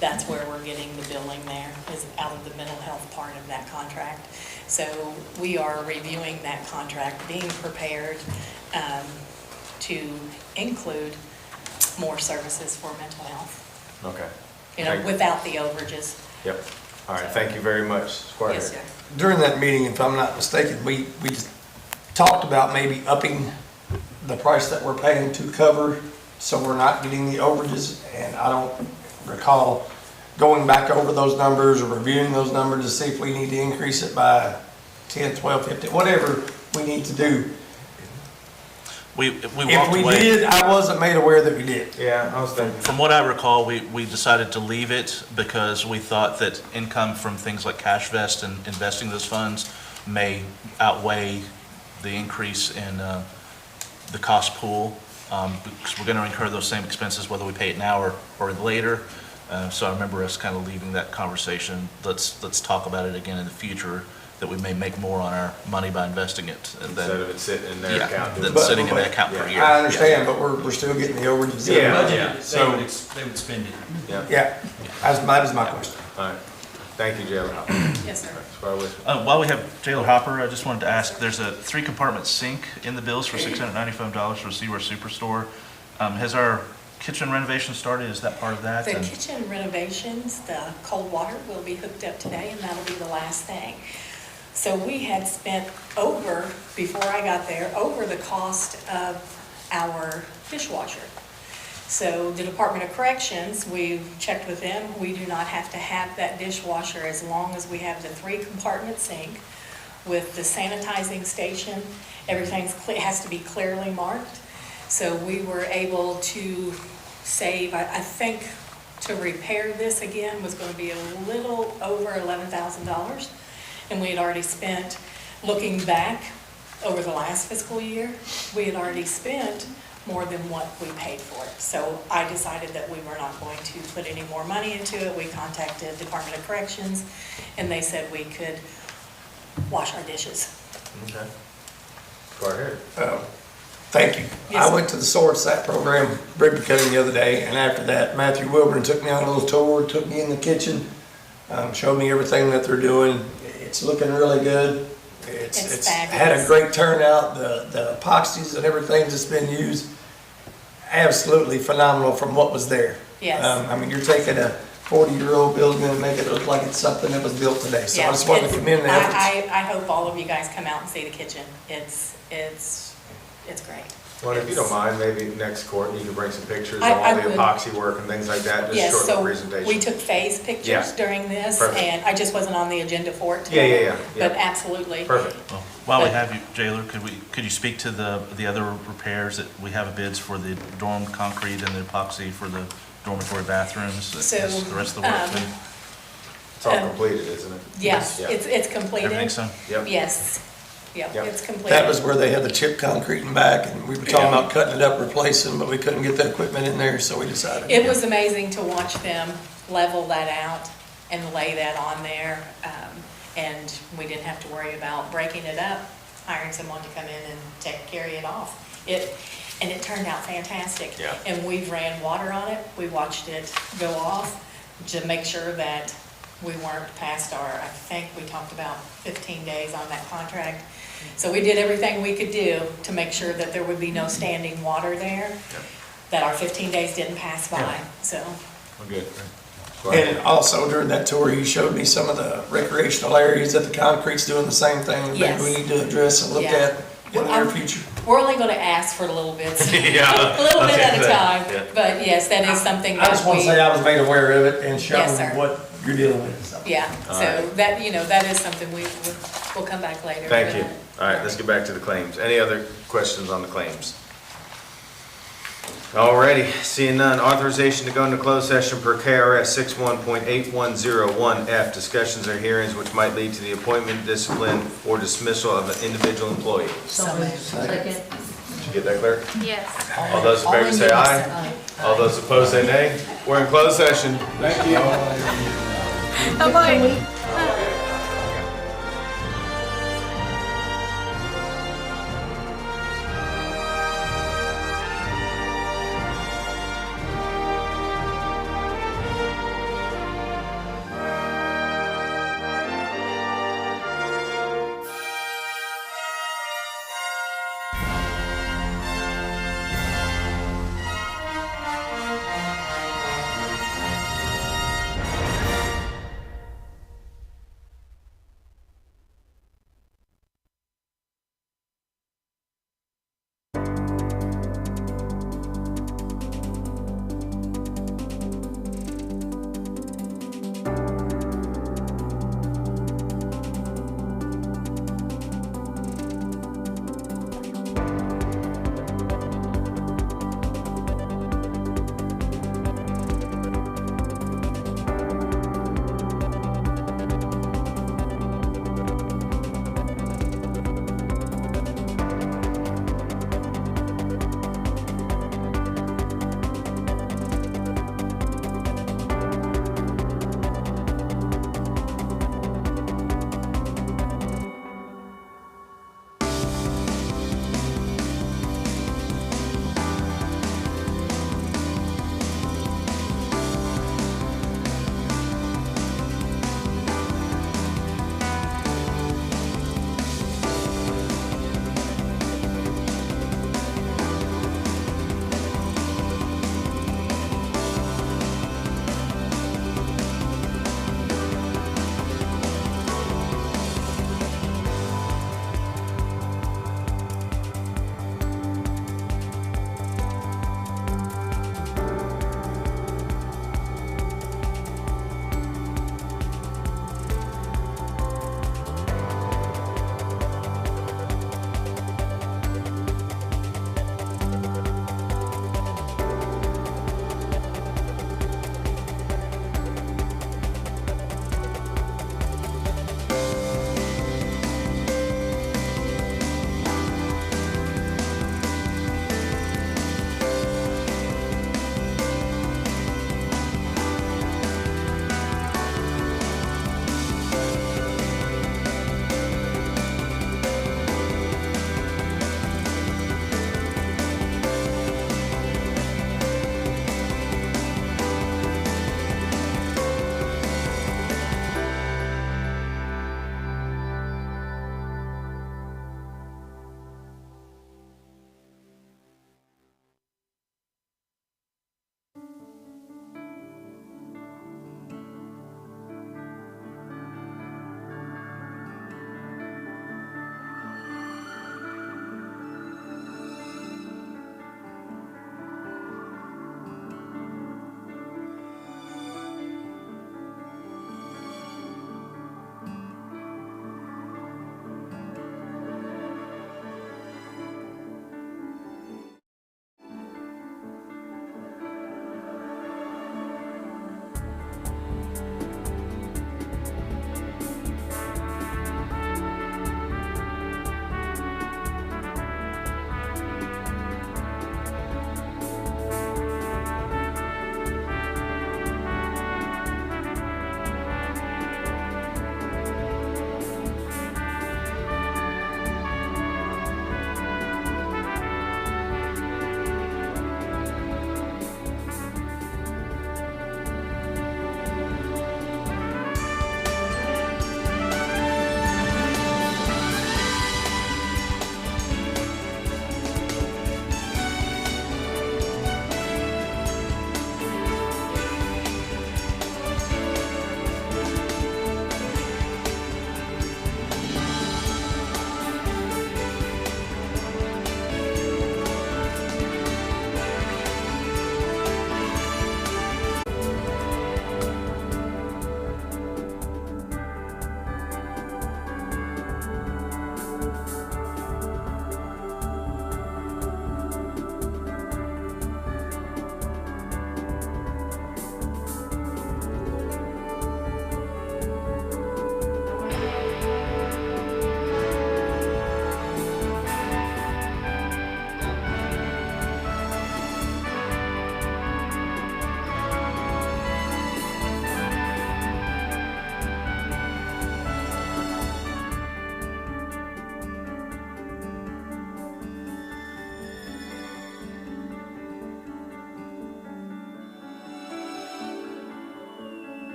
That's where we're getting the billing there, is out of the mental health part of that contract. So we are reviewing that contract, being prepared to include more services for mental health, Okay. without the overages. Yep, all right, thank you very much, Squire. Yes, sir. During that meeting, if I'm not mistaken, we just talked about maybe upping the price that we're paying to cover, so we're not getting the overages, and I don't recall going back over those numbers or reviewing those numbers to see if we need to increase it by 10, 12, 15, whatever we need to do. We If walked we away. did, I wasn't made aware that we did. Yeah, I was thinking. From what I recall, we decided to leave it because we thought that income from things like cash vest and investing those funds may outweigh the increase in the cost pool, because we're going to incur those same expenses whether we pay it now or later. So I remember us kind of leaving that conversation. Let's talk about it again in the future, that we may make more on our money by investing it. And then, Instead of it sitting in their account. than sitting in their account per year. I understand, but we're still getting the overages. Yeah. So, They would spend it. yeah, that is my question. All right, thank you, Jailer. Yes, sir. Squire Whisper. While we have Jailer Hopper, I just wanted to ask, there's a 3-compartment sink in the bills for $695 for Seaware Superstore. Has our kitchen renovation started? Is that part of that? The And- kitchen renovations, the cold water will be hooked up today, and that'll be the last thing. So we had spent over, before I got there, over the cost of our dishwasher. So the Department of Corrections, we've checked with them, we do not have to have that dishwasher as long as we have the 3-compartment sink with the sanitizing station. Everything has to be clearly marked. So we were able to save, I think, to repair this again was going to be a little over $11,000. And we had already spent, looking back, over the last fiscal year, we had already spent more than what we paid for it. So I decided that we were not going to put any more money into it. We contacted Department of Corrections, and they said we could wash our dishes. Okay. Go ahead. Thank you. Yes, I sir. went to the Source Sat program ribbon cutting the other day, and after that, Matthew Wilburn took me on a little tour, took me in the kitchen, showed me everything that they're doing. It's looking really good. It's had a fabulous. great turnout. The epoxies and everything that's been used, absolutely phenomenal from what was there. Yes. I mean, you're taking a 40-year-old building and make it look like it's something that was built today. So I just wanted to commend the efforts. I hope all of you guys come out and see the kitchen. It's great. Well, if you don't mind, maybe next court, you could bring some pictures of I all the would. epoxy work and things like that, just Yes, short so presentation. we took phase pictures Yeah. during this, Perfect. and I just wasn't on the agenda for it today. Yeah. But absolutely. Perfect. Well, while we have you, Jailer, could you speak to the other repairs that we have bids for the dormed concrete and the epoxy for the dormitory bathrooms? So, Is the rest of the work been? It's all completed, isn't it? Yes, Yeah. it's completed. Everything's done? Yep. Yes. Yep, Yep. it's completed. That was where they had the chip concrete in back, and we were talking about cutting it up, replacing, but we couldn't get the equipment in there, so we decided. It was amazing to watch them level that out and lay that on there. And we didn't have to worry about breaking it up, hiring someone to come in and carry it off. And it turned out fantastic. Yeah. And we've ran water on it. We watched it go off to make sure that we weren't past I think we talked about 15 days on that contract. So we did everything we could do to make sure that there would be no standing water there, that our 15 days didn't pass by, so. Well, good. Go ahead. And also during that tour, you showed me some of the recreational areas that the concrete's doing the same thing. Maybe Yes. we need to address and look Yeah. at in the near Well, future. We're only gonna ask for little bits. Yeah. A little bit at a Okay. time, Yeah. but yes, that is something I that just want to we, say I was made aware of it and show Yes, sir. what you're dealing with. So. yeah, All so right. that, that is something we'll come back later. Thank for you. that. All right, let's get back to the claims. Any other questions on the claims? Alrighty, seeing none, authorization to go into closed session per KRS 61.8101F, discussions or hearings which might lead to the appointment, discipline, or dismissal of an individual employee. Second. Did you get that, clerk? Yes. All those in favor say aye. All those opposed say nay. We're in closed session. Thank you. Oh, boy.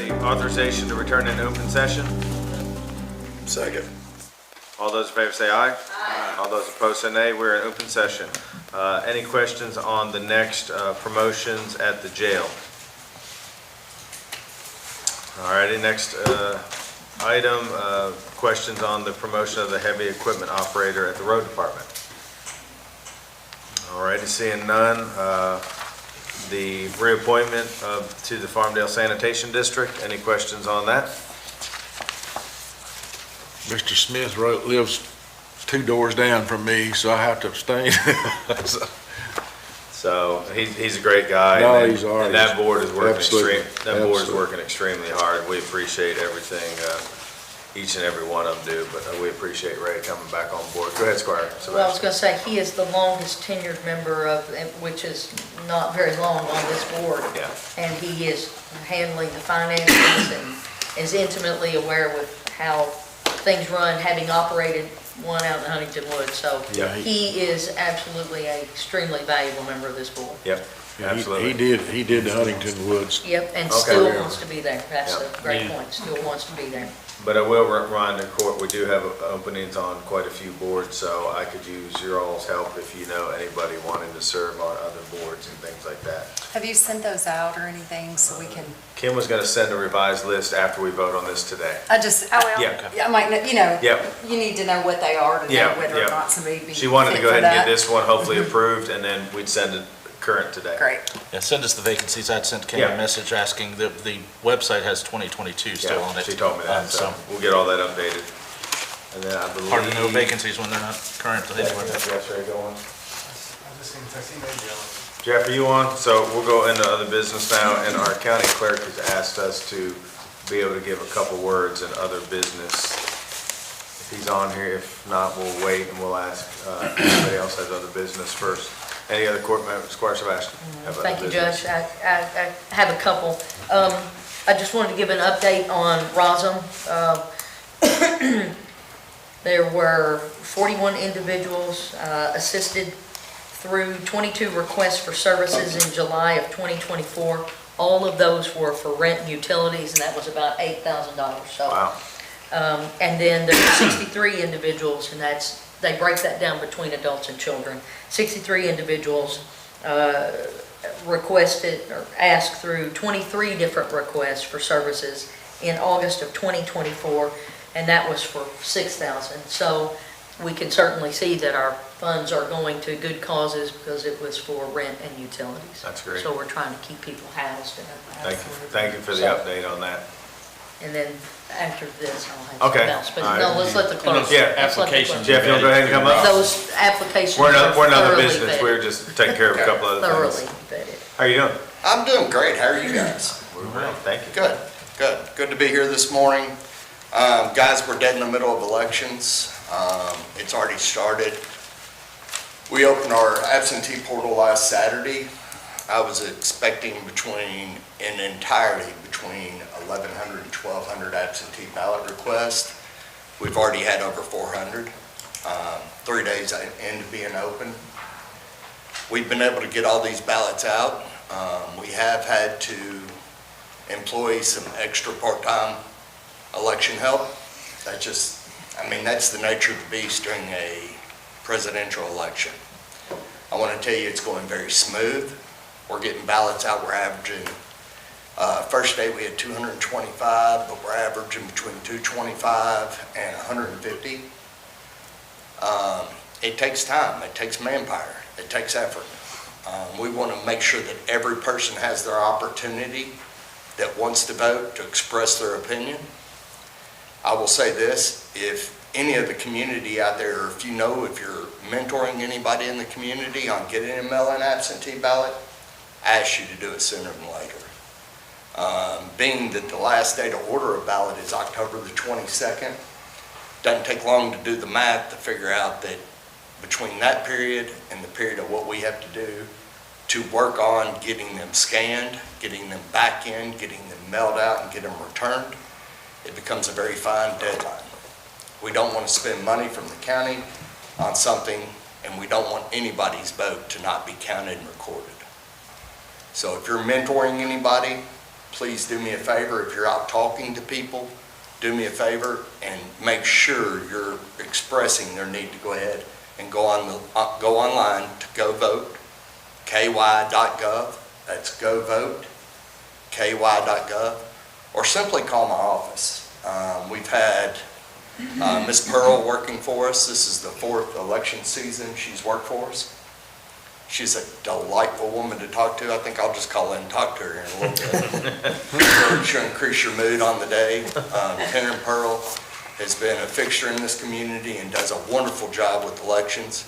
the authorization to return in open session. Second. All those in favor say aye. Aye. All those opposed say nay. We're in open session. Any questions on the next promotions at the jail? All righty, next item, questions on the promotion of the heavy equipment operator at the road department. All righty, seeing none. The reappointment to the Farmdale Sanitation District. Any questions on that? Mr. Smith lives 2 doors down from me, so I have to abstain. So he's a great guy. No, and he's all right. And that board is working Absolutely. that board is Absolutely. working extremely hard. We appreciate everything each and every one of them do, but we appreciate Ray coming back on board. Go ahead, Squire. Well, I was going to say, he is the longest tenured member of, which is not very long on this board. Yeah. And he is handling the finances and is intimately aware with how things run, having operated one out in Huntington Woods. So Yeah, he is absolutely an extremely valuable member of this board. Yep, absolutely. He did the Huntington Woods. Yep, and Okay. still wants to be there. That's Yep. a great point. Still wants to be there. But I will remind the court, we do have openings on quite a few boards, so I could use your all's help if you know anybody wanting to serve on other boards and things like that. Have you sent those out or anything so we can, Kim was gonna send a revised list after we vote on this today. I just, I might, you know, Yep. you need to know what they are to know Yeah, whether yeah. or not somebody be She wanted to fit go for ahead and get that. this one hopefully approved, and then we'd send it current today. Great. Yeah, send us the vacancies. I'd sent Kim Yeah. a message asking, the website has 2022 still Yeah, on it. she told me that, so we'll get all that updated. And then I believe. Hard to know vacancies when they're not current anyway. Yes, Ray, go on. Jeff, are you on? So we'll go into other business now, and our county clerk has asked us to be able to give a couple words in other business. If he's on here, if not, we'll wait and we'll ask if anybody else has other business first. Any other court members? Squire Sebastian? have other Thank you, business? Judge. I have a couple. I just wanted to give an update on ROSM. There were 41 individuals assisted through 22 requests for services in July of 2024. All of those were for rent and utilities, and that was about $8,000. So, Wow. and then there were 63 individuals, and they break that down between adults and children. 63 individuals requested or asked through 23 different requests for services in August of 2024, and that was for $6,000. So we can certainly see that our funds are going to good causes because it was for rent and utilities. That's great. So we're trying to keep people housed. Thank you for the So- update on that. And then after this, I'll have Okay. something else. But All right. no, let's let the clerk. Yeah, let's let the application. clerk- Jeff, you'll go ahead and come up? Those applications We're in are other thoroughly business. vetted. We're just taking care of a couple other Thoroughly things. vetted. How are you doing? I'm doing great. How are you guys? We're well, thank you. Good, good. Good to be here this morning. Guys, we're dead in the middle of elections. It's already started. We opened our absentee portal last Saturday. I was expecting in entirety between 1,100 and 1,200 absentee ballot requests. We've already had over 400, 3 days into being open. We've been able to get all these ballots out. We have had to employ some extra part-time election help. That's the nature of the beast during a presidential election. I want to tell you it's going very smooth. We're getting ballots out. We're averaging, first day we had 225, but we're averaging between 225 and 150. It takes time. It takes manpower. It takes effort. We want to make sure that every person has their opportunity that wants to vote to express their opinion. I will say this, if any of the community out there, or if you're mentoring anybody in the community on getting a mail-in absentee ballot, I ask you to do it sooner than later. Being that the last day to order a ballot is October the 22nd, doesn't take long to do the math to figure out that between that period and the period of what we have to do to work on getting them scanned, getting them back in, getting them mailed out and get them returned, it becomes a very fine deadline. We don't want to spend money from the county on something, and we don't want anybody's vote to not be counted and recorded. So if you're mentoring anybody, please do me a favor, if you're out talking to people, do me a favor and make sure you're expressing their need to go ahead and go online to Go Vote, ky.gov. That's Go Vote, ky.gov, or simply call my office. We've had Ms. Pearl working for us. This is the 4th election season she's worked for us. She's a delightful woman to talk to. I think I'll just call in and talk to her in a little bit. She'll increase your mood on the day. Karen Pearl has been a fixture in this community and does a wonderful job with elections.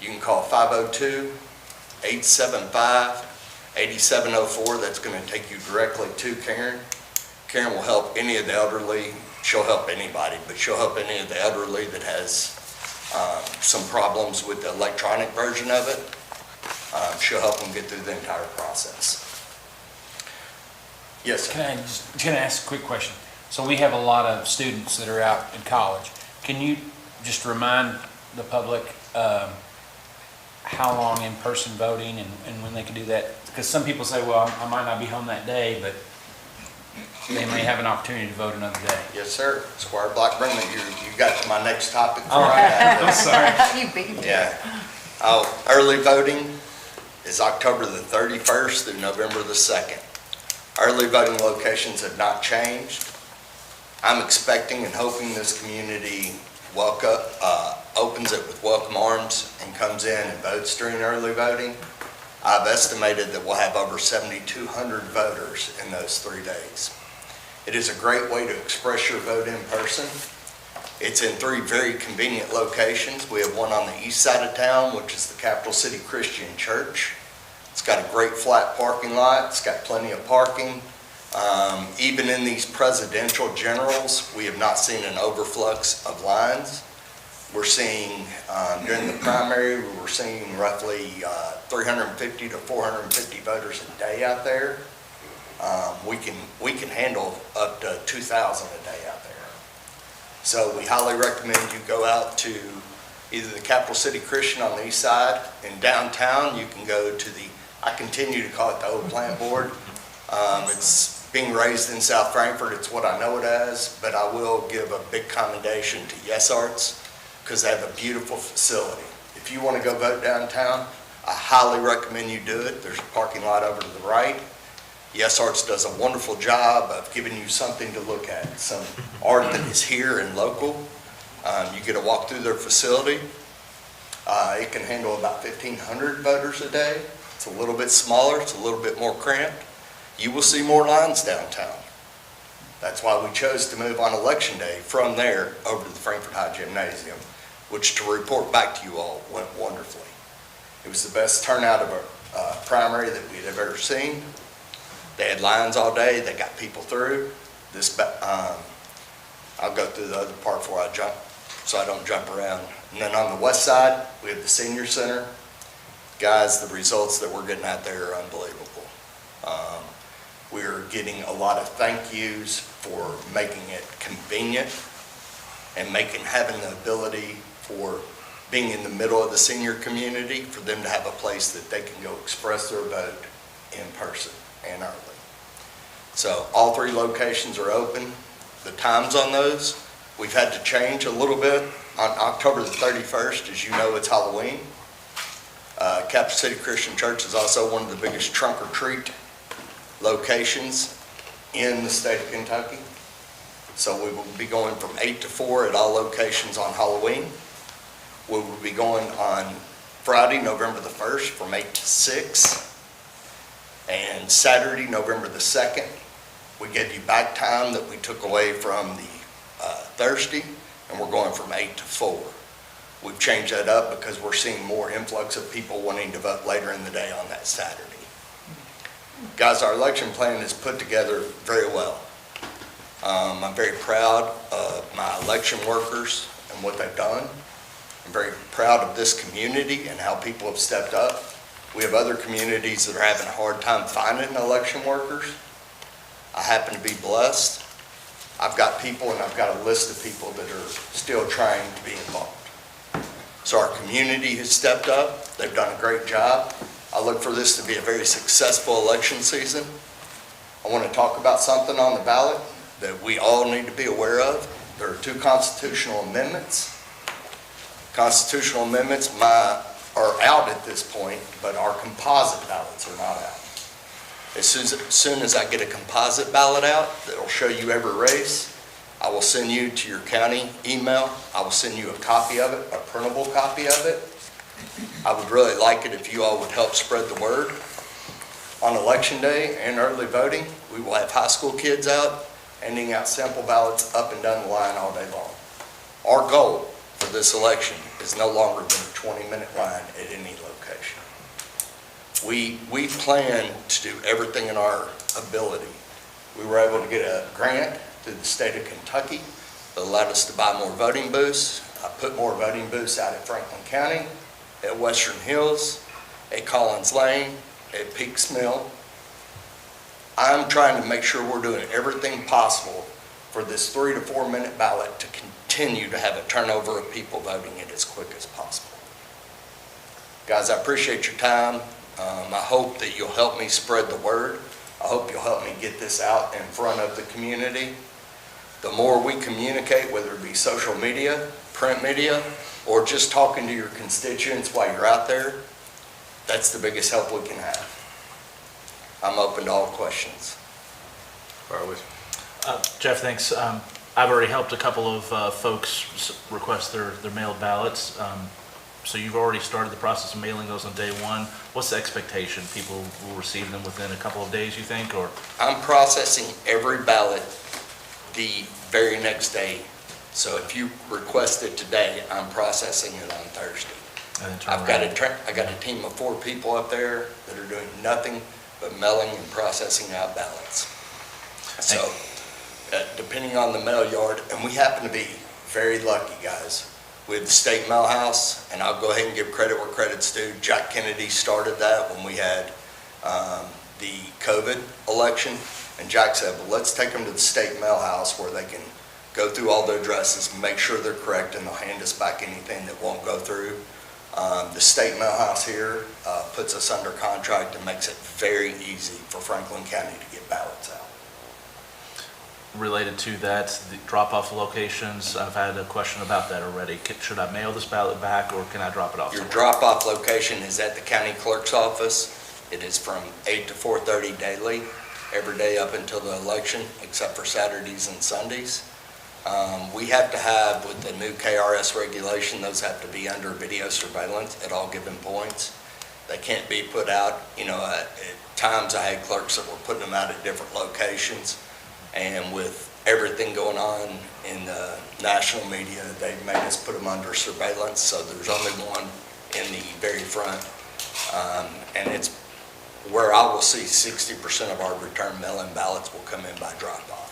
You can call 502-875-8704. That's going to take you directly to Karen. Karen will help any of the elderly. She'll help anybody, but she'll help any of the elderly that has some problems with the electronic version of it. She'll help them get through the entire process. Yes, sir. Can I ask a quick question? So we have a lot of students that are out in college. Can you just remind the public how long in-person voting and when they can do that? Because some people say, well, I might not be home that day, but they may have an opportunity to vote another day. Yes, sir. Squire Blackburn, you got to my next topic. I'm sorry. You beat me. Yeah. Early voting is October the 31st through November the 2nd. Early voting locations have not changed. I'm expecting and hoping this community opens it with welcome arms and comes in and votes during early voting. I've estimated that we'll have over 7,200 voters in those 3 days. It is a great way to express your vote in person. It's in 3 very convenient locations. We have one on the east side of town, which is the Capital City Christian Church. It's got a great flat parking lot. It's got plenty of parking. Even in these presidential generals, we have not seen an overflux of lines. We're seeing, during the primary, we were seeing roughly 350 to 450 voters a day out there. We can handle up to 2,000 a day out there. So we highly recommend you go out to either the Capital City Christian on the east side. In downtown, you can go to I continue to call it the old plant board. It's being raised in South Frankfort. It's what I know it as, but I will give a big commendation to Yes Arts because they have a beautiful facility. If you want to go vote downtown, I highly recommend you do it. There's a parking lot over to the right. Yes Arts does a wonderful job of giving you something to look at, some art that is here and local. You get to walk through their facility. It can handle about 1,500 voters a day. It's a little bit smaller, it's a little bit more cramped. You will see more lines downtown. That's why we chose to move on election day from there over to the Frankfort High Gymnasium, which, to report back to you all, went wonderfully. It was the best turnout of a primary that we have ever seen. They had lines all day. They got people through. I'll go through the other part before I jump, so I don't jump around. And then on the west side, we have the senior center. Guys, the results that we're getting out there are unbelievable. We're getting a lot of thank yous for making it convenient and having the ability for being in the middle of the senior community, for them to have a place that they can go express their vote in person and early. So all 3 locations are open. The times on those, we've had to change a little bit. On October the 31st, as you know, it's Halloween. Capital City Christian Church is also one of the biggest trunk or treat locations in the state of Kentucky. So we will be going from 8 to 4 at all locations on Halloween. We will be going on Friday, November the 1st from 8 to 6. And Saturday, November the 2nd, we gave you back time that we took away from the Thursday, and we're going from 8 to 4. We've changed that up because we're seeing more influx of people wanting to vote later in the day on that Saturday. Guys, our election plan is put together very well. I'm very proud of my election workers and what they've done. I'm very proud of this community and how people have stepped up. We have other communities that are having a hard time finding election workers. I happen to be blessed. I've got people and I've got a list of people that are still trying to be involved. So our community has stepped up. They've done a great job. I look for this to be a very successful election season. I want to talk about something on the ballot that we all need to be aware of. There are 2 constitutional amendments. Constitutional amendments are out at this point, but our composite ballots are not out. As soon as I get a composite ballot out that'll show you every race, I will send you to your county email. I will send you a copy of it, a printable copy of it. I would really like it if you all would help spread the word. On Election Day and early voting, we will have high school kids out, handing out sample ballots up and down the line all day long. Our goal for this election is no longer than a 20-minute line at any location. We plan to do everything in our ability. We were able to get a grant through the state of Kentucky that allowed us to buy more voting booths. I put more voting booths out at Franklin County, at Western Hills, at Collins Lane, at Peaks Mill. I'm trying to make sure we're doing everything possible for this 3 to 4 minute ballot to continue to have a turnover of people voting it as quick as possible. Guys, I appreciate your time. I hope that you'll help me spread the word. I hope you'll help me get this out in front of the community. The more we communicate, whether it be social media, print media, or just talking to your constituents while you're out there, that's the biggest help we can have. I'm open to all questions. Jeff, thanks. I've already helped a couple of folks request their mailed ballots. So you've already started the process of mailing those on day one. What's the expectation? People will receive them within a couple of days, you think, or? I'm processing every ballot the very next day. So if you request it today, I'm processing it on Thursday. I got a team of 4 people up there that are doing nothing but mailing and processing out ballots. So depending on the mail yard, and we happen to be very lucky, guys, with the state mail house, and I'll go ahead and give credit where credit's due. Jack Kennedy started that when we had the COVID election, and Jack said, well, let's take them to the state mail house where they can go through all their addresses, make sure they're correct, and they'll hand us back anything that won't go through. The state mail house here puts us under contract and makes it very easy for Franklin County to get ballots out. Related to that, the drop-off locations, I've had a question about that already. Should I mail this ballot back, or can I drop it off Your somewhere? drop-off location is at the county clerk's office. It is from 8 to 4:30 daily, every day up until the election, except for Saturdays and Sundays. We have to have, with the new KRS regulation, those have to be under video surveillance at all given points. They can't be put out, at times I had clerks that were putting them out at different locations. And with everything going on in the national media, they've made us put them under surveillance. So there's only one in the very front. And it's where I will see 60% of our return mail-in ballots will come in by drop-off.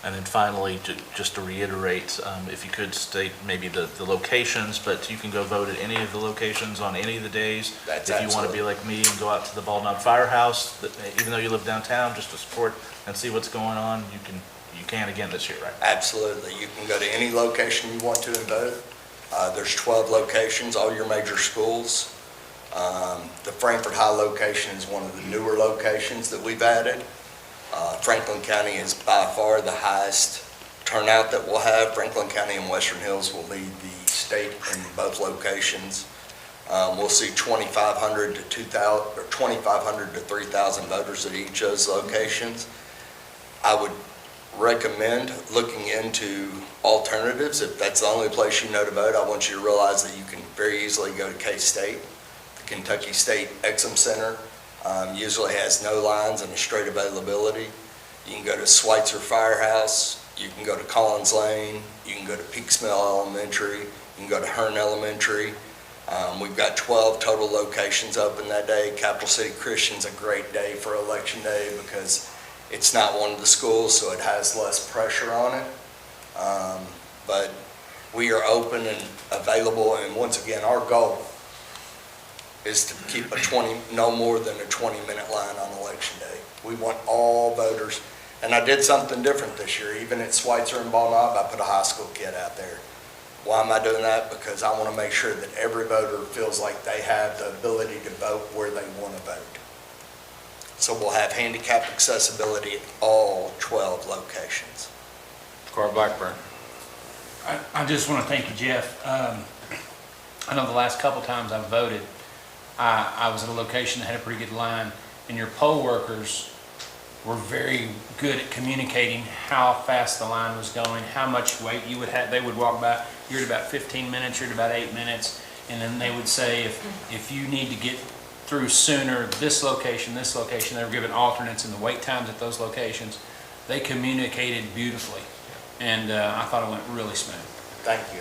And then finally, just to reiterate, if you could state maybe the locations, but you can go vote at any of the locations on any of the days. That's if you want to be like me and go out to the Bald Knob Firehouse, even though you live downtown, just to support and see what's going on, you can again this year, right? Absolutely. You can go to any location you want to and vote. There's 12 locations, all your major schools. The Frankfort High location is one of the newer locations that we've added. Franklin County is by far the highest turnout that we'll have. Franklin County and Western Hills will lead the state in both locations. We'll see 2,500 to 2,000 or 2,500 to 3,000 voters at each of those locations. I would recommend looking into alternatives. If that's the only place you know to vote, I want you to realize that you can very easily go to K-State. The Kentucky State Exum Center usually has no lines and a straight availability. You can go to Schweitzer Firehouse. You can go to Collins Lane. You can go to Peaks Mill Elementary. You can go to Hearn Elementary. We've got 12 total locations open that day. Capital City Christian's a great day for Election Day because it's not one of the schools, so it has less pressure on it. But we are open and available, and once again, our goal is to keep no more than a 20-minute line on Election Day. We want all voters, and I did something different this year. Even at Schweitzer and Bald Knob, I put a high school kid out there. Why am I doing that? Because I want to make sure that every voter feels like they have the ability to vote where they want to vote. So we'll have handicap accessibility at all 12 locations. Carl Blackburn. I just want to thank you, Jeff. I know the last couple times I've voted, I was at a location that had a pretty good line, and your poll workers were very good at communicating how fast the line was going, how much wait you would have. They would walk by, you're at about 15 minutes, you're at about 8 minutes, and then they would say, if you need to get through sooner, this location, they were given alternates in the wait times at those locations. They communicated beautifully, and I thought it went really smooth. Thank you.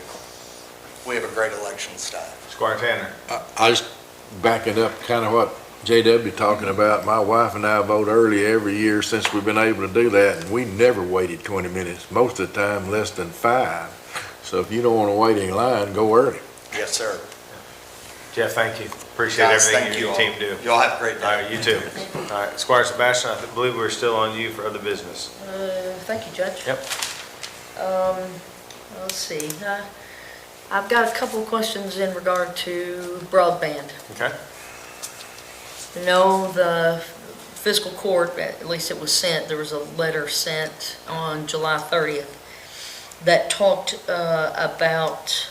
We have a great election staff. Squire Tanner. I just backing up kind of what JW talking about. My wife and I vote early every year since we've been able to do that, and we never waited 20 minutes. Most of the time, less than 5. So if you don't want to wait in line, go early. Yes, sir. Jeff, thank you. Appreciate Guys, everything thank you and you your team do. Y'all have a great day. All right, you too. All right, Squire Sebastian, I believe we're still on you for other business. Thank you, Judge. Yep. Let's see. I've got a couple of questions in regard to broadband. Okay. You know, the Fiscal Court, at least it was sent, there was a letter sent on July 30th that talked about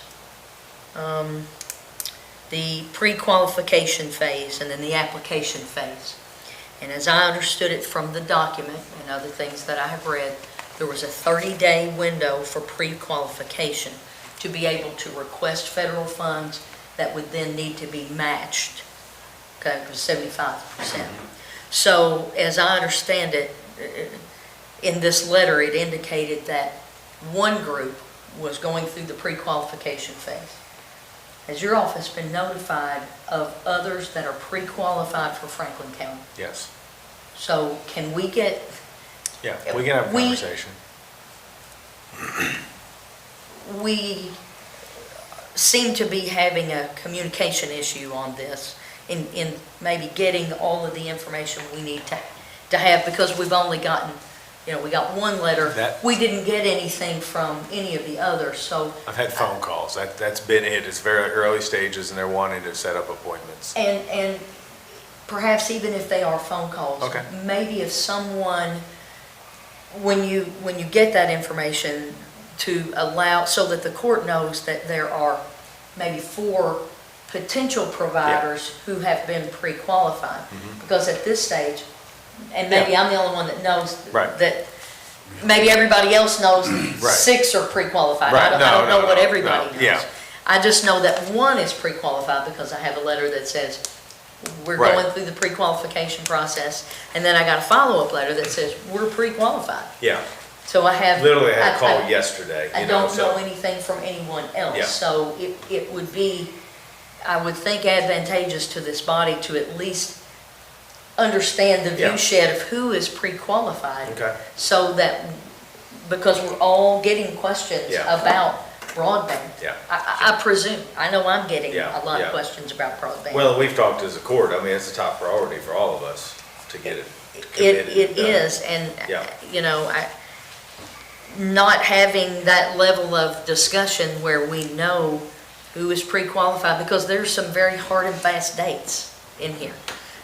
the pre-qualification phase and then the application phase. And as I understood it from the document and other things that I have read, there was a 30-day window for pre-qualification to be able to request federal funds that would then need to be matched. Okay, it was 75%. So as I understand it, in this letter, it indicated that one group was going through the pre-qualification phase. Has your office been notified of others that are pre-qualified for Franklin County? Yes. So can we get... Yeah, we can have a conversation. We seem to be having a communication issue on this in maybe getting all of the information we need to have, because we've only gotten, we got one letter. We didn't get anything from any of the others, so. I've had phone calls. That's been it. It's very early stages and they're wanting to set up appointments. And perhaps even if they are phone calls. Okay. Maybe if someone, when you get that information, to allow, so that the court knows that there are maybe 4 potential providers who have been pre-qualified. Because at this stage, and maybe I'm the only one that knows that, maybe everybody else knows 6 are pre-qualified. I don't know what everybody knows. Yeah. I just know that 1 is pre-qualified because I have a letter that says we're going through the pre-qualification process, and then I got a follow-up letter that says we're pre-qualified. Yeah. So I have... Literally had a call yesterday. I don't know anything from anyone else. Yeah. So it would be, I would think, advantageous to this body to at least understand the viewshed of who is pre-qualified. Okay. So that, because we're all getting questions about broadband. Yeah. I presume, I know I'm getting Yeah, a lot yeah. of questions about broadband. Well, we've talked as a court. I mean, it's a top priority for all of us to get it committed. It is, and, not having that level of discussion where we know who is pre-qualified, because there's some very hard and fast dates in here.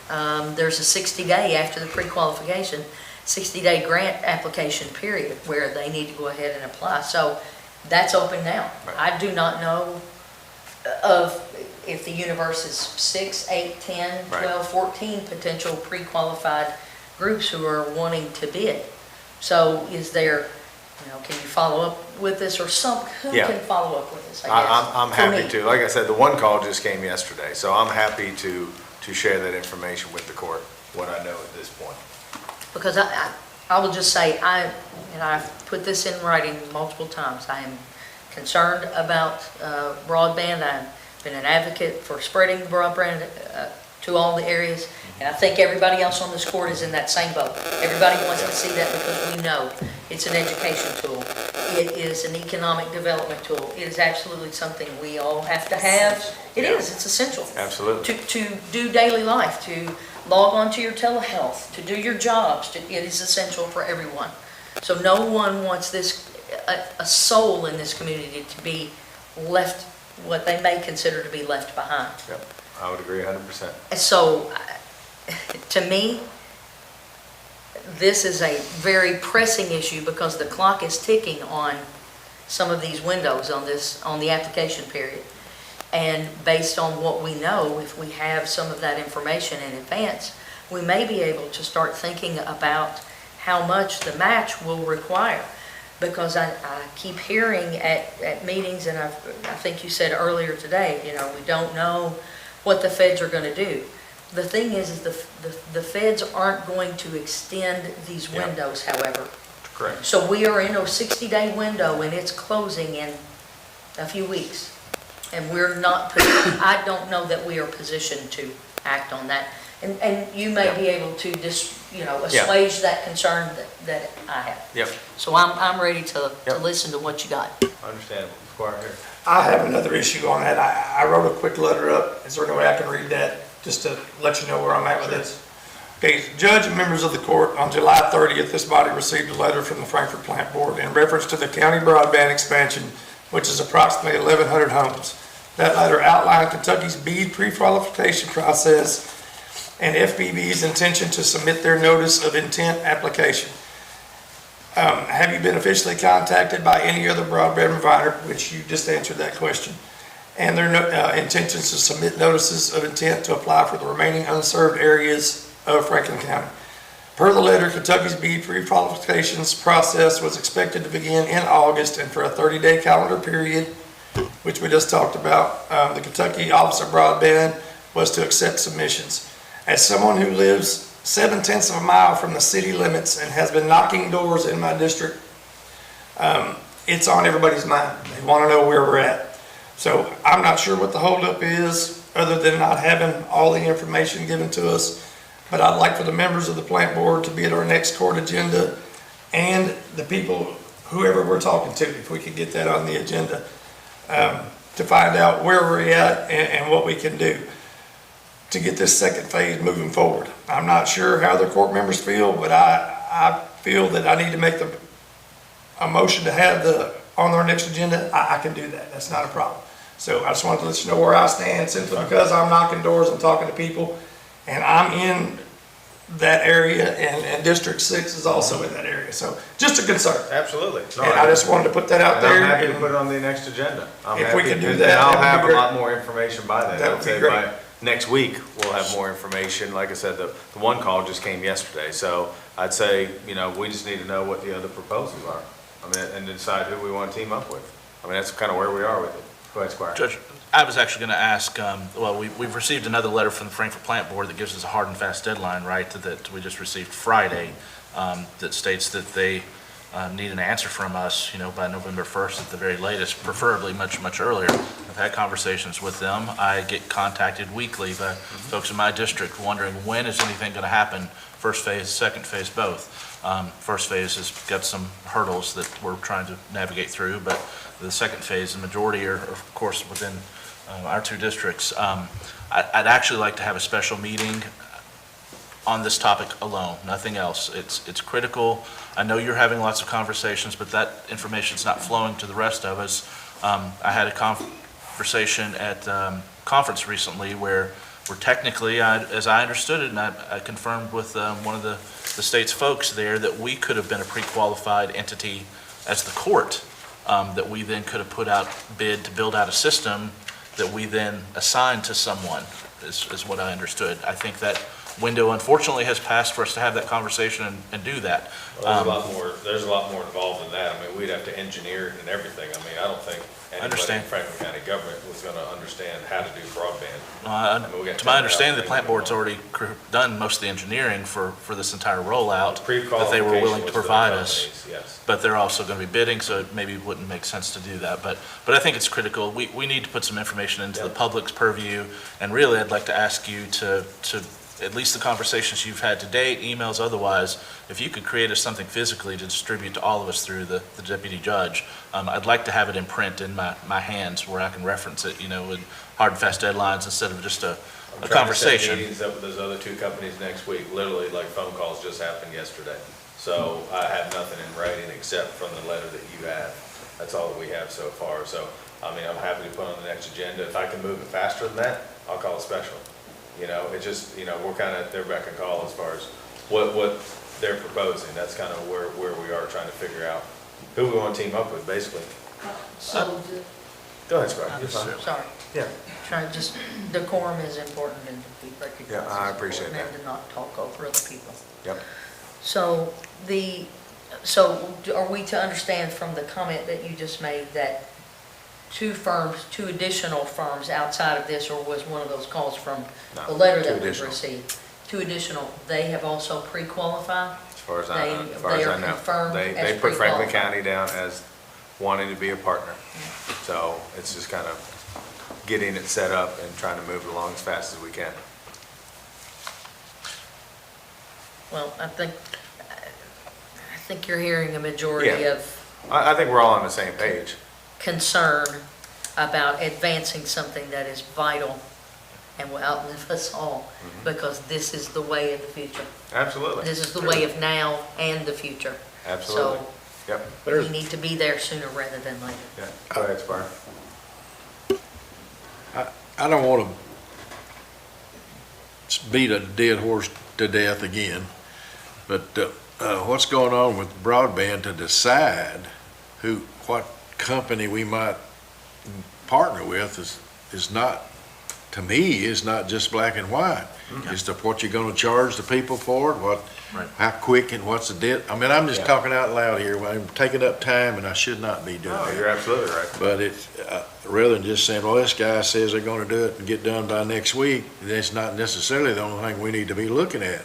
There's a 60-day after the pre-qualification, 60-day grant application period where they need to go ahead and apply. So that's open now. I do not know of if the universe is 6, 8, 10, 12, 14 potential pre-qualified groups who are wanting to bid. So is there... can you follow up with this, or who can follow up with this, I guess? I'm happy to. Like I said, the one call just came yesterday, so I'm happy to share that information with the court, what I know at this point. Because I will just say, and I've put this in writing multiple times, I am concerned about broadband. I've been an advocate for spreading broadband to all the areas. And I think everybody else on this court is in that same boat. Everybody wants to see that because we know it's an education tool. It is an economic development tool. It is absolutely something we all have to have. It is, it's essential. Absolutely. To do daily life, to log on to your telehealth, to do your jobs. It is essential for everyone. So no one wants this, a soul in this community to be left, what they may consider to be left behind. Yep, I would agree 100%. So, to me, this is a very pressing issue because the clock is ticking on some of these windows on the application period. And based on what we know, if we have some of that information in advance, we may be able to start thinking about how much the match will require. Because I keep hearing at meetings, and I think you said earlier today, we don't know what the feds are going to do. The thing is the feds aren't going to extend these windows, however. Correct. So we are in a 60-day window, and it's closing in a few weeks. And we're not, I don't know that we are positioned to act on that. And you may be able to assuage that concern that I have. Yep. So I'm ready to listen to what you got. Understandable. Squire here. I have another issue on that. I wrote a quick letter up. Is there any way I can read that, just to let you know where I'm at with this? Okay, Judge and members of the court, on July 30th, this body received a letter from the Frankfurt Plant Board in reference to the county broadband expansion, which is approximately 1,100 homes. That letter outlined Kentucky's BEAD pre-qualification process and FBB's intention to submit their notice of intent application. Have you been officially contacted by any other broadband provider, which you just answered that question, and their intentions to submit notices of intent to apply for the remaining unserved areas of Franklin County? Per the letter, Kentucky's BEAD pre-qualifications process was expected to begin in August, and for a 30-day calendar period, which we just talked about, the Kentucky Office of Broadband was to accept submissions. As someone who lives 7/10 of a mile from the city limits and has been knocking doors in my district, it's on everybody's mind. They want to know where we're at. So I'm not sure what the holdup is, other than not having all the information given to us. But I'd like for the members of the plant board to be at our next court agenda, and the people, whoever we're talking to, if we could get that on the agenda, to find out where we're at and what we can do to get this second phase moving forward. I'm not sure how the court members feel, but I feel that I need to make a motion to have on our next agenda. I can do that. That's not a problem. So I just wanted to let you know where I stand, simply because I'm knocking doors and talking to people, and I'm in that area, and District 6 is also in that area. So just a concern. Absolutely. No, And I just wanted to put that out there. I'm happy to put it on the next agenda. If we could do that, and I'll that would have be a great. lot more information by then. That would I'd be say great. by next week, we'll have more information. Like I said, the one call just came yesterday. So I'd say, we just need to know what the other proposals are. And decide who we want to team up with. That's kind of where we are with it. Go ahead, Squire. Judge, I was actually going to ask, we've received another letter from the Frankfurt Plant Board that gives us a hard and fast deadline, right, that we just received Friday, that states that they need an answer from us, by November 1st at the very latest, preferably much, much earlier. I've had conversations with them. I get contacted weekly by folks in my district wondering, when is anything going to happen? First phase, second phase, both. First phase has got some hurdles that we're trying to navigate through, but the second phase, the majority are, of course, within our two districts. I'd actually like to have a special meeting on this topic alone, nothing else. It's critical. I know you're having lots of conversations, but that information's not flowing to the rest of us. I had a conversation at conference recently where technically, as I understood it, and I confirmed with one of the state's folks there, that we could have been a pre-qualified entity as the court, that we then could have put out bid to build out a system that we then assigned to someone, is what I understood. I think that window unfortunately has passed for us to have that conversation and do that. Well, there's a lot more involved in that. We'd have to engineer it and everything. I don't think anybody in Franklin County government was going to understand how to do broadband. To my understanding, the plant board's already done most of the engineering for this entire rollout that they were willing to provide us. Yes. But they're also going to be bidding, so it maybe wouldn't make sense to do that. But I think it's critical. We need to put some information into the public's purview, and really I'd like to ask you to at least the conversations you've had to date, emails otherwise, if you could create us something physically to distribute to all of us through the deputy judge. I'd like to have it in print in my hands where I can reference it, with hard and fast deadlines instead of just a conversation. Meetings up with those other two companies next week. Literally, phone calls just happened yesterday. So I have nothing in writing except from the letter that you have. That's all that we have so far. So, I'm happy to put on the next agenda. If I can move it faster than that, I'll call a special. It's just, we're kind of at their beck and call as far as what they're proposing. That's kind of where we are trying to figure out who we want to team up with, basically. So, Go ahead, Squire. You're fine. sorry, Yeah. trying, just, decorum is important and to be recognized. Yeah, I as appreciate important that. And to not talk over other people. Yep. So are we to understand from the comment that you just made that two additional firms outside of this, or was one of those calls from No, the letter two that we've additional. received? Two additional, they have also pre-qualified? As far as I know. They- As far as they I are know. confirmed They as put Franklin pre-qualified. County down as wanting to be a partner. So it's just kind of getting it set up and trying to move it along as fast as we can. Well, I think you're hearing a majority Yeah. of I think we're all on the same page. concern about advancing something that is vital and will outlive us all, because this is the way of the future. Absolutely. This is the way of now and the future. Absolutely. Yep. So we need to be there sooner rather than later. Yeah. Go ahead, Squire. I don't want to beat a dead horse to death again, but what's going on with broadband to decide what company we might partner with is not, to me, is not just black and white. It's what you're going to charge the people for it, how quick and what's the debt. I mean, I'm just talking out loud here. I'm taking up time and I should not be doing No, that. you're absolutely right. But it's, rather than just saying, well, this guy says they're gonna do it and get done by next week, that's not necessarily the only thing we need to be looking at.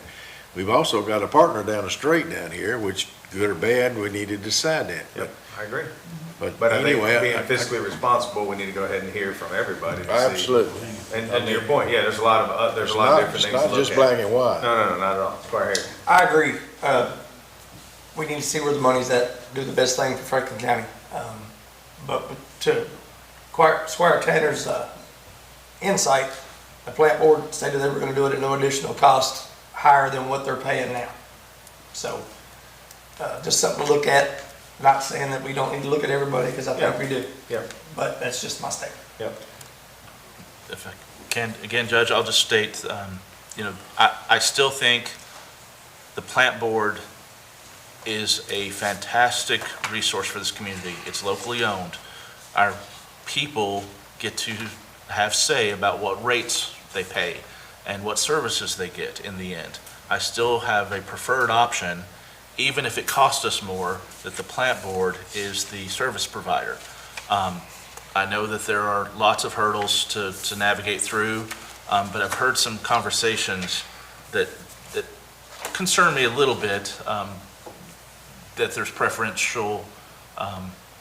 We've also got a partner down the street down here, which, good or bad, we need to decide that. Yep, I agree. But But I think anyway, being fiscally responsible, we need to go ahead and hear from everybody to see. Absolutely. And to your point, yeah, there's a lot of different things to look at. It's not just black and white. No, not at all. Squire Harry. I agree. We need to see where the money's at, do the best thing for Franklin County. But to Squire Tanner's insight, the plant board stated they were gonna do it at no additional cost, higher than what they're paying now. So, just something to look at, not saying that we don't need to look at everybody, because I think we do. Yeah. But that's just my statement. Yep. If I can, again, Judge, I'll just state, I still think the plant board is a fantastic resource for this community. It's locally owned. Our people get to have say about what rates they pay and what services they get in the end. I still have a preferred option, even if it costs us more, that the plant board is the service provider. I know that there are lots of hurdles to navigate through, but I've heard some conversations that concern me a little bit, that there's preferential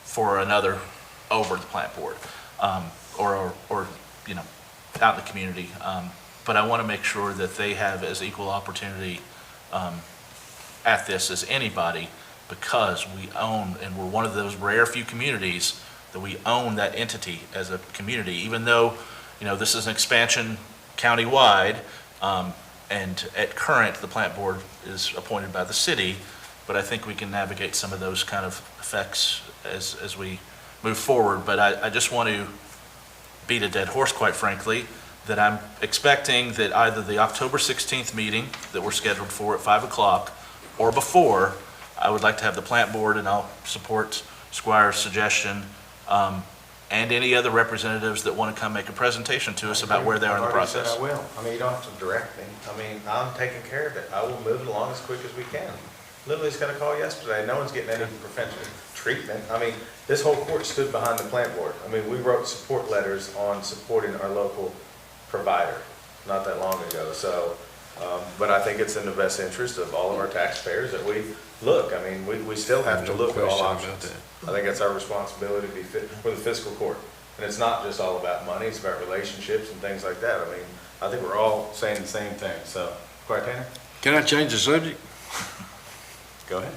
for another over the plant board, or out in the community. But I want to make sure that they have as equal opportunity at this as anybody, because we own, and we're one of those rare few communities that we own that entity as a community, even though, this is an expansion countywide, and at current, the plant board is appointed by the city, but I think we can navigate some of those kind of effects as we move forward. But I just want to beat a dead horse, quite frankly, that I'm expecting that either the October 16th meeting that we're scheduled for at 5 o'clock or before, I would like to have the plant board, and I'll support Squire's suggestion, and any other representatives that want to come make a presentation to us about where they are in the I've already said process. I will. You don't have to direct me. I'm taking care of it. I will move it along as quick as we can. Lily's got a call yesterday. No one's getting any prevention treatment. This whole court stood behind the plant board. We wrote support letters on supporting our local provider not that long ago. So, but I think it's in the best interest of all of our taxpayers that we look. We still have to look at all options. I think it's our responsibility to be fit for the fiscal court. And it's not just all about money, it's about relationships and things like that. I think we're all saying the same thing. So, Squire Tanner? Can I change the subject? Go ahead.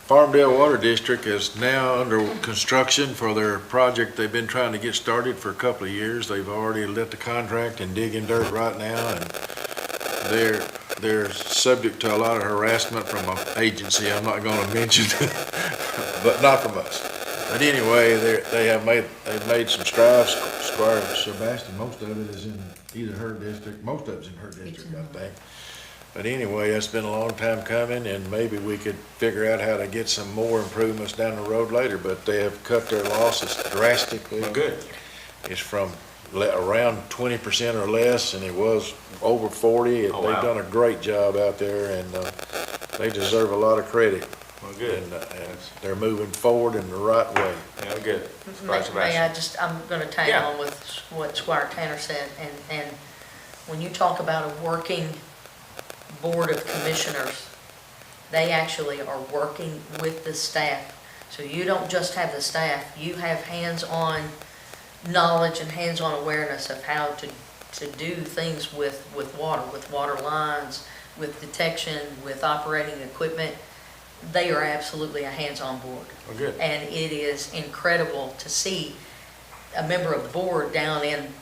Farmdale Water District is now under construction for their project they've been trying to get started for a couple of years. They've already let the contract and digging dirt right now, and they're subject to a lot of harassment from an agency I'm not going to mention, but not from us. But anyway, they've made some strides. Squire Sebastian, most of it is in either her district, most of it's in her district, I think. But anyway, it's been a long time coming, and maybe we could figure out how to get some more improvements down the road later, but they have cut their losses drastically. Good. It's from around 20% or less, and it was over 40. Oh, They've wow. done a great job out there, and they deserve a lot of credit. Well, good. And they're moving forward in the right way. Yeah, good. May I just, I'm gonna tag Yeah. on with what Squire Tanner said, and when you talk about a working board of commissioners, they actually are working with the staff. So you don't just have the staff, you have hands-on knowledge and hands-on awareness of how to do things with water lines, with detection, with operating equipment. They are absolutely a hands-on board. Well, good. And it is incredible to see a member of the board down in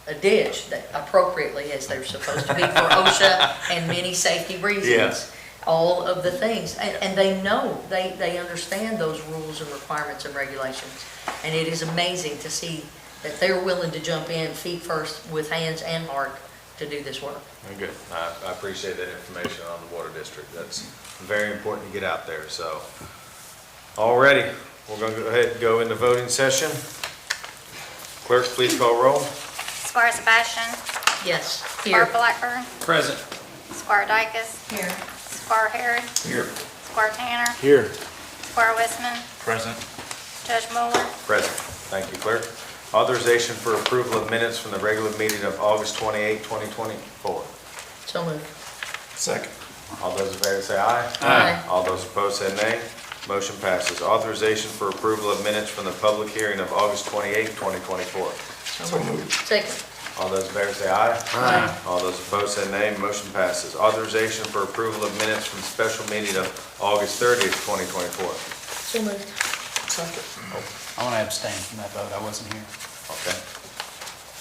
a ditch that appropriately as they're supposed to be for OSHA and many safety reasons. Yeah. All of the things, and they know, they understand those rules and requirements and regulations. And it is amazing to see that they're willing to jump in feet first with hands and heart to do this work. Well, good. I appreciate that information on the water district. That's very important to get out there, so. Alrighty, we're gonna go ahead and go into voting session. Clerk, please call roll. Squire Sebastian. Yes. Squire Blackburn. Present. Squire Dykus. Here. Squire Harrod. Here. Squire Tanner. Here. Squire Westman. Present. Judge Mueller. Present. Thank you, clerk. Authorization for approval of minutes from the regular meeting of August 28, 2024. So moved. Second. All those in favor say aye. Aye. All those opposed say nay. Motion passes. Authorization for approval of minutes from the public hearing of August 28, 2024. So moved. Second. All those in favor say aye. Aye. All those opposed say nay. Motion passes. Authorization for approval of minutes from the special meeting of August 30th, 2024. So moved. Second. I want to abstain from that vote. I wasn't here. Okay.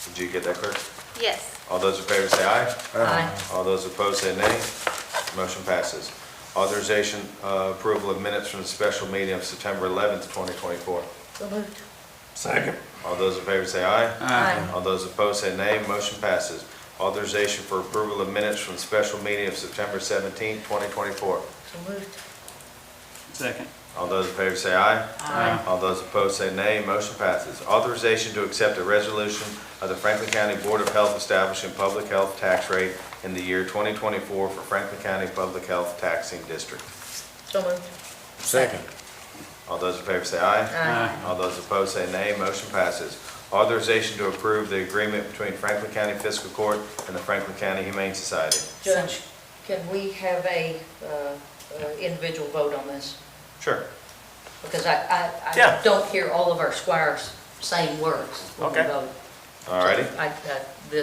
Did you get that, clerk? Yes. All those in favor say aye. Aye. All those opposed say nay. Motion passes. Authorization, approval of minutes from the special meeting of September 11th, 2024. So moved. Second. All those in favor say aye. Aye. All those opposed say nay. Motion passes. Authorization for approval of minutes from the special meeting of September 17th, 2024. So moved. Second. All those in favor say aye. Aye. All those opposed say nay. Motion passes. Authorization to accept a resolution of the Franklin County Board of Health establishing public health tax rate in the year 2024 for Franklin County Public Health Taxing District. So moved. Second. All those in favor say aye. Aye. All those opposed say nay. Motion passes. Authorization to approve the agreement between Franklin County Fiscal Court and the Franklin County Humane Society. Judge, can we have a individual vote on this? Sure. Because I Yeah. don't hear all of our squires saying words when we Okay. vote. Alrighty.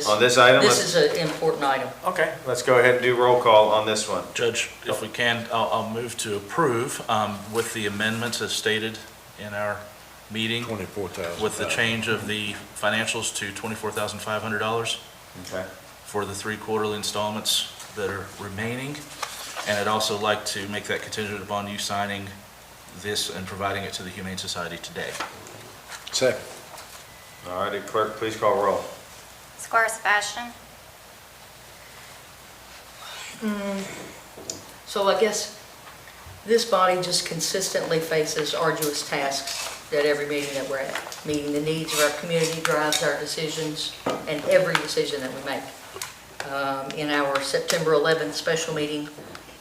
On this item, This let's- is an important item. Okay, let's go ahead and do roll call on this one. Judge, if we can, I'll move to approve with the amendments as stated in our meeting, 24,000. with the change of the financials to $24,500 Okay. for the 3 quarterly installments that are remaining. And I'd also like to make that contingent upon you signing this and providing it to the Humane Society today. Second. Alrighty, clerk, please call roll. Squire Sebastian. So I guess this body just consistently faces arduous tasks at every meeting that we're at. Meeting the needs of our community drives our decisions and every decision that we make. In our September 11th special meeting,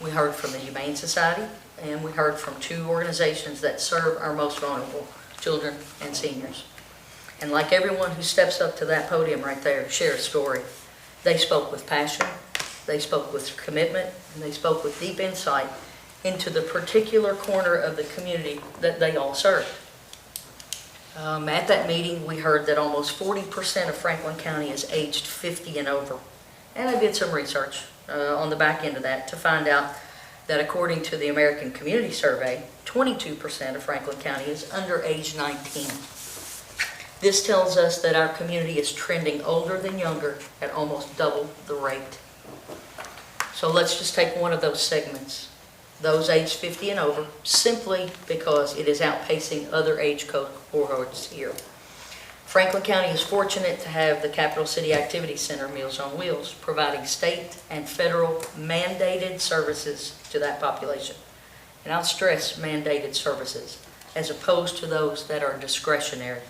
we heard from the Humane Society and we heard from 2 organizations that serve our most vulnerable, children and seniors. And like everyone who steps up to that podium right there, share a story. They spoke with passion, they spoke with commitment, and they spoke with deep insight into the particular corner of the community that they all serve. At that meeting, we heard that almost 40% of Franklin County is aged 50 and over. And I did some research on the back end of that to find out that according to the American Community Survey, 22% of Franklin County is under age 19. This tells us that our community is trending older than younger at almost double the rate. So let's just take one of those segments, those aged 50 and over, simply because it is outpacing other age cohorts here. Franklin County is fortunate to have the Capital City Activity Center Meals on Wheels, providing state and federal mandated services to that population. And I'll stress mandated services, as opposed to those that are discretionary.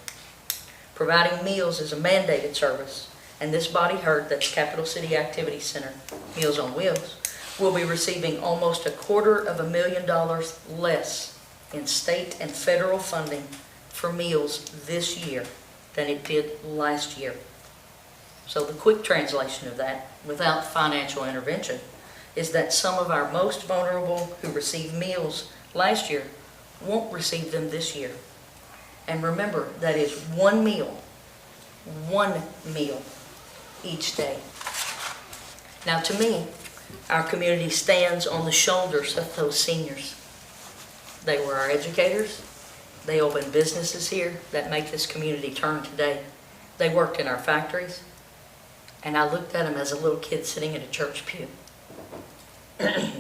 Providing meals is a mandated service, and this body heard that the Capital City Activity Center Meals on Wheels will be receiving almost $250,000 less in state and federal funding for meals this year than it did last year. So the quick translation of that, without financial intervention, is that some of our most vulnerable who received meals last year won't receive them this year. And remember, that is one meal each day. Now, to me, our community stands on the shoulders of those seniors. They were our educators. They opened businesses here that make this community turn today. They worked in our factories. And I looked at them as a little kid sitting in a church pew. I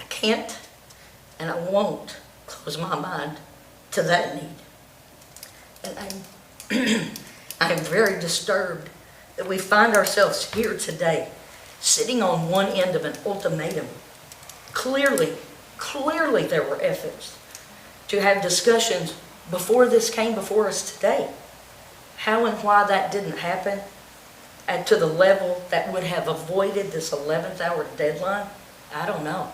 can't and I won't close my mind to that need. And I am very disturbed that we find ourselves here today, sitting on one end of an ultimatum. Clearly there were efforts to have discussions before this came before us today. How and why that didn't happen and to the level that would have avoided this 11th hour deadline, I don't know.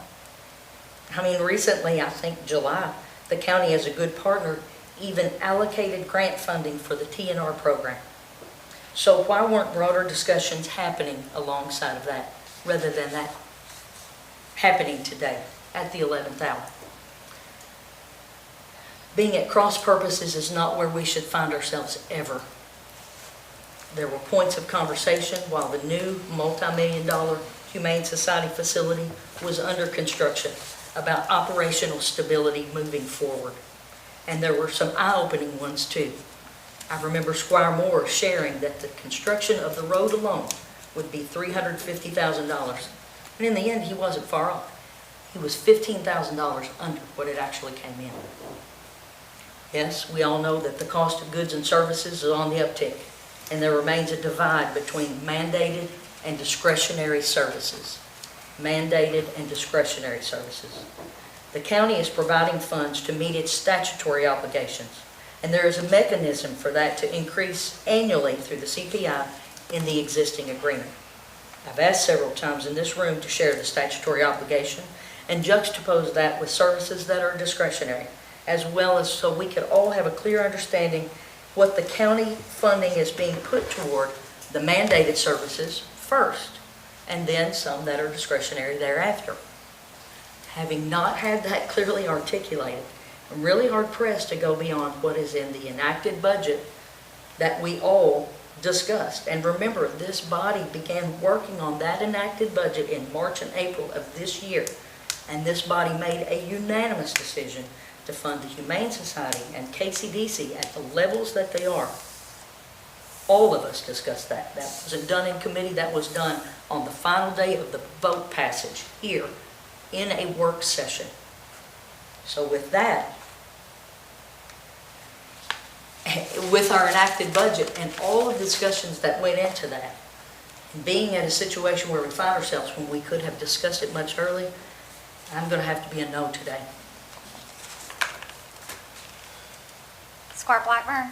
I mean, recently, I think July, the county as a good partner even allocated grant funding for the TNR program. So why weren't broader discussions happening alongside of that, rather than that happening today at the 11th hour? Being at cross purposes is not where we should find ourselves ever. There were points of conversation while the new multi-million-dollar Humane Society facility was under construction about operational stability moving forward. And there were some eye-opening ones too. I remember Squire Moore sharing that the construction of the road alone would be $350,000. And in the end, he wasn't far off. He was $15,000 under what it actually came in. Yes, we all know that the cost of goods and services is on the uptick, and there remains a divide between mandated and discretionary services. Mandated and discretionary services. The county is providing funds to meet its statutory obligations, and there is a mechanism for that to increase annually through the CPI in the existing agreement. I've asked several times in this room to share the statutory obligation and juxtapose that with services that are discretionary, as well as so we could all have a clear understanding what the county funding is being put toward the mandated services first, and then some that are discretionary thereafter. Having not had that clearly articulated, I'm really hard pressed to go beyond what is in the enacted budget that we all discussed. And remember, this body began working on that enacted budget in March and April of this year. And this body made a unanimous decision to fund the Humane Society and KCDC at the levels that they are. All of us discussed that. That wasn't done in committee. That was done on the final day of the vote passage here in a work session. So with that, with our enacted budget and all of the discussions that went into that, and being in a situation where we find ourselves when we could have discussed it much earlier, I'm going to have to be a no today. Squire Blackburn.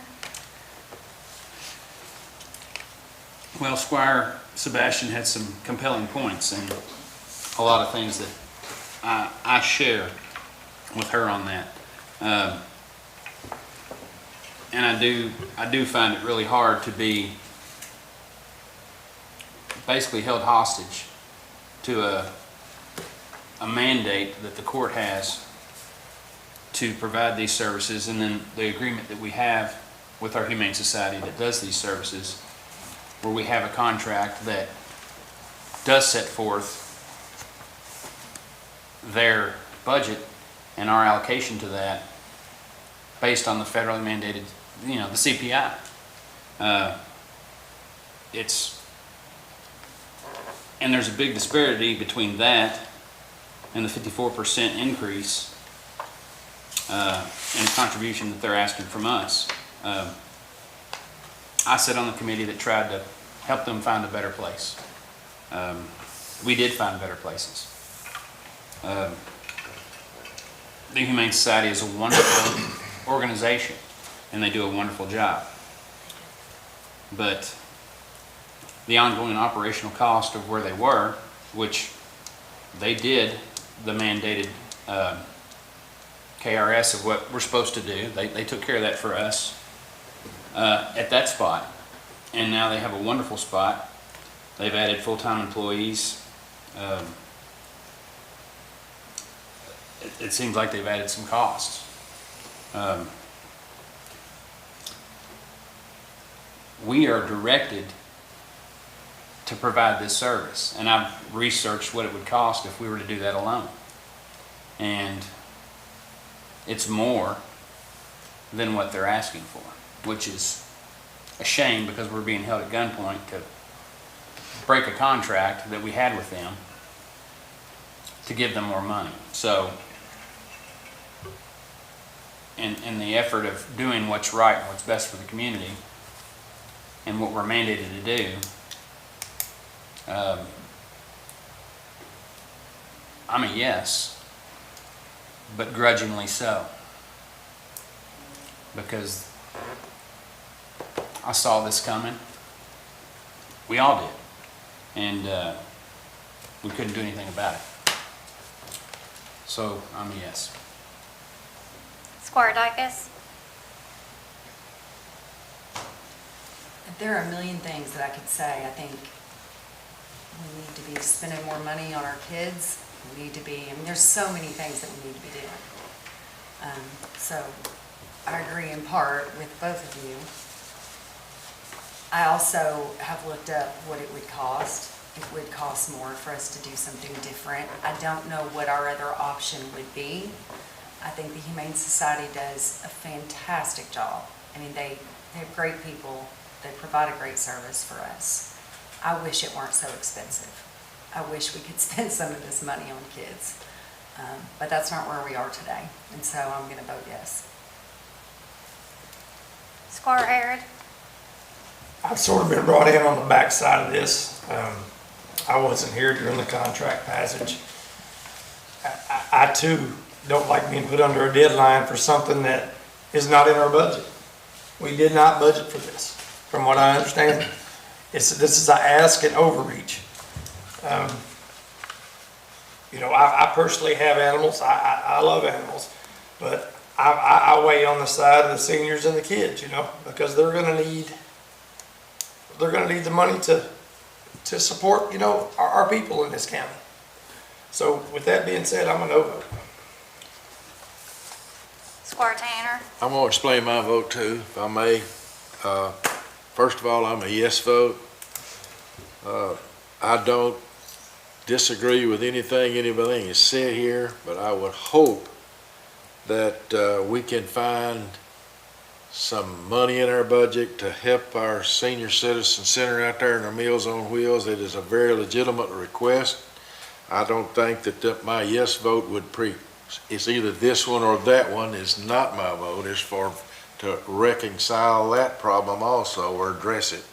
Well, Squire Sebastian had some compelling points and a lot of things that I share with her on that. And I do find it really hard to be basically held hostage to a mandate that the court has to provide these services, and then the agreement that we have with our Humane Society that does these services, where we have a contract that does set forth their budget and our allocation to that based on the federally mandated, the CPI. And there's a big disparity between that and the 54% increase in contribution that they're asking from us. I sat on the committee that tried to help them find a better place. We did find better places. The Humane Society is a wonderful organization, and they do a wonderful job. But the ongoing operational cost of where they were, which they did the mandated KRS of what we're supposed to do. They took care of that for us at that spot. And now they have a wonderful spot. They've added full-time employees. It seems like they've added some costs. We are directed to provide this service, and I've researched what it would cost if we were to do that alone. And it's more than what they're asking for, which is a shame because we're being held at gunpoint to break a contract that we had with them to give them more money. So, in the effort of doing what's right and what's best for the community and what we're mandated to do, I'm a yes, but grudgingly so, because I saw this coming. We all did, and we couldn't do anything about it. So I'm a yes. Squire Dicus? There are a million things that I could say. I think we need to be spending more money on our kids. We need to be, there's so many things that we need to be doing. So I agree in part with both of you. I also have looked up what it would cost. It would cost more for us to do something different. I don't know what our other option would be. I think the Humane Society does a fantastic job. I mean, they have great people. They provide a great service for us. I wish it weren't so expensive. I wish we could spend some of this money on kids. But that's not where we are today. And so I'm going to vote yes. Squire Harrod? I've sort of been brought in on the backside of this. I wasn't here during the contract passage. I too don't like being put under a deadline for something that is not in our budget. We did not budget for this, from what I understand. This is an ask and overreach. You know, I personally have animals. I love animals, but I weigh on the side of the seniors and the kids, you know, because they're going to need the money to support, you know, our people in this county. So with that being said, I'm a no vote. Squire Tanner? I'm going to explain my vote too, if I may. First of all, I'm a yes vote. I don't disagree with anything anybody has said here, but I would hope that we can find some money in our budget to help our senior citizen center out there in our Meals on Wheels. It is a very legitimate request. I don't think that my yes vote would it's either this one or that one is not my vote. It's to reconcile that problem also or address it.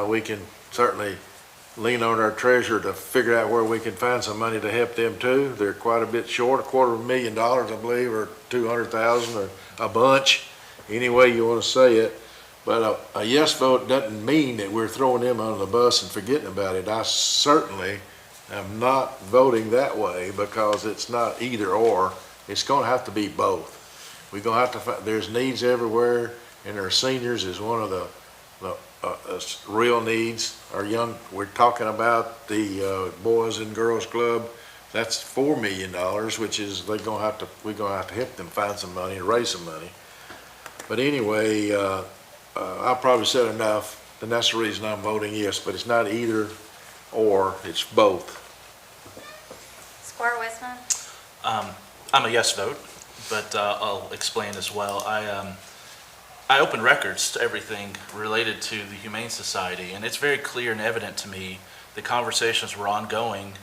We can certainly lean on our treasurer to figure out where we can find some money to help them too. They're quite a bit short, $250,000, I believe, or $200,000 or a bunch, any way you want to say it. But a yes vote doesn't mean that we're throwing them under the bus and forgetting about it. I certainly am not voting that way because it's not either or. It's going to have to be both. We're going to have to find, there's needs everywhere, and our seniors is one of the real needs. We're talking about the Boys and Girls Club. That's $4 million, which is we're going to have to help them find some money and raise some money. But anyway, I probably said enough, and that's the reason I'm voting yes. But it's not either or; it's both. Squire Westman? I'm a yes vote, but I'll explain as well. I open records to everything related to the Humane Society, and it's very clear and evident to me the conversations were ongoing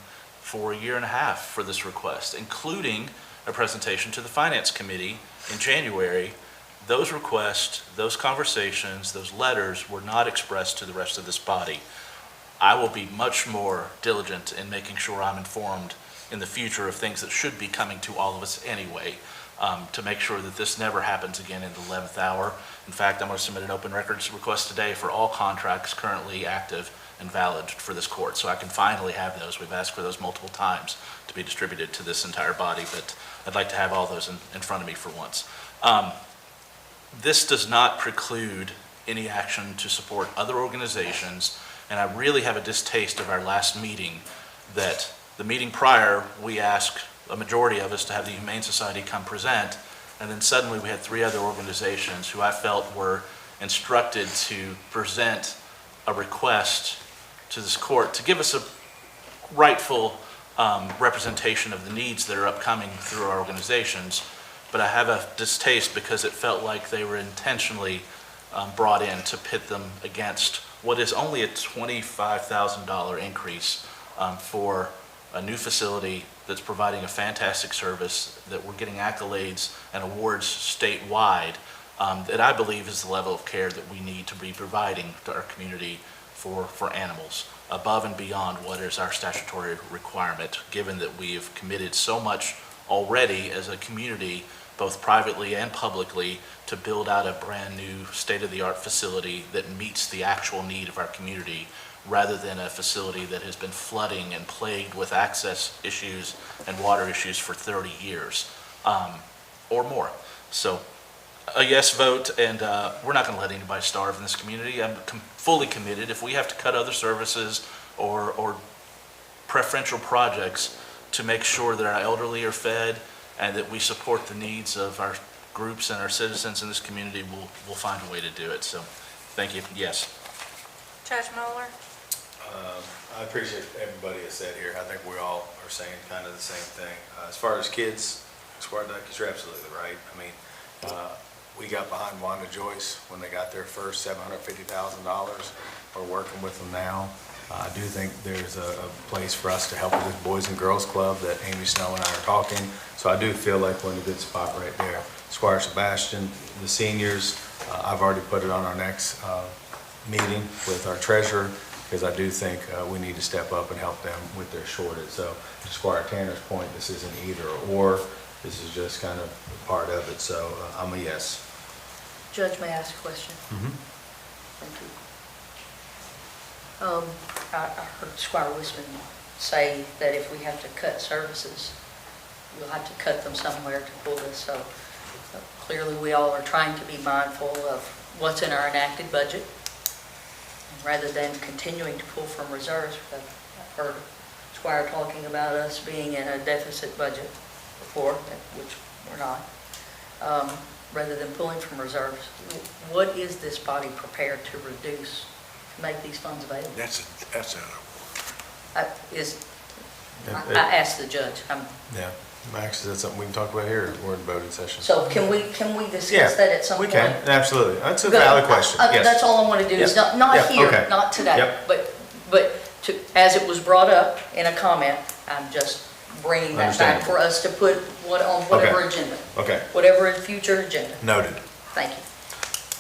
for 1.5 years for this request, including a presentation to the Finance Committee in January those requests, those conversations, those letters were not expressed to the rest of this body. I will be much more diligent in making sure I'm informed in the future of things that should be coming to all of us anyway, to make sure that this never happens again in the 11th hour. In fact, I'm going to submit an open records request today for all contracts currently active and valid for this court, so I can finally have those. We've asked for those multiple times to be distributed to this entire body, but I'd like to have all those in front of me for once. This does not preclude any action to support other organizations, and I really have a distaste of our last meeting that the meeting prior, we asked a majority of us to have the Humane Society come present, and then suddenly we had 3 other organizations who I felt were instructed to present a request to this court to give us a rightful representation of the needs that are upcoming through our organizations. But I have a distaste because it felt like they were intentionally brought in to pit them against what is only a $25,000 increase for a new facility that's providing a fantastic service, that we're getting accolades and awards statewide, that I believe is the level of care that we need to be providing to our community for animals, above and beyond what is our statutory requirement, given that we have committed so much already as a community, both privately and publicly, to build out a brand new state-of-the-art facility that meets the actual need of our community, rather than a facility that has been flooding and plagued with access issues and water issues for 30 years or more. So a yes vote, and we're not going to let anybody starve in this community. I'm fully committed. If we have to cut other services or preferential projects to make sure that our elderly are fed and that we support the needs of our groups and our citizens in this community, we'll find a way to do it. So thank you. Yes. Judge Moeller? I appreciate everybody has said here. I think we all are saying kind of the same thing. As far as kids, Squire Duckett, you're absolutely right. I mean, we got behind Wanda Joyce when they got their first $750,000. We're working with them now. I do think there's a place for us to help with this Boys and Girls Club that Amy Snow and I are talking. So I do feel like we're in a good spot right there. Squire Sebastian, the seniors, I've already put it on our next meeting with our treasurer, because I do think we need to step up and help them with their shortage. So to Squire Tanner's point, this isn't either or, this is just kind of part of it. So I'm a yes. Judge, may I ask a question? Thank you. I heard Squire Wisman say that if we have to cut services, we'll have to cut them somewhere to pull this. So clearly we all are trying to be mindful of what's in our enacted budget, rather than continuing to pull from reserves. I've heard Squire talking about us being in a deficit budget before, which we're not, rather than pulling from reserves. What is this body prepared to reduce to make these funds available? I asked the judge. Yeah. Max, is that something we can talk about here, or we're in voting session? So can we discuss that at some point? We can, absolutely. That's a valid question, yes. That's all I want to do, is not Yeah, here, okay. not today, Yep. but as it was brought up in a comment, I'm just bringing that back for us to put on whatever agenda. Okay. Whatever future agenda. Noted. Thank you.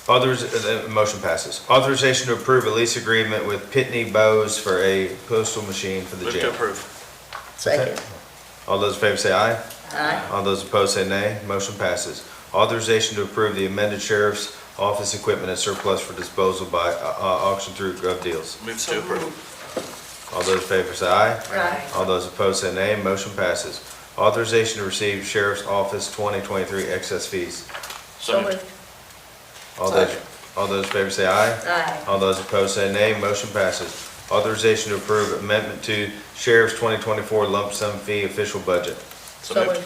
The motion passes. Authorization to approve a lease agreement with Pitney Bowes for a postal machine for the Move jail. to approve. Second. All those in favor say aye. Aye. All those opposed say nay. Motion passes. Authorization to approve the amended sheriff's office equipment as surplus for disposal by auction through Gov Deals. Move to approve. All those in favor say aye. Aye. All those opposed say nay. Motion passes. Authorization to receive sheriff's office 2023 excess fees. So moved. All those in favor say aye. Aye. All those opposed say nay. Motion passes. Authorization to approve amendment to sheriff's 2024 lump sum fee official budget. So moved.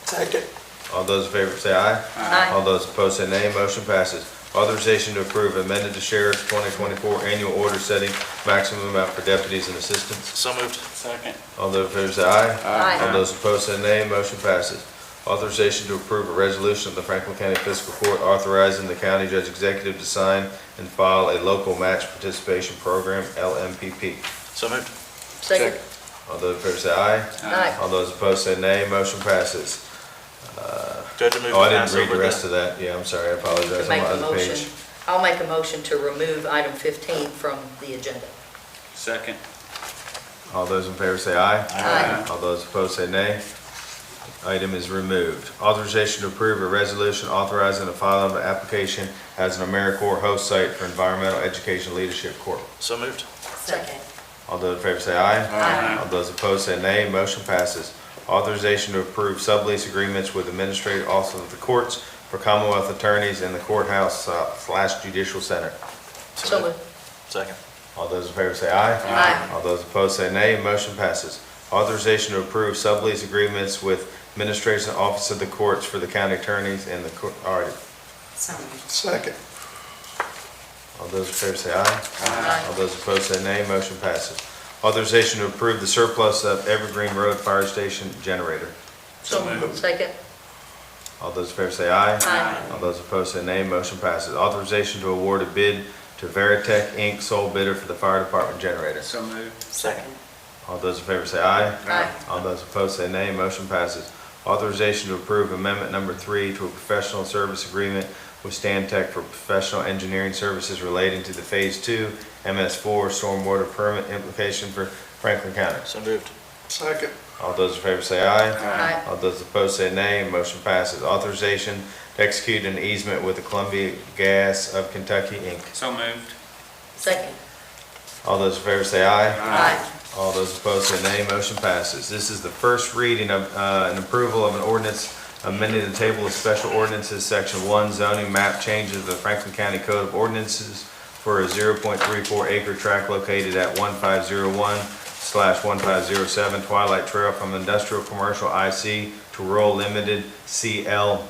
Second. All those in favor say aye. Aye. All those opposed say nay. Motion passes. Authorization to approve amended to sheriff's 2024 annual order setting maximum amount for deputies and assistants. So moved. Second. All those in favor say aye. Aye. All those opposed say nay. Motion passes. Authorization to approve a resolution of the Franklin County Fiscal Court authorizing the county judge executive to sign and file a local match participation program, LMPP. So moved. Second. All those in favor say aye. Aye. All those opposed say nay. Motion passes. Judge, I move Oh, I to didn't pass read over the rest the... of that. Yeah, I'm sorry, I apologize. To make I'm on a the other motion. page. I'll make a motion to remove item 15 from the agenda. Second. All those in favor say aye. Aye. All those opposed say nay. Item is removed. Authorization to approve a resolution authorizing the filing of an application as an AmeriCorps host site for Environmental Education Leadership Corps. So moved. Second. All those in favor say aye. Aye. All those opposed say nay. Motion passes. Authorization to approve sublease agreements with administrative offices of the courts for Commonwealth attorneys in the courthouse / judicial center. So moved. Second. All those in favor say aye. Aye. All those opposed say nay. Motion passes. Authorization to approve sublease agreements with administration office of the courts for the county attorneys and the court. All right. So moved. Second. All those in favor say aye. Aye. All those opposed say nay. Motion passes. Authorization to approve the surplus of Evergreen Road Fire Station generator. So moved. Second. All those in favor say aye. Aye. All those opposed say nay. Motion passes. Authorization to award a bid to Veritech Inc., sole bidder for the fire department generator. So moved. Second. All those in favor say aye. Aye. All those opposed say nay. Motion passes. Authorization to approve amendment number 3 to a professional service agreement with Stantec for professional engineering services relating to the Phase 2 MS4 stormwater permit implication for Franklin County. So moved. Second. All those in favor say aye. Aye. All those opposed say nay. Motion passes. Authorization to execute an easement with the Columbia Gas of Kentucky, Inc. So moved. Second. All those in favor say aye. Aye. All those opposed say nay. Motion passes. This is the first reading of an approval of an ordinance amending the table of special ordinances, Section 1, zoning map changes of the Franklin County Code of Ordinances for a 0.34 acre tract located at 1501/1507 Twilight Trail from Industrial Commercial IC to Rural Limited CL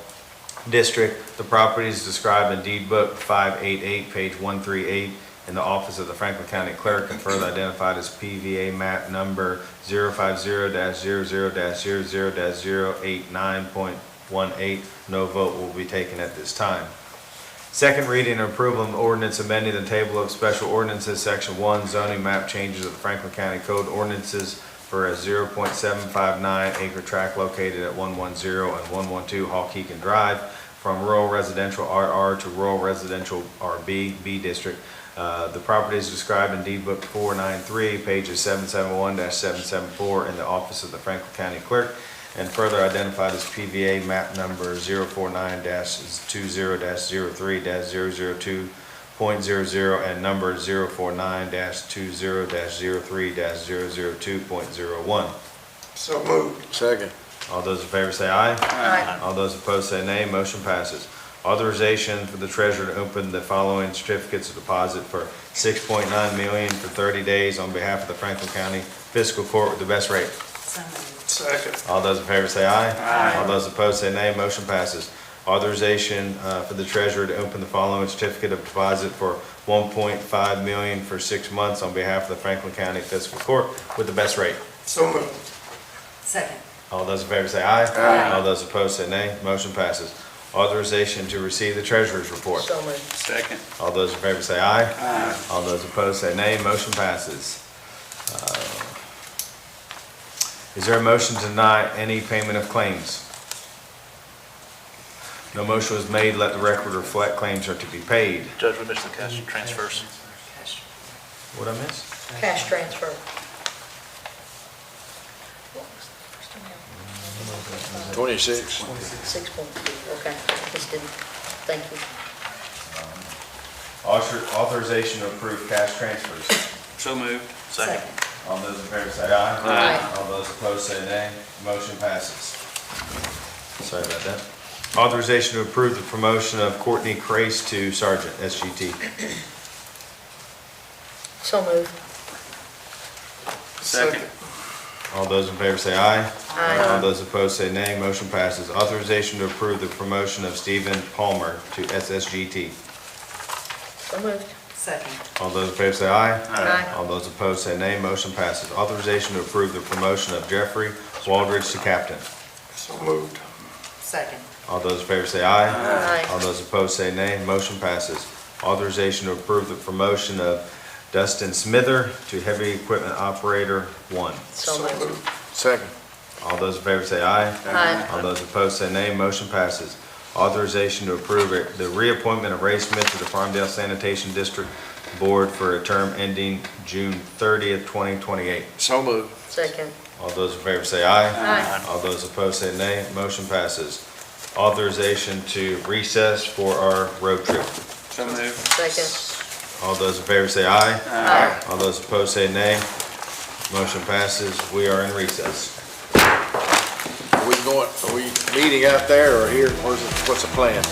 District. The property is described in deed book 588, page 138, in the office of the Franklin County Clerk and further identified as PVA map number 050-00-00-089.18. No vote will be taken at this time. Second reading and approval of ordinance amending the table of special ordinances, Section 1, zoning map changes of the Franklin County Code ordinances for a 0.759 acre tract located at 110 and 112 Hawkegan Drive from rural residential RR to rural residential RB, B district. The property is described in deed book 493, pages 771-774 in the office of the Franklin County Clerk and further identified as PVA map number 049-20-03-002.00 and number 049-20-03-002.01. So moved. Second. All those in favor say aye. Aye. All those opposed say nay. Motion passes. Authorization for the treasurer to open the following certificates of deposit for $6.9 million for 30 days on behalf of the Franklin County Fiscal Court with the best rate. So moved. Second. All those in favor say aye. Aye. All those opposed say nay. Motion passes. Authorization for the treasurer to open the following certificate of deposit for $1.5 million for 6 months on behalf of the Franklin County Fiscal Court with the best rate. So moved. Second. All those in favor say aye. Aye. All those opposed say nay. Motion passes. Authorization to receive the treasurer's report. So moved. Second. All those in favor say aye. Aye. All those opposed say nay. Motion passes. Is there a motion to deny any payment of claims? No motion was made. Let the record reflect claims are to be paid. Judge, we missed the cash transfers. What'd I miss? Cash transfer. 26. 6.2, okay. Just didn't, thank you. Authorization to approve cash transfers. So moved. Second. All those in favor say aye. Aye. All those opposed say nay. Motion passes. Sorry about that. Authorization to approve the promotion of Courtney Crace to Sergeant, SGT. So moved. Second. All those in favor say aye. Aye. All those opposed say nay. Motion passes. Authorization to approve the promotion of Stephen Palmer to SSGT. So moved. Second. All those in favor say aye. Aye. All those opposed say nay. Motion passes. Authorization to approve the promotion of Jeffrey Waldridge to Captain. So moved. Second. All those in favor say aye. Aye. All those opposed say nay. Motion passes. Authorization to approve the promotion of Dustin Smither to Heavy Equipment Operator 1. So moved. Second. All those in favor say aye. Aye. All those opposed say nay. Motion passes. Authorization to approve the reappointment of Ray Smith to the Farmdale Sanitation District Board for a term ending June 30th, 2028. So moved. Second. All those in favor say aye. Aye. All those opposed say nay. Motion passes. Authorization to recess for our road trip. So moved. Second. All those in favor say aye. Aye. All those opposed say nay. Motion passes. We are in recess. Are we meeting out there or here? What's the plan?